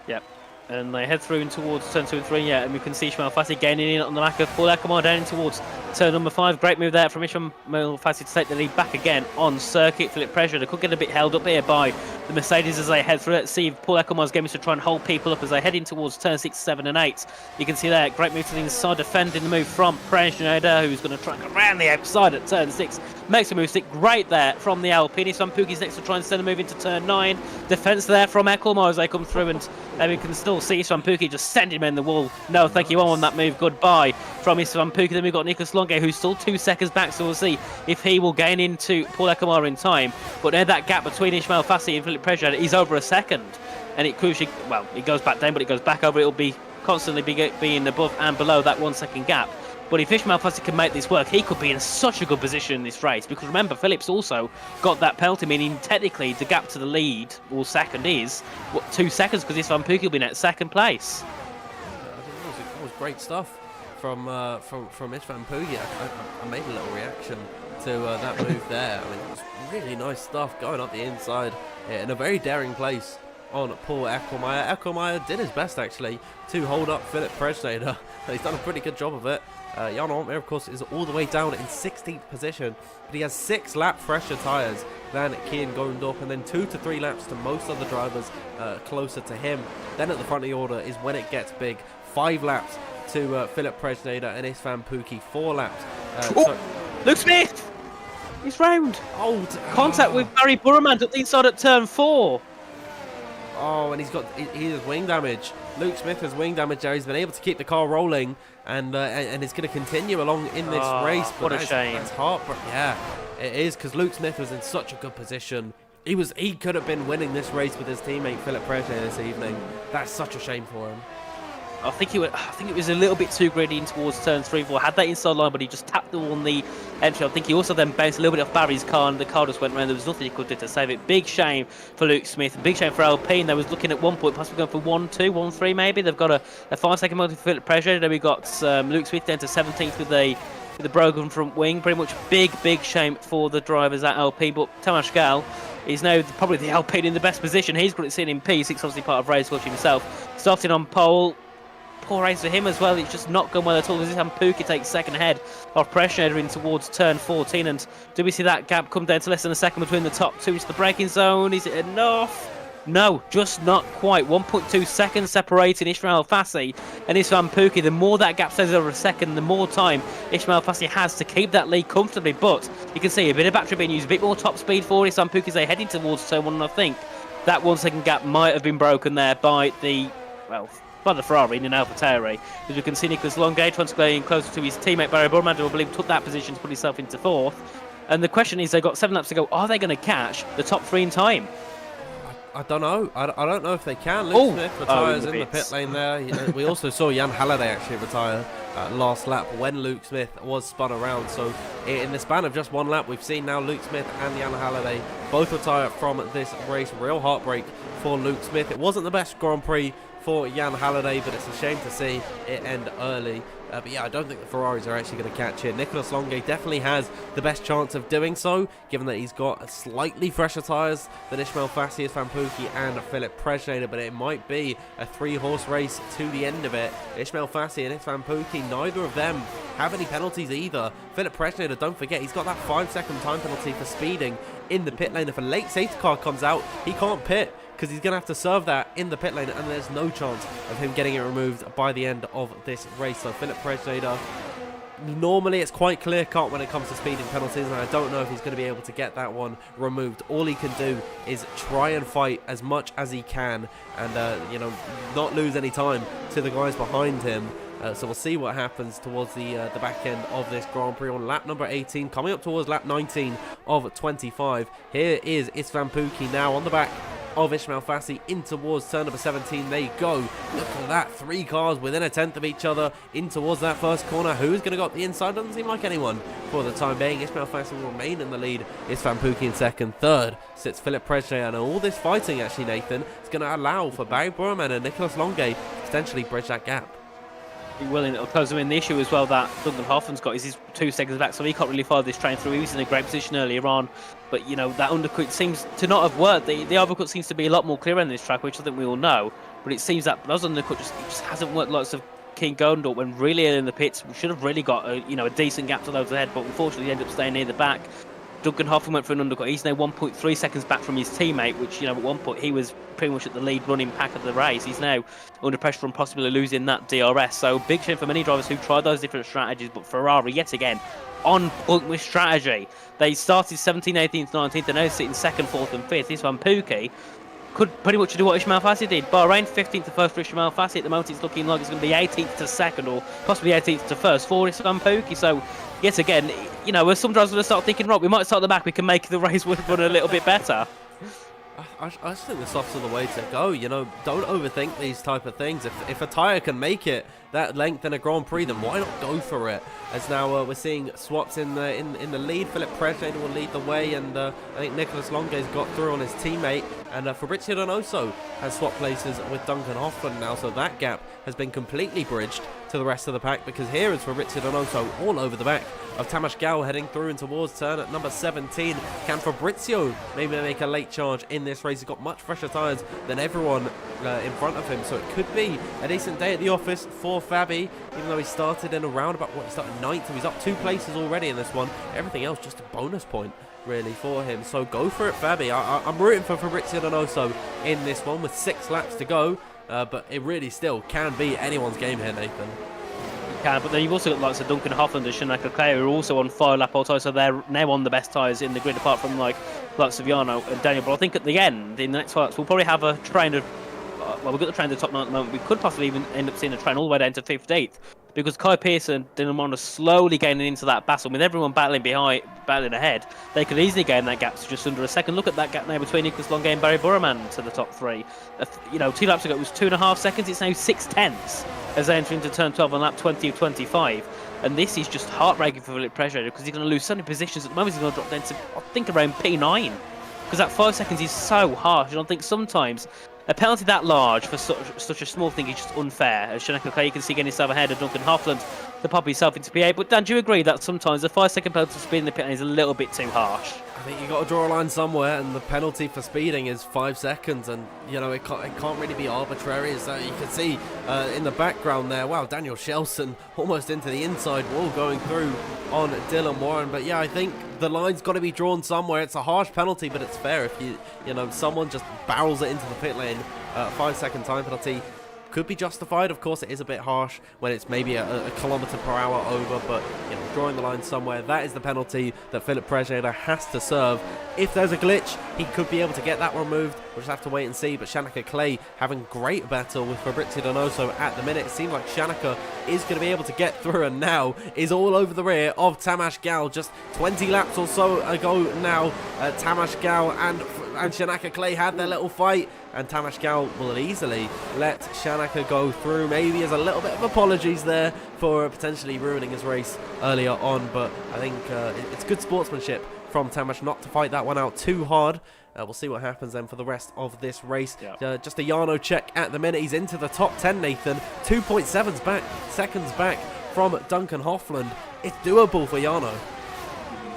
Yep. And they head through in towards turn 2 and 3, yeah, and we can see Ismail Fassi gaining in on the back of Paul Eckelmeyer down in towards turn number 5. Great move there from Ismail Fassi to take the lead back again on circuit. Philip Preseda could get a bit held up here by the Mercedes as they head through. Let's see if Paul Eckelmeyer's game is to try and hold people up as they head in towards turn 6, 7 and 8. You can see there, great move to the inside, defending the move from Preseda, who's going to try and go around the outside at turn 6. Makes a move stick great there from the Alpine. Isfan Pookie's next to try and send a move into turn 9. Defence there from Eckelmeyer as they come through, and then we can still see Isfan Pookie just send him in the wall. No, thank you on that move. Goodbye from Isfan Pookie. Then we've got Nicholas Longo, who's still 2 seconds back, so we'll see if he will gain into Paul Eckelmeyer in time. But now that gap between Ismail Fassi and Philip Preseda is over a second, and it crucially, well, it goes back down, but it goes back over. It'll be constantly being above and below that 1 second gap. But if Ismail Fassi can make this work, he could be in such a good position in this race. Because remember, Phillips also got that penalty, meaning technically the gap to the lead, or second, is 2 seconds, because Isfan Pookie will be in at second place. That was great stuff from Isfan Pookie. I made a little reaction to that move there. I mean, it was really nice stuff going up the inside in a very daring place on Paul Eckelmeyer. Eckelmeyer did his best actually to hold up Philip Preseda. He's done a pretty good job of it. Jarno Otmir, of course, is all the way down in 16th position, but he has 6 lap fresher tyres than Kian Gondorp, and then 2 to 3 laps to most other drivers closer to him. Then at the front of the order is when it gets big. 5 laps to Philip Preseda and Isfan Pookie. 4 laps. Luke Smith! He's round. Contact with Barry Burman at the inside at turn 4. Oh, and he has wing damage. Luke Smith has wing damage there. He's been able to keep the car rolling, and it's going to continue along in this race. But what a shame. That's heartbreaking. Yeah, it is, because Luke Smith was in such a good position. He could have been winning this race with his teammate Philip Preseda this evening. That's such a shame for him. I think it was a little bit too greedy in towards turn 3-4. Had that inside line, but he just tapped the wall on the entry. I think he also then bounced a little bit off Barry's car, and the car just went around. There was nothing he could do to save it. Big shame for Luke Smith. Big shame for Alpine. They was looking at one point, possibly going for 1-2, 1-3 maybe. They've got a 5-second multi for Philip Pressure. Then we got Luke Smith down to 17th with the broken front wing. Pretty much big shame for the drivers at Alpine. But Tamas Gal is now probably the Alpine in the best position. He's got it sitting in P6, obviously part of race coach himself. Starting on pole. Poor race for him as well. It's just not going well at all. This time Pookie takes second ahead of Pressure in towards turn 14. And do we see that gap come down to less than a second between the top two? It's the braking zone. Is it enough? No, just not quite. 1.2 seconds separating Ismail Fassi and Isfan Pookie. The more that gap stays over a second, the more time Ismail Fassi has to keep that lead comfortably. But you can see a bit of battery being used, a bit more top speed for Isfan Pookie as they heading towards turn 1. And I think that 1 second gap might have been broken there by the Ferrari in an AlphaTauri. As we can see, Nicholas Longgate trying to go in closer to his teammate Barry Burman, who I believe took that position to put himself into 4th. And the question is, they've got 7 laps to go. Are they going to catch the top 3 in time? I don't know. I don't know if they can. Luke Smith retires in the pit lane there. We also saw Jan Halliday actually retire last lap when Luke Smith was spun around. So in the span of just 1 lap, we've seen now Luke Smith and Jan Halliday both retire from this race. Real heartbreak for Luke Smith. It wasn't the best Grand Prix for Jan Halliday, but it's a shame to see it end early. But yeah, I don't think the Ferraris are actually going to catch it. Nicholas Longgate definitely has the best chance of doing so, given that he's got slightly fresher tyres than Ismail Fassi, Isfan Pookie and Philip Prejnader, but it might be a 3-horse race to the end of it. Ismail Fassi and Isfan Pookie, neither of them have any penalties either. Philip Prejnader, don't forget, he's got that 5-second time penalty for speeding in the pit lane. If a late safety car comes out, he can't pit, because he's going to have to serve that in the pit lane, and there's no chance of him getting it removed by the end of this race. So Philip Prejnader, normally it's quite clear-cut when it comes to speeding penalties, and I don't know if he's going to be able to get that one removed. All he can do is try and fight as much as he can and, not lose any time to the guys behind him. So we'll see what happens towards the back end of this Grand Prix on lap number 18, coming up towards lap 19 of 25. Here is Isfan Pookie now on the back of Ismail Fassi in towards turn number 17. They go. Look at that, 3 cars within a tenth of each other in towards that first corner. Who's going to go up the inside? Doesn't seem like anyone for the time being. Ismail Fassi will remain in the lead. Isfan Pookie in second. Third sits Philip Prejnader, and all this fighting actually, Nathan, is going to allow for Barry Burman and Nicholas Longgate to potentially bridge that gap. Willing, it'll close him in. The issue as well that Duncan Hoffman's got is he's 2 seconds back, so he can't really follow this train through. He was in a great position earlier on, but that undercut seems to not have worked. The overcut seems to be a lot more clear on this track, which I think we all know, but it seems that those undercut just hasn't worked. Lots of King Gondor when really in the pits, we should have really got a decent gap to those ahead, but unfortunately he ended up staying near the back. Duncan Hoffman went for an undercut. He's now 1.3 seconds back from his teammate, which, at one point he was pretty much at the lead running pack of the race. He's now under pressure from possibly losing that DRS. So big shame for many drivers who tried those different strategies, but Ferrari, yet again, on point with strategy. They started 17th, 18th, 19th, and now sitting 2nd, 4th and 5th. This one, Pookie, could pretty much do what Ismail Fassi did. Bahrain 15th to 1st for Ismail Fassi. At the moment it's looking like it's going to be 18th to 2nd or possibly 18th to 1st for Isfan Pookie. So yet again, some drivers will start thinking, right, we might start at the back, we can make the race run a little bit better. I just think the softs are the way to go. Don't overthink these type of things. If a tyre can make it that length in a Grand Prix, then why not go for it? As now we're seeing swaps in the lead. Philip Prejnader will lead the way, and I think Nicholas Longgate's got through on his teammate, and Fabrizio Donoso has swapped places with Duncan Hoffman now, so that gap has been completely bridged to the rest of the pack, because here is Fabrizio Donoso all over the back of Tamas Gal heading through and towards turn at number 17. Can Fabrizio maybe make a late charge in this race? He's got much fresher tyres than everyone in front of him, so it could be a decent day at the office for Fabi, even though he started in around about, he started 9th, so he's up 2 places already in this one. Everything else just a bonus point really for him, so go for it, Fabi. I'm rooting for Fabrizio Donoso in this one with 6 laps to go, but it really still can be anyone's game here, Nathan. Can, but then you've also got likes of Duncan Hoffman and Shanaka Clay, who are also on 5-lap tyres, so they're now on the best tyres in the grid, apart from likes of Yano and Daniel. But I think at the end, in the next 5 laps, we'll probably have a train of, we've got the train to the top 9 at the moment. We could possibly even end up seeing a train all the way down to 15th, because Kai Pearson and Dylan Moore are slowly gaining into that battle. With everyone battling ahead, they could easily gain that gap to just under a second. Look at that gap now between Nicholas Longgate and Barry Burman to the top 3. 2 laps ago it was 2.5 seconds. It's now 6 tenths. as they enter into turn 12 on lap 20 of 25. And this is just heartbreaking for Philip Pressure because he's going to lose so many positions. At the moment, he's going to drop down to, I think, around P9. Because that 5 seconds is so harsh. And I think sometimes a penalty that large for such a small thing is just unfair. As Shanaka Clay, you can see getting himself ahead of Duncan Hoffland to pop himself into P8. But Dan, do you agree that sometimes the 5-second penalty for speeding the pit lane is a little bit too harsh? I think you got to draw a line somewhere, and the penalty for speeding is 5 seconds, and you know it can't really be arbitrary. So you can see in the background there, wow, Daniel Shelson almost into the inside wall going through on Dylan Warren. But yeah, I think the line's got to be drawn somewhere. It's a harsh penalty, but it's fair if you know someone just barrels it into the pit lane. 5-second time penalty could be justified. Of course, it is a bit harsh when it's maybe a kilometre per hour over, but you know, drawing the line somewhere, that is the penalty that Philip Prejeda has to serve. If there's a glitch, he could be able to get that removed. We'll just have to wait and see. But Shanaka Clay having great battle with Fabrizio Donoso at the minute. It seems like Shanaka is going to be able to get through, and now is all over the rear of Tamas Gal. Just 20 laps or so ago now, Tamas Gal and Shanaka Clay had their little fight, and Tamas Gal will easily let Shanaka go through. Maybe as a little bit of apologies there for potentially ruining his race earlier on, but I think it's good sportsmanship from Tamas not to fight that one out too hard. We'll see what happens then for the rest of this race. Yep. Just a Jarno check at the minute. He's into the top 10, Nathan. 2.7 seconds back from Duncan Hoffland. It's doable for Jarno.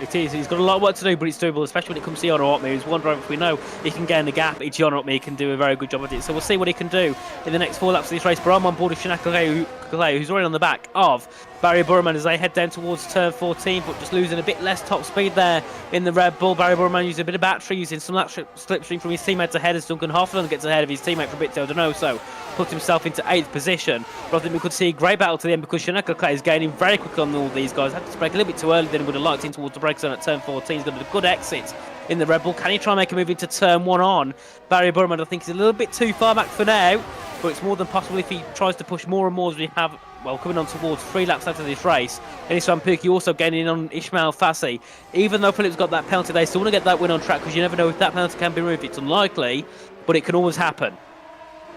It is. He's got a lot of work to do, but it's doable, especially when it comes to Jarno Opme, who's one driver we know he can gain the gap. It's Jarno Opme, he can do a very good job at it. So we'll see what he can do in the next 4 laps of this race. But I'm on board with Shanaka Clay, who's already on the back of Barry Burman as they head down towards turn 14, but just losing a bit less top speed there in the Red Bull. Barry Burman using a bit of battery, using some slipstream from his teammates ahead as Duncan Hoffland gets ahead of his teammate Fabrizio Donoso, puts himself into 8th position. But I think we could see a great battle to the end because Shanaka Clay is gaining very quickly on all these guys. Had to brake a little bit too early than he would have liked in towards the brake zone at turn 14. He's got a good exit in the Red Bull. Can he try and make a move into turn 1 on Barry Burman? I think he's a little bit too far back for now, but it's more than possible if he tries to push more and more as we have, well, coming on towards 3 laps after this race. Enis Van Persie also gaining in on Ismail Fassi. Even though Philip's got that penalty, they still want to get that win on track because you never know if that penalty can be removed. It's unlikely, but it can always happen.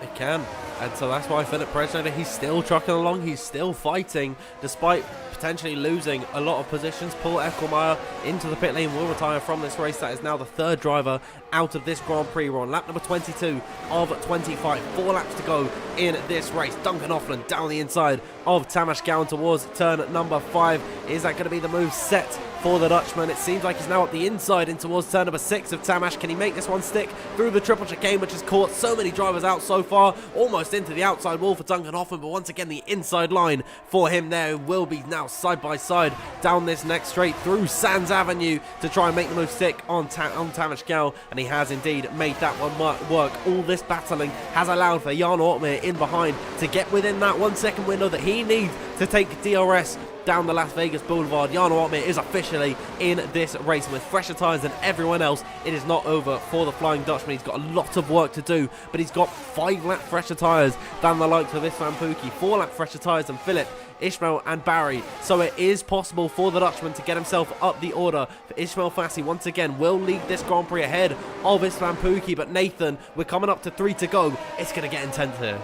It can, and so that's why Philip Prejeda, he's still trucking along, he's still fighting, despite potentially losing a lot of positions. Paul Eckelmeyer into the pit lane will retire from this race. That is now the 3rd driver out of this Grand Prix. We're on lap number 22 of 25. 4 laps to go in this race. Duncan Hoffland down the inside of Tamas Gal towards turn number 5. Is that going to be the move set for the Dutchman? It seems like he's now up the inside in towards turn number 6 of Tamas. Can he make this one stick through the triple chicane, which has caught so many drivers out so far? Almost into the outside wall for Duncan Hoffman, but once again the inside line for him there. Will be now side by side down this next straight through Sands Avenue to try and make the move stick on Tamas Gal, and he has indeed made that one work. All this battling has allowed for Jarno Opme in behind to get within that 1 second window that he needs to take DRS down the Las Vegas Boulevard. Jarno Opme is officially in this race, and with fresher tyres than everyone else, it is not over for the Flying Dutchman. He's got a lot of work to do, but he's got 5 lap fresher tyres than the likes of this Van Persie, 4 lap fresher tyres than Philip, Ismail and Barry. So it is possible for the Dutchman to get himself up the order. For Ismail Fassi once again will lead this Grand Prix ahead of Van Persie, but Nathan, we're coming up to 3 to go. It's going to get intense here.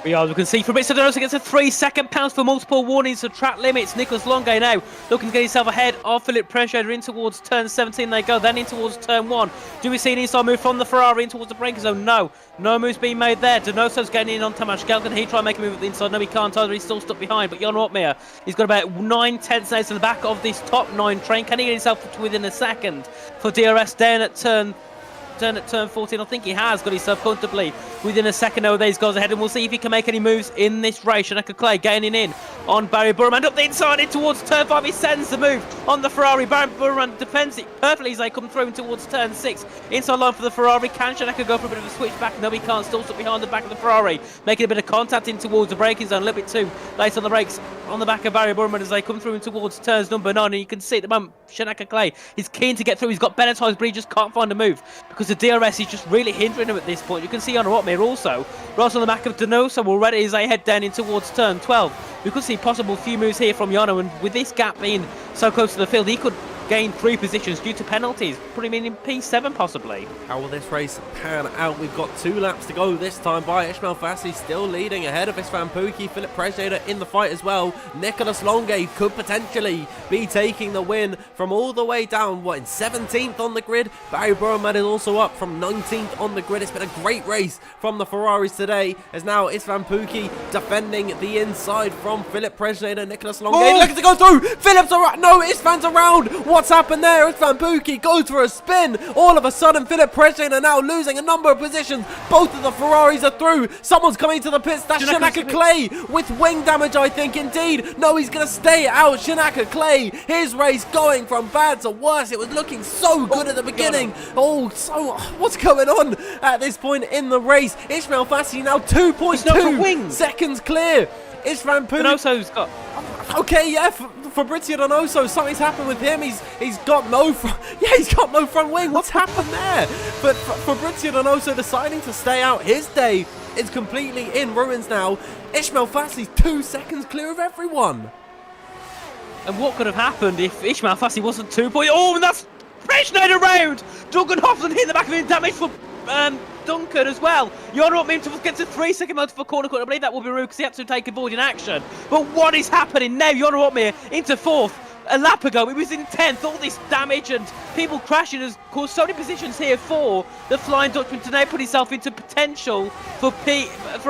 We can see Fabrizio Donoso gets a 3-second pounce for multiple warnings for track limits. Nicholas Longue now looking to get himself ahead of Philip Prejeda in towards turn 17. They go then in towards turn 1. Do we see an inside move from the Ferrari in towards the braking zone? No moves being made there. Donoso's getting in on Tamas Gal. Can he try and make a move at the inside? No, he can't either. He's still stuck behind. But Jarno Opme, he's got about 9/10 now to the back of this top 9 train. Can he get himself to within a second for DRS down at turn 14? I think he has got himself comfortably within a second of these guys ahead, and we'll see if he can make any moves in this race. Shanaka Clay gaining in on Barry Burman up the inside in towards turn 5. He sends the move on the Ferrari. Barry Burman defends it perfectly as they come through in towards turn 6. Inside line for the Ferrari. Can Shanaka go for a bit of a switch back? No, he can't. Still stuck behind the back of the Ferrari, making a bit of contact in towards the braking zone. A little bit too late on the brakes on the back of Barry Burman as they come through in towards turns number 9. And you can see at the moment Shanaka Clay is keen to get through. He's got better tyres, but he just can't find a move because the DRS is just really hindering him at this point. You can see Jarno Opme also right on the back of Donoso already as they head down in towards turn 12. We could see possible few moves here from Jarno, and with this gap being so close to the field, he could gained 3 positions due to penalties, putting him in P7 possibly. How will this race pan out? We've got 2 laps to go this time by Ismail Fassi, still leading ahead of Istvan Pukki. Philip Presneder in the fight as well. Nicholas Longe could potentially be taking the win from all the way down, in 17th on the grid. Barry Burman is also up from 19th on the grid. It's been a great race from the Ferraris today, as now Istvan Pukki defending the inside from Philip Presneder. Nicholas Longe looking to go through. Philip's around. No, Istvan's around. What's happened there? Istvan Pukki goes for a spin. All of a sudden, Philip Presneder now losing a number of positions. Both of the Ferraris are through. Someone's coming to the pits. That's Shanaka Clay with wing damage, I think, indeed. No, he's going to stay out. Shanaka Clay, his race going from bad to worse. It was looking so good at the beginning. What's going on at this point in the race? Ismail Fassi now 2.2 seconds clear. Istvan Pukki. Donoso's got... Okay, yeah, Fabrizio Donoso, something's happened with him. He's got no front wing. What's happened there? But Fabrizio Donoso deciding to stay out. His day is completely in ruins now. Ismail Fassi's 2 seconds clear of everyone. And what could have happened if Ismail Fassi wasn't 2.0? Oh, and that's Presneder around! Duncan Hoffman hit the back of him, damage for Duncan as well. Jan Uppbeat gets a 3-second motor for corner cut. I believe that will be rude because he had to take avoiding action. But what is happening now? Jan Uppbeat into 4th. A lap ago, it was in 10th. All this damage and people crashing has caused so many positions here for the Flying Dutchman to now put himself into potential for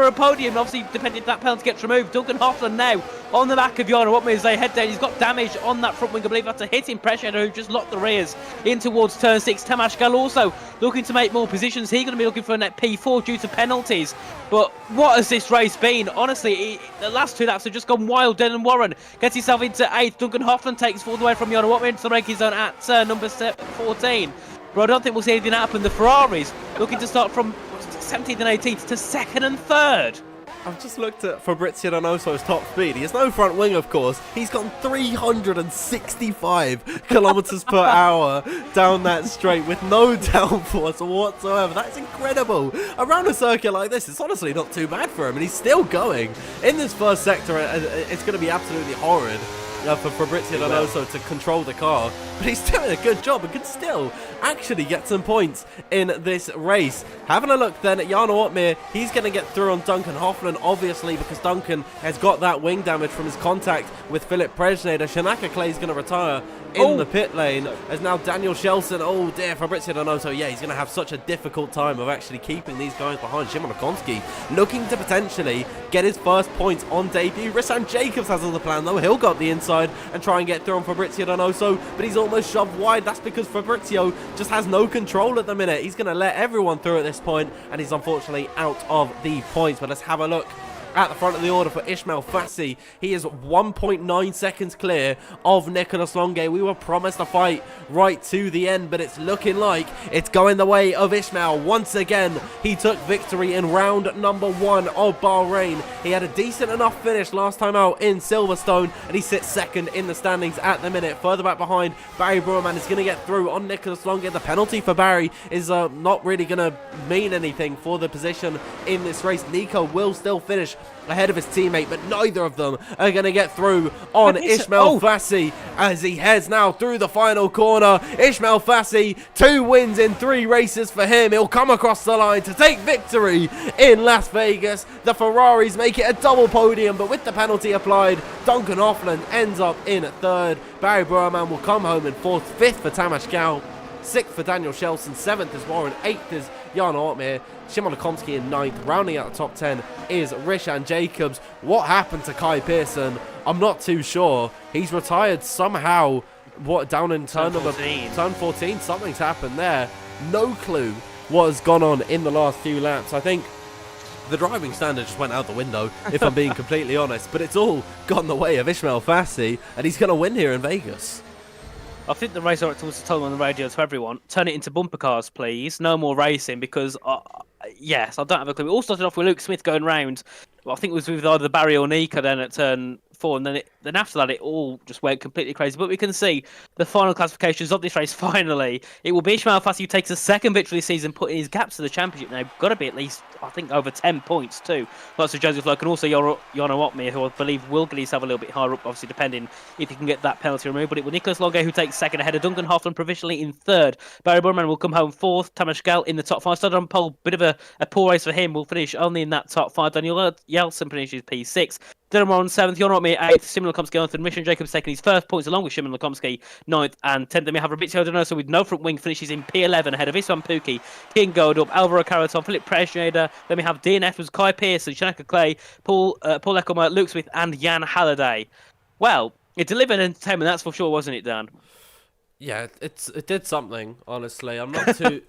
a podium. Obviously, depending if that penalty gets removed. Duncan Hoffman now on the back of Jan Uppbeat as they head down. He's got damage on that front wing. I believe that's a hitting pressure who just locked the rears in towards turn 6. Tamas Gal also looking to make more positions. He's going to be looking for a net P4 due to penalties. But what has this race been? Honestly, the last 2 laps have just gone wild. Dylan Warren gets himself into 8th. Duncan Hoffman takes 4th away from Jan Uppbeat into the ranking zone at number 14. But I don't think we'll see anything happen. The Ferraris looking to start from 17th and 18th to 2nd and 3rd. I've just looked at Fabrizio Donoso's top speed. He has no front wing, of course. He's gone 365 kilometers per hour down that straight with no downforce whatsoever. That's incredible. Around a circuit like this, it's honestly not too bad for him, and he's still going. In this first sector, it's going to be absolutely horrid for Fabrizio Donoso to control the car, but he's doing a good job and can still actually get some points in this race. Having a look then at Jarno Opmeer, he's going to get through on Duncan Hoffman, obviously, because Duncan has got that wing damage from his contact with Philip Presneder. Shanaka Clay's going to retire in the pit lane, as now Daniel Shelson, oh dear, Fabrizio Donoso, yeah, he's going to have such a difficult time of actually keeping these guys behind. Shimon Okonski looking to potentially get his first points on debut. Rissan Jacobs has the plan though. He'll go up the inside and try and get through on Fabrizio Donoso, but he's almost shoved wide. That's because Fabrizio just has no control at the minute. He's going to let everyone through at this point, and he's unfortunately out of the points. But let's have a look at the front of the order for Ismail Fassi. He is 1.9 seconds clear of Nicholas Longe. We were promised a fight right to the end, but it's looking like it's going the way of Ismail. Once again, he took victory in round number 1 of Bahrain. He had a decent enough finish last time out in Silverstone, and he sits 2nd in the standings at the minute. Further back behind, Barry Brewerman is going to get through on Nicholas Longe. The penalty for Barry is not really going to mean anything for the position in this race. Nico will still finish ahead of his teammate, but neither of them are going to get through on Ismail Fassi as he heads now through the final corner. Ismail Fassi, 2 wins in 3 races for him. He'll come across the line to take victory in Las Vegas. The Ferraris make it a double podium, but with the penalty applied, Duncan Hoffman ends up in 3rd. Barry Burman will come home in 4th, 5th for Tamas Gal, 6th for Daniel Shelson, 7th is Warren, 8th is Jan Ortmir, Shimon Okomsky in 9th. Rounding out the top 10 is Rishan Jacobs. What happened to Kai Pearson? I'm not too sure. He's retired somehow. What, down in turn 14? Something's happened there. No clue what's gone on in the last few laps. I think the driving standard just went out the window, if I'm being completely honest. But it's all gone the way of Ismail Fassi, and he's going to win here in Vegas. I think the race director was told on the radio to everyone, turn it into bumper cars, please. No more racing, because, yes, I don't have a clue. We all started off with Luke Smith going round. Well, I think it was with either Barry or Nico then at turn 4, and then after that it all just went completely crazy. But we can see the final classifications of this race. Finally, it will be Ismail Fassi who takes the second victory this season, putting his gaps to the championship now got to be at least, I think, over 10 points too. Lots of Joseph Loke and also Jano Otmir, who I believe will get himself a little bit higher up, obviously depending if he can get that penalty removed. But it will Nicholas Longe who takes second ahead of Duncan Hoffman provisionally in third. Barry Burman will come home fourth. Tamas Gell in the top 5. Started on pole, bit of a poor race for him. Will finish only in that top 5. Daniel Yeltsin finishes P6. Dylan on 7th, Jano Otmir 8th, Simon Lekomsky 9th, and Mission Jacobs taking his first points along with Shimon Lekomsky 9th and 10th. Then we have Fabrizio Donoso with no front wing finishes in P11 ahead of Isvan Pookie, King Godup, Alvaro Caraton, Philip Presneder. Then we have DNF was Kai Pearson, Shanaka Clay, Paul Eckelmeyer, Luke Smith, and Jan Halliday. Well, it delivered entertainment, that's for sure, wasn't it, Dan? Yeah, it did something, honestly. I'm not too...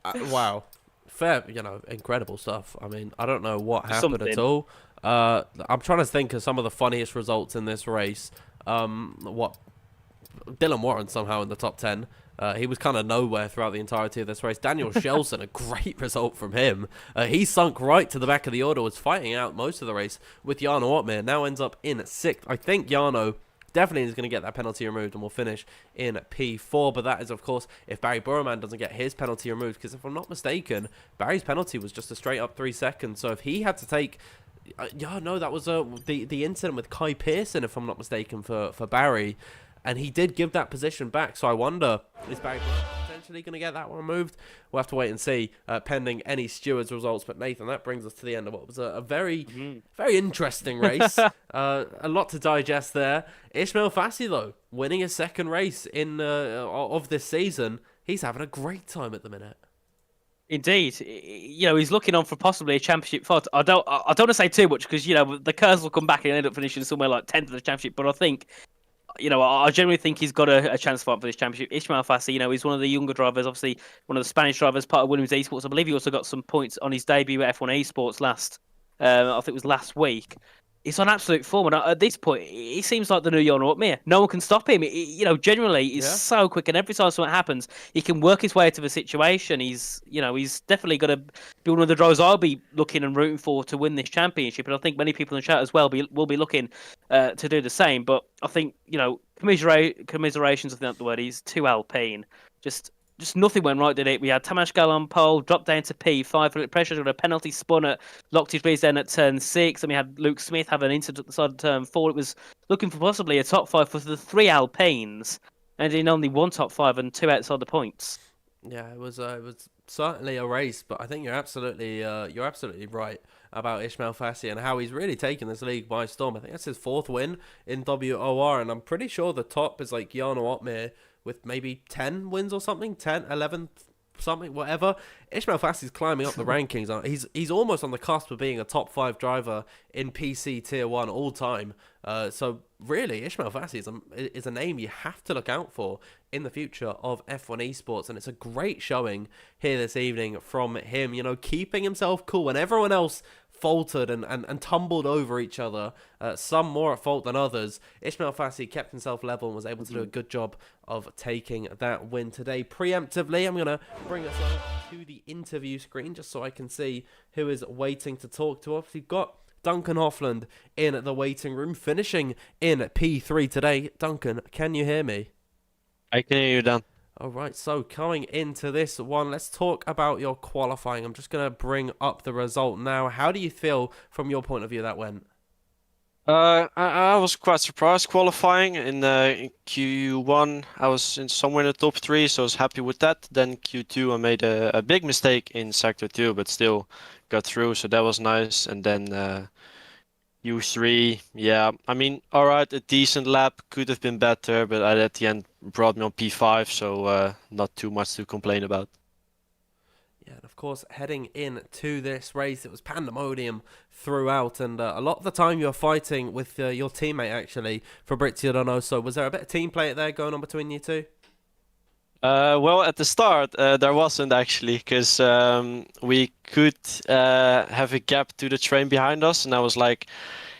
wow. Fair, incredible stuff. I mean, I don't know what happened at all. I'm trying to think of some of the funniest results in this race. Dylan Warren somehow in the top 10. He was kind of nowhere throughout the entirety of this race. Daniel Shelson, a great result from him. He sunk right to the back of the order, was fighting out most of the race with Jano Otmir. Now ends up in 6th. I think Jano definitely is going to get that penalty removed and will finish in P4. But that is, of course, if Barry Burman doesn't get his penalty removed. Because if I'm not mistaken, Barry's penalty was just a straight up 3 seconds. So if he had to take... that was the incident with Kai Pearson, if I'm not mistaken, for Barry. And he did give that position back. So I wonder, is Barry potentially going to get that one removed? We'll have to wait and see, pending any stewards' results. But Nathan, that brings us to the end of what was a very, very interesting race. A lot to digest there. Ismail Fassi, though, winning his second race of this season. He's having a great time at the minute. Indeed, he's looking on for possibly a championship fight. I don't want to say too much because the curse will come back and end up finishing somewhere like 10th of the championship. But I think, I generally think he's got a chance to fight for this championship. Ismail Fassi, he's one of the younger drivers, obviously one of the Spanish drivers, part of Williams Esports. I believe he also got some points on his debut at F1 Esports I think it was last week. He's on absolute form, and at this point, he seems like the new Jano Otmir. No one can stop him. Generally, he's so quick, and every time something happens, he can work his way out of a situation. He's definitely going to be one of the drivers I'll be looking and rooting for to win this championship, and I think many people in the chat as well will be looking to do the same. But I think, commiserations, I think that's the word. He's too Alpine. Just nothing went right, did it? We had Tamas Gell on pole, dropped down to P5 for pressure with a penalty spun locked his breeze down at turn 6. And we had Luke Smith have an incident at the side of turn 4. It was looking for possibly a top 5 for the 3 Alpines, and in only 1 top 5 and 2 outside the points. Yeah, it was certainly a race, but I think you're absolutely right about Ismail Fassi and how he's really taken this league by storm. I think that's his 4th win in WOR, and I'm pretty sure the top is like Jano Otmir with maybe 10 wins or something, 10, 11, something, whatever. Ismail Fassi's climbing up the rankings. He's almost on the cusp of being a top 5 driver in PC Tier 1 all time. So really, Ismail Fassi is a name you have to look out for in the future of F1 Esports. And it's a great showing here this evening from him, keeping himself cool when everyone else faltered and tumbled over each other, some more at fault than others. Ismail Fassi kept himself level and was able to do a good job of taking that win today. Preemptively, I'm going to bring us over to the interview screen just so I can see who is waiting to talk to us. We've got Duncan Hoffland in the waiting room, finishing in P3 today. Duncan, can you hear me? I can hear you, Dan. All right, so coming into this one, let's talk about your qualifying. I'm just going to bring up the result now. How do you feel from your point of view that went? I was quite surprised qualifying in Q1. I was somewhere in the top 3, so I was happy with that. Then Q2, I made a big mistake in Sector 2, but still got through, so that was nice. And then Q3, yeah, I mean, all right, a decent lap, could have been better, but at the end brought me on P5, so not too much to complain about. Yeah, and of course, heading into this race, it was pandemonium throughout, and a lot of the time you were fighting with your teammate, actually, Fabrizio Donoso. Was there a bit of team play there going on between you two? Well, at the start, there wasn't actually, because we could have a gap to the train behind us, and I was like,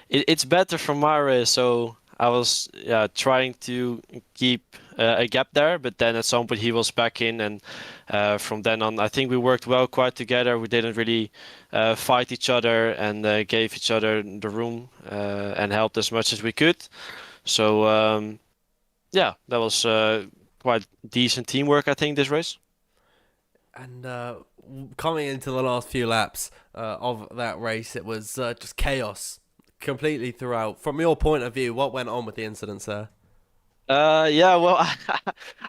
it's better for my race, so I was trying to keep a gap there, but then at some point he was back in, and from then on, I think we worked well quite together. We didn't really fight each other, and gave each other the room and helped as much as we could. So yeah, that was quite decent teamwork, I think, this race. And coming into the last few laps of that race, it was just chaos completely throughout. From your point of view, what went on with the incidents there? Yeah, well,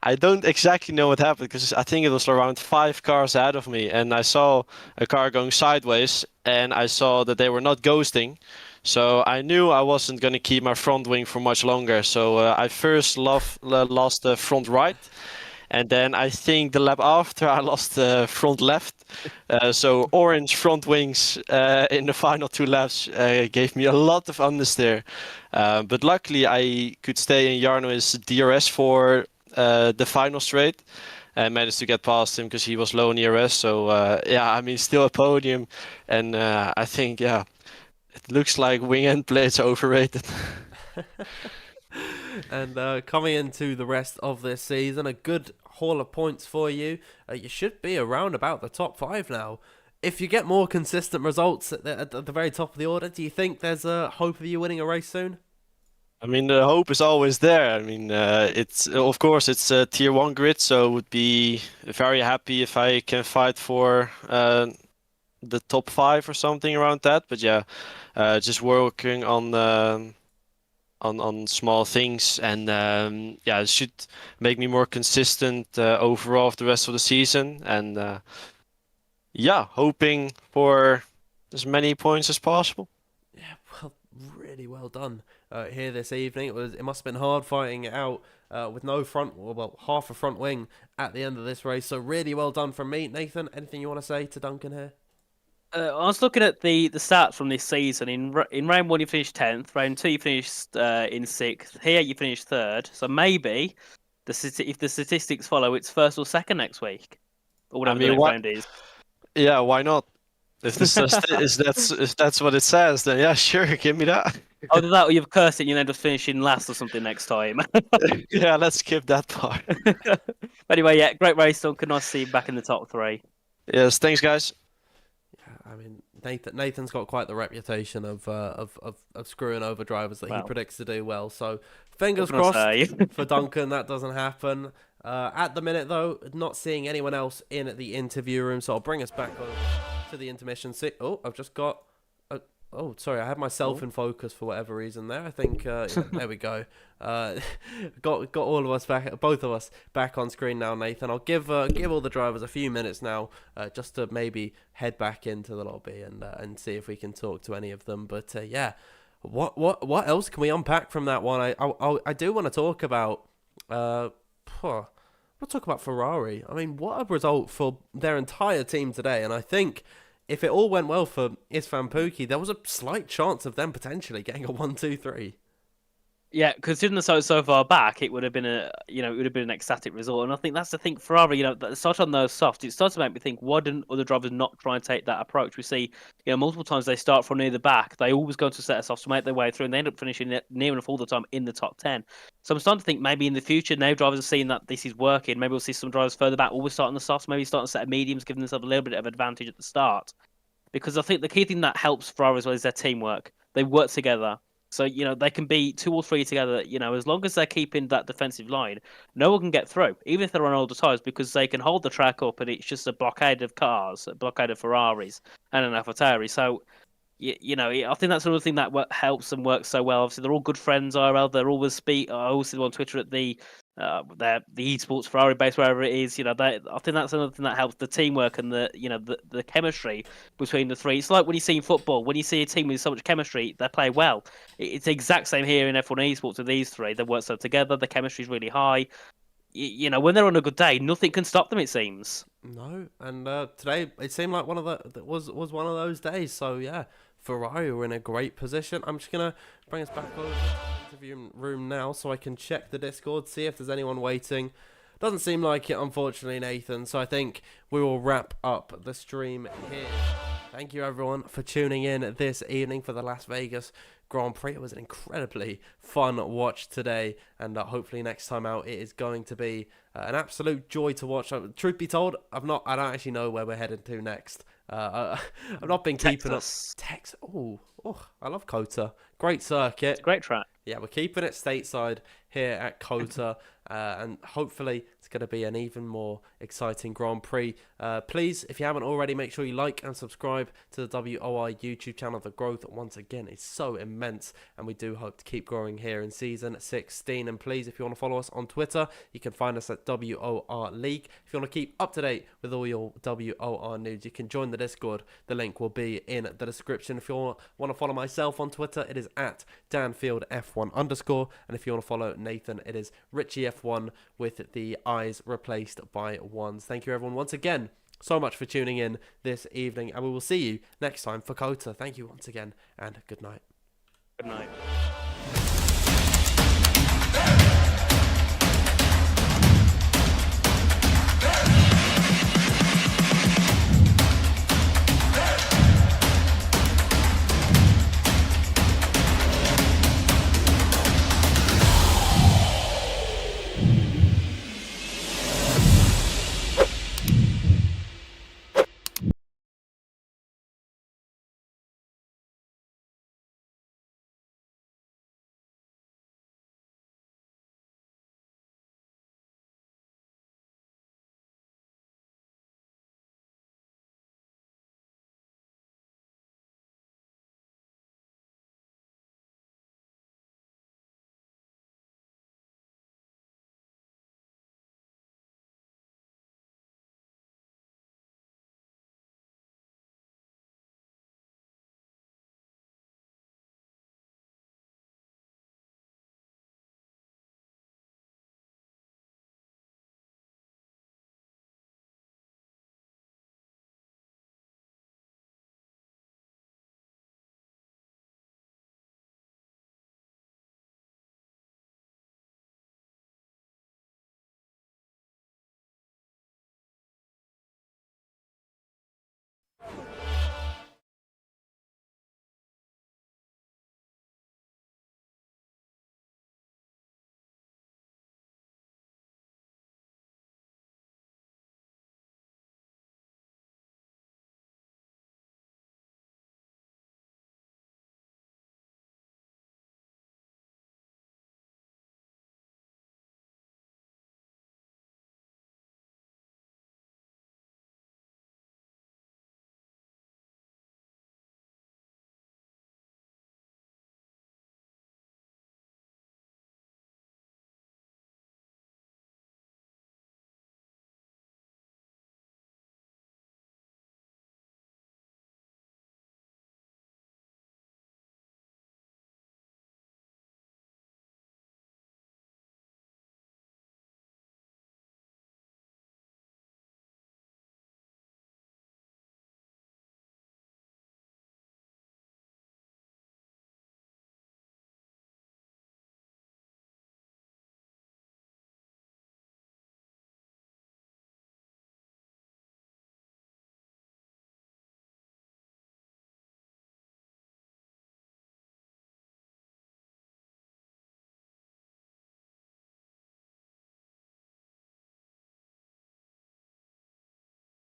I don't exactly know what happened because I think it was around 5 cars ahead of me, and I saw a car going sideways, and I saw that they were not ghosting, so I knew I wasn't going to keep my front wing for much longer. So I first lost the front right, and then I think the lap after I lost the front left. So orange front wings in the final 2 laps gave me a lot of understeer. But luckily I could stay in Jarno's DRS for the final straight and managed to get past him because he was low in DRS. So yeah, I mean, still a podium. And I think, yeah, it looks like wing end plates are overrated. And coming into the rest of this season, a good haul of points for you. You should be around about the top 5 now. If you get more consistent results at the very top of the order, do you think there's a hope of you winning a race soon? I mean, the hope is always there. I mean, it's of course it's a tier 1 grid, so would be very happy if I can fight for the top 5 or something around that. But yeah, just working on small things, and yeah, it should make me more consistent overall of the rest of the season, and yeah, hoping for as many points as possible. Yeah, well, really well done here this evening. It must have been hard fighting it out with no front, well, half a front wing at the end of this race. So really well done from me, Nathan. Anything you want to say to Duncan here? I was looking at the stats from this season. In round 1 you finished 10th, round 2 you finished in 6th. Here you finished 3rd. So maybe if the statistics follow, it's 1st or 2nd next week, or whatever the next round is. Yeah, why not? If this if that's what it says, then yeah, sure, give me that. Either that, or you've cursed it and you end up finishing last or something next time. Yeah, let's skip that part. But anyway, yeah, great race, Duncan. Nice to see you back in the top 3. Yes, thanks, guys. I mean, Nathan's got quite the reputation of screwing over drivers that he predicts to do well. So fingers crossed for Duncan that doesn't happen. At the minute, though, not seeing anyone else in the interview room, so I'll bring us back to the intermission. Oh, I've just got. Oh, sorry, I had myself in focus for whatever reason there. I think there we go. Got all of us back, both of us back on screen now, Nathan. I'll give all the drivers a few minutes now, just to maybe head back into the lobby and see if we can talk to any of them. But yeah, what else can we unpack from that one? I do want to talk about we'll talk about Ferrari. I mean, what a result for their entire team today, and I think if it all went well for Istvan Pukki, there was a slight chance of them potentially getting a 1-2-3. Yeah, considering the so far back, it would have been an ecstatic result, and I think that's the thing. Ferrari, start on those softs. It starts to make me think, why didn't other drivers not try and take that approach? We see, multiple times they start from near the back. They always go to a set of softs to make their way through, and they end up finishing near enough all the time in the top 10. So I'm starting to think maybe in the future, now drivers are seeing that this is working. Maybe we'll see some drivers further back always starting the softs, maybe starting a set of mediums, giving themselves a little bit of advantage at the start. Because I think the key thing that helps Ferrari as well is their teamwork. They work together. So, they can be 2 or 3 together, as long as they're keeping that defensive line, no one can get through, even if they're on older tyres, because they can hold the track up and it's just a blockade of cars, a blockade of Ferraris and an AlphaTauri. So, I think that's another thing that helps them work so well. Obviously, they're all good friends, IRL. They're always I always see them on Twitter at the esports Ferrari base, wherever it is. I think that's another thing that helps the teamwork and the chemistry between the 3. It's like when you see in football, when you see a team with so much chemistry, they play well. It's the exact same here in F1 Esports with these 3. They work so together. The chemistry is really high. When they're on a good day, nothing can stop them. It seems. No, and today it seemed like one of was one of those days. So yeah, Ferrari were in a great position. I'm just gonna bring us back over to the interview room now, so I can check the Discord, see if there's anyone waiting. Doesn't seem like it, unfortunately, Nathan. So I think we will wrap up the stream here. Thank you, everyone, for tuning in this evening for the Las Vegas Grand Prix. It was an incredibly fun watch today, and hopefully next time out it is going to be an absolute joy to watch. Truth be told, I don't actually know where we're heading to next. I've not been keeping up. Texas. Oh, I love COTA. Great circuit. It's a great track. Yeah, we're keeping it stateside here at COTA, and hopefully it's going to be an even more exciting Grand Prix. Please, if you haven't already, make sure you like and subscribe to the WOR YouTube channel. The growth, once again, is so immense, and we do hope to keep growing here in Season 16. And please, if you want to follow us on Twitter, you can find us at WOR League. If you want to keep up to date with all your WOR news, you can join the Discord. The link will be in the description. If you want to follow myself on Twitter, it is at DanfieldF1_. And if you want to follow Nathan, it is RichieF1 with the I's replaced by ones. Thank you, everyone, once again so much for tuning in this evening, and we will see you next time for COTA. Thank you once again, and good night. Good night.